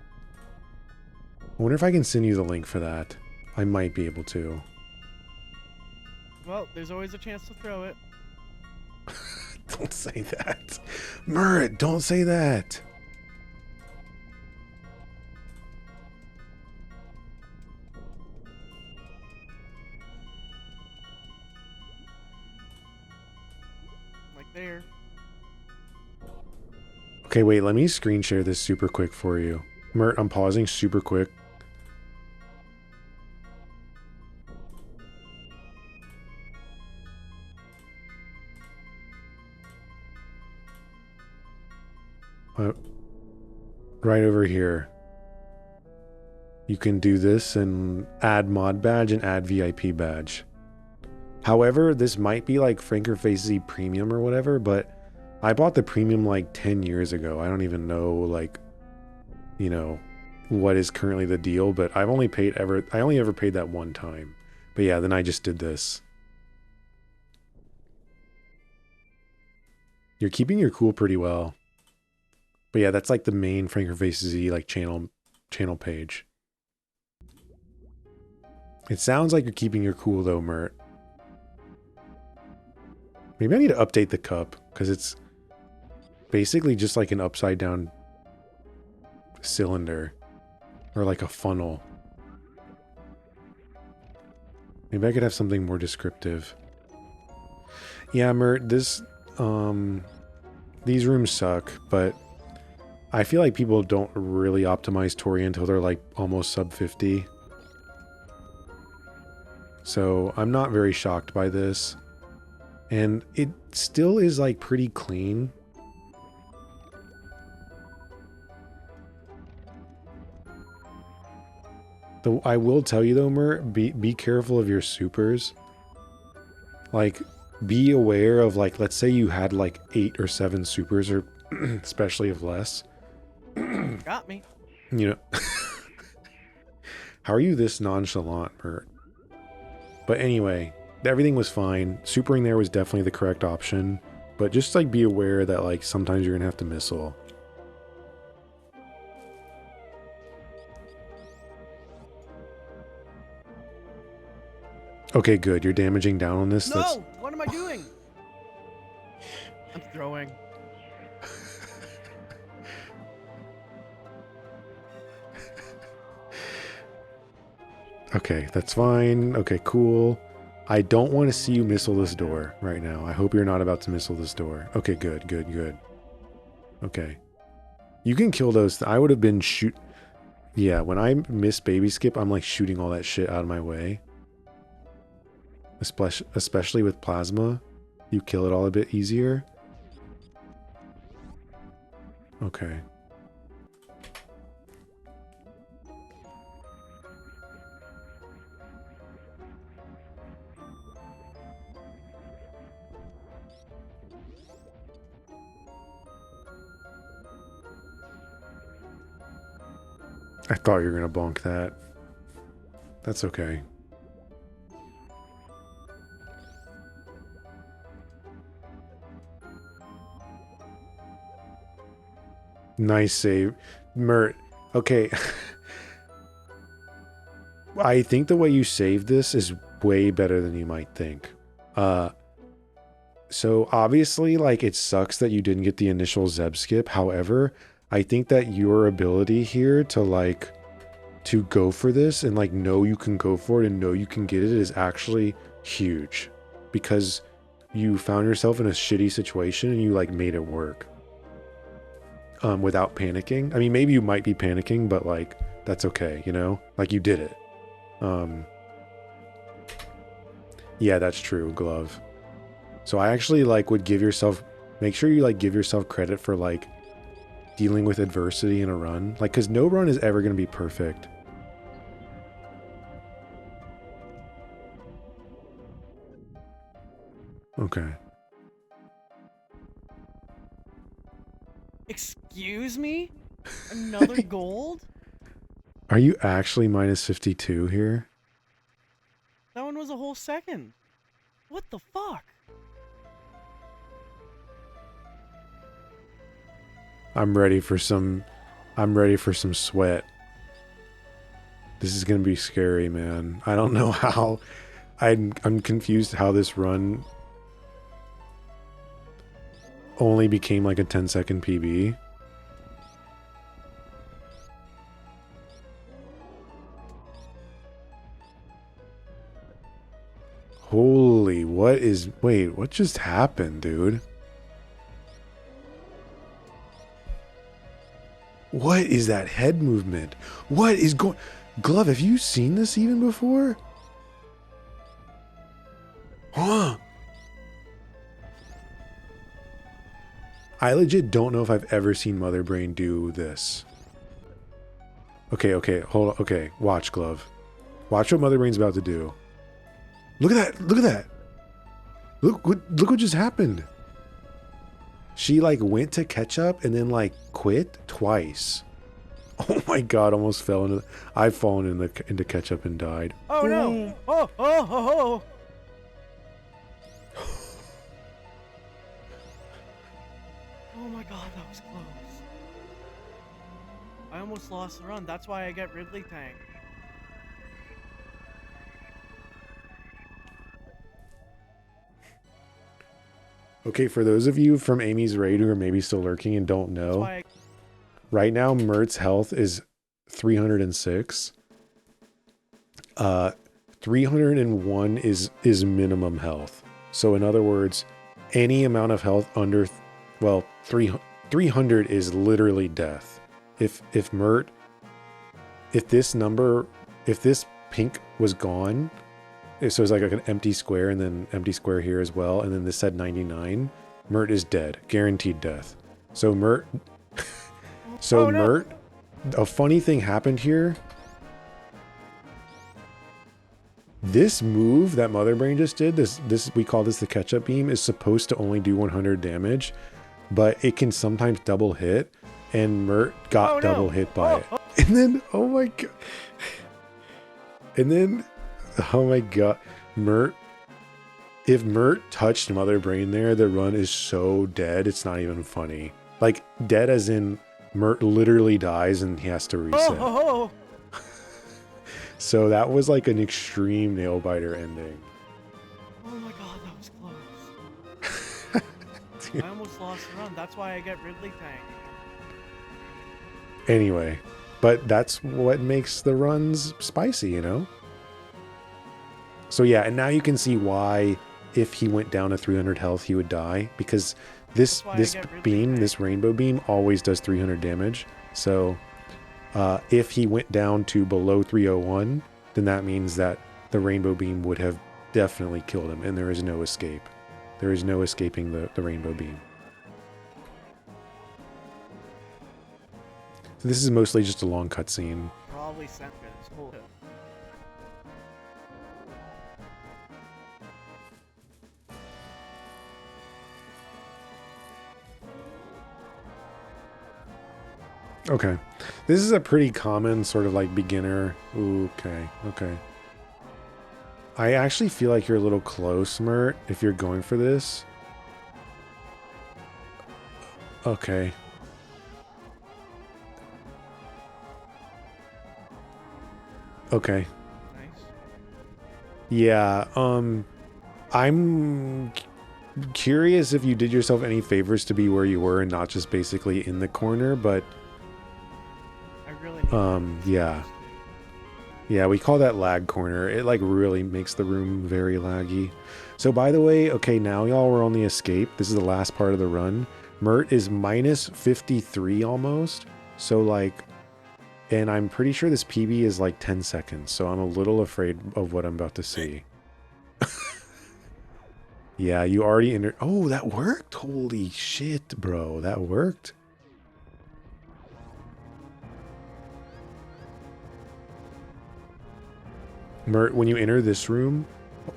I wonder if I can send you the link for that. I might be able to. Well, there's always a chance to throw it. Don't say that. Mert, don't say that. Like there. Okay, wait, let me screen share this super quick for you. Mert, I'm pausing super quick. Right over here. You can do this and add mod badge and add VIP badge. However, this might be like Frankerface Z premium or whatever, but I bought the premium like 10 years ago. I don't even know like, you know, what is currently the deal, but I only ever paid that one time. But yeah, then I just did this. You're keeping your cool pretty well. But yeah, that's like the main Frankerface Z like channel page. It sounds like you're keeping your cool though, Mert. Maybe I need to update the cup because it's basically just like an upside down cylinder or like a funnel. Maybe I could have something more descriptive. Yeah, Mert, these rooms suck, but I feel like people don't really optimize Tori until they're like almost sub 50. So I'm not very shocked by this. And it still is like pretty clean. Though I will tell you though, Mert, be careful of your supers. Like, be aware of like, let's say you had like 8 or 7 supers, or especially if less. Got me. You know, how are you this nonchalant, Mert? But anyway, everything was fine. Supering there was definitely the correct option, but just like be aware that like sometimes you're gonna have to missile. Okay, good. You're damaging down on this. No! What am I doing? I'm throwing. Okay, that's fine. Okay, cool. I don't want to see you missile this door right now. I hope you're not about to missile this door. Okay, good, good, good. Okay. You can kill those. I would have been Yeah, when I miss baby skip, I'm like shooting all that shit out of my way. Especially with plasma. You kill it all a bit easier. Okay. I thought you were gonna bonk that. That's okay. Nice save. Mert. Okay. I think the way you saved this is way better than you might think. So obviously, like, it sucks that you didn't get the initial Zeb skip. However, I think that your ability here to go for this and like know you can go for it and know you can get it is actually huge, because you found yourself in a shitty situation and you like made it work without panicking. I mean, maybe you might be panicking, but like that's okay, you know, like you did it. Yeah, that's true, Glove. So I actually like would make sure you like give yourself credit for like dealing with adversity in a run, like, because no run is ever going to be perfect. Okay. Excuse me? Another gold? Are you actually minus 52 here? That one was a whole second. What the fuck? I'm ready for some sweat. This is going to be scary, man. I don't know how. I'm confused how this run only became like a 10-second PB. Holy, wait, what just happened, dude? What is that head movement? What is going... Glove, have you seen this even before? Huh? I legit don't know if I've ever seen Mother Brain do this. Okay, hold on. Okay, watch, Glove. Watch what Mother Brain's about to do. Look at that! Look at that! Look what just happened. She like went to catch up and then like quit twice. Oh my god, almost fell into... I've fallen into catch up and died. Oh no! Oh! Oh my god, that was close. I almost lost the run. That's why I get Ridley Tank. Okay, for those of you from Amy's raid who are maybe still lurking and don't know, right now Mert's health is 306. 301 is minimum health. So in other words, any amount of health under, well, 300 is literally death. If this pink was gone, so it's like an empty square and then empty square here as well, and then this said 99, Mert is dead, guaranteed death. So Mert, a funny thing happened here. This move that Mother Brain just did, this we call this the catch-up beam, is supposed to only do 100 damage, but it can sometimes double hit, and Mert got double hit by it. And then, oh my god. And then, oh my god, if Mert touched Mother Brain there, the run is so dead, it's not even funny. Like, dead as in Mert literally dies and he has to reset. So that was like an extreme nail biter ending. Oh my god, that was close. I almost lost the run. That's why I get Ridley Tank. Anyway, but that's what makes the runs spicy, you know? So yeah, and now you can see why if he went down to 300 health, he would die, because this That's why I this get really beam, angry. this rainbow beam, always does 300 damage. So if he went down to below 301, then that means that the rainbow beam would have definitely killed him, and there is no escape. There is no escaping the rainbow beam. So this is mostly just a long cutscene. Probably sent for this whole. Okay. This is a pretty common sort of like beginner. Okay. I actually feel like you're a little close, Mert, if you're going for this. Okay. Okay. Nice. Yeah, I'm curious if you did yourself any favors to be where you were and not just basically in the corner, but I really need yeah. Yeah, we call that lag corner. It like really makes the room very laggy. So by the way, okay, now y'all we're on the escape. This is the last part of the run. Mert is minus 53 almost. So like, and I'm pretty sure this PB is like 10 seconds. So I'm a little afraid of what I'm about to see. Yeah, you already entered. Oh, that worked. Holy shit, bro. That worked. Mert, when you enter this room,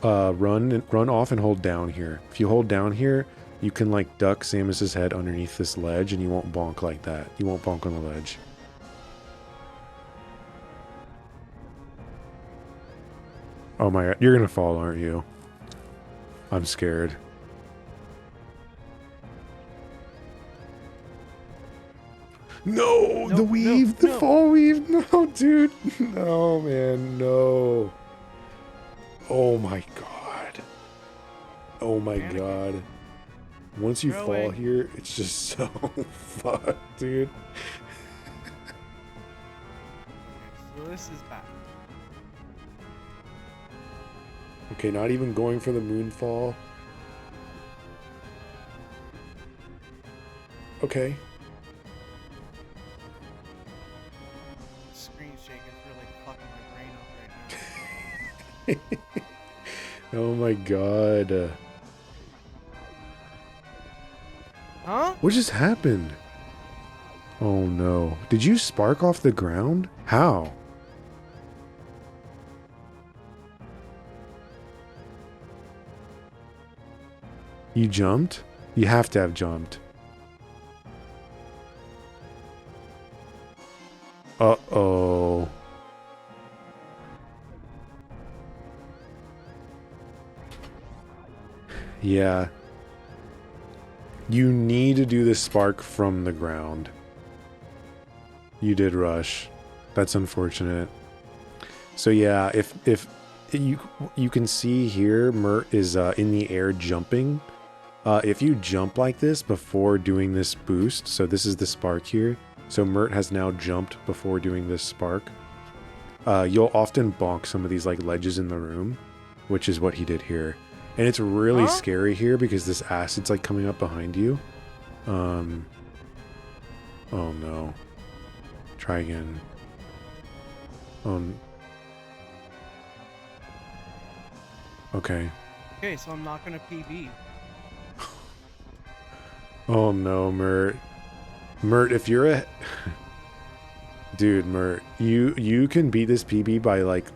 run off and hold down here. If you hold down here, you can like duck Samus's head underneath this ledge and you won't bonk like that. You won't bonk on the ledge. Oh my god, you're gonna fall, aren't you? I'm scared. No, the weave, the fall weave. No, dude. No, man, no. Oh my god. Oh my god. Once you fall here, it's just so fucked, dude. So this is bad. Okay, not even going for the moonfall. Okay. Screen shake is really fucking my brain up right now. Oh my god. Huh? What just happened? Oh no. Did you spark off the ground? How? You jumped? You have to have jumped. Uh-oh. Yeah. You need to do the spark from the ground. You did rush. That's unfortunate. So yeah, if you can see here, Mert is in the air jumping. If you jump like this before doing this boost, so this is the spark here. So Mert has now jumped before doing this spark. You'll often bonk some of these like ledges in the room, which is what he did here. And it's really scary here because this acid's like coming up behind you. Oh no. Try again. Okay. Okay, so I'm not gonna PB. Oh no, Mert. Mert, if you're a... Dude, Mert, you can beat this PB by like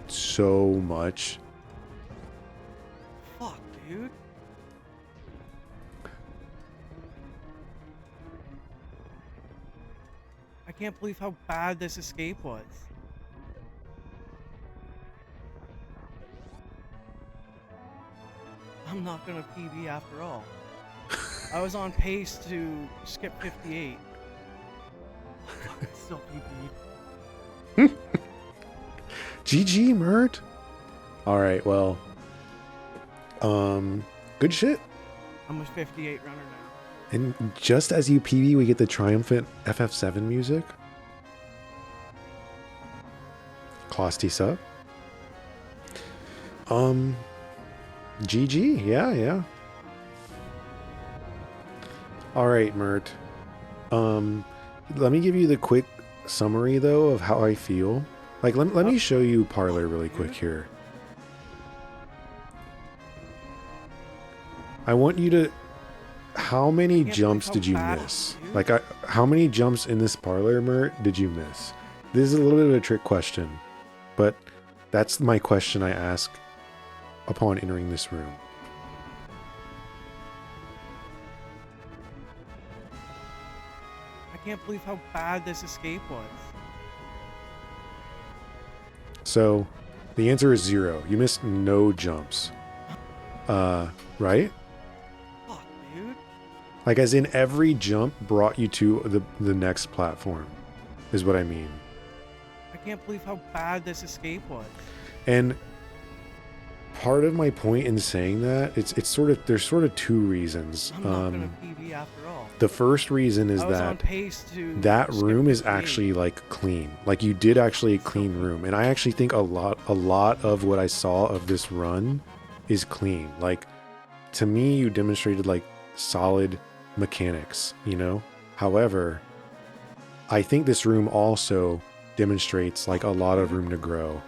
so much. Fuck, dude. I can't believe how bad this escape was. I'm not gonna PB after all. I was on pace to skip 58. Fuck, I still PB'd. GG, Mert. Alright, well. Good shit. I'm a 58 runner now. And just as you PB, we get the triumphant FF7 music. Closty sub. GG. Yeah, yeah. All right, Mert. Let me give you the quick summary though of how I feel. Like, let me show you Parlor really quick here. I want you to... How many jumps did you miss? Like, how many jumps in this Parlor, Mert, did you miss? This is a little bit of a trick question, but that's my question I ask upon entering this room. I can't believe how bad this escape was. So, the answer is 0. You missed no jumps. Right? Fuck, dude. Like, as in every jump brought you to the next platform, is what I mean. I can't believe how bad this escape was. And part of my point in saying that, there's sort of two reasons. I'm not gonna PB after all. The first reason is I was on that pace to that skip room is 58. actually like clean. Like, you did actually a clean room. And I actually think a lot of what I saw of this run is clean. Like, to me, you demonstrated like solid mechanics, you know? However, I think this room also demonstrates like a lot of room to grow.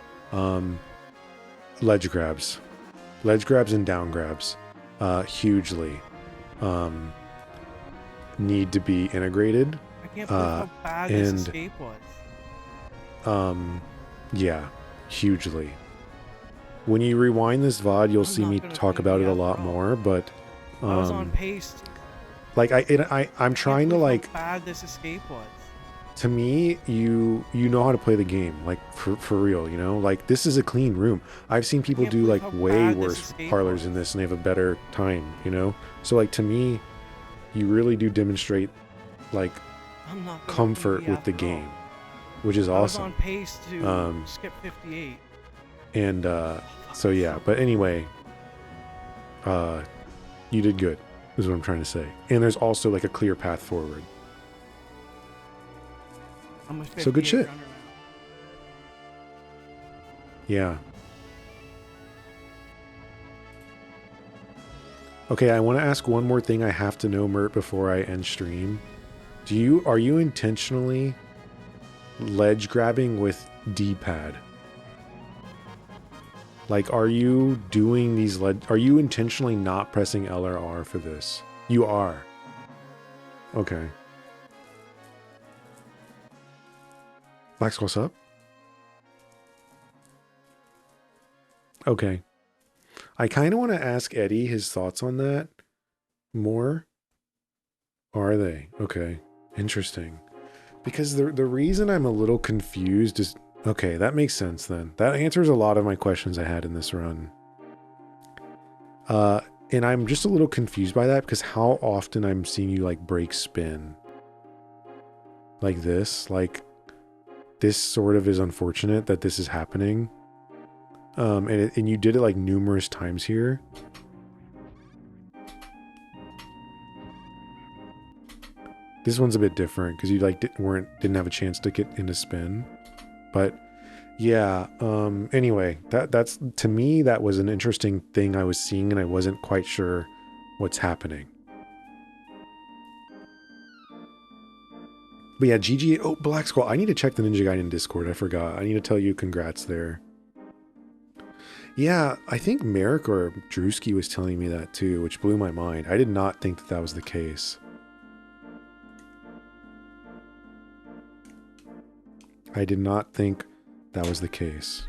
Ledge grabs and down grabs, hugely, need to be integrated. I can't believe how bad this and escape was. yeah, hugely. When you rewind this VOD, you'll see me talk about it a lot more, but I was on pace. like I'm trying to like, how bad this escape was. to me, you know how to play the game, like for real, you know? Like, this is a clean room. I've seen people do like way worse parlors in this and they have a better time, you know? So like, to me, you really do demonstrate like comfort with the game, which is awesome. I was on pace to skip 58. And so yeah, but anyway, you did good, is what I'm trying to say. And there's also like a clear path forward. So good shit. Yeah. Okay, I want to ask one more thing I have to know, Mert, before I end stream. Are you intentionally ledge grabbing with D-pad? Like, are you doing these are you intentionally not pressing L or R for this? You are. Okay. Black's what's up? Okay. I kind of want to ask Eddie his thoughts on that more. Are they? Okay. Interesting. Because the reason I'm a little confused is... Okay, that makes sense then. That answers a lot of my questions I had in this run. And I'm just a little confused by that because how often I'm seeing you like break spin. Like this. Like, this sort of is unfortunate that this is happening. And you did it like numerous times here. This one's a bit different because you like didn't have a chance to get into spin. But yeah, anyway, that's to me, that was an interesting thing I was seeing and I wasn't quite sure what's happening. But yeah, GG. Oh, Black Squall. I need to check the Ninja Gaiden in Discord. I forgot. I need to tell you congrats there. Yeah, I think Merrick or Drewski was telling me that too, which blew my mind. I did not think that was the case. I did not think that was the case.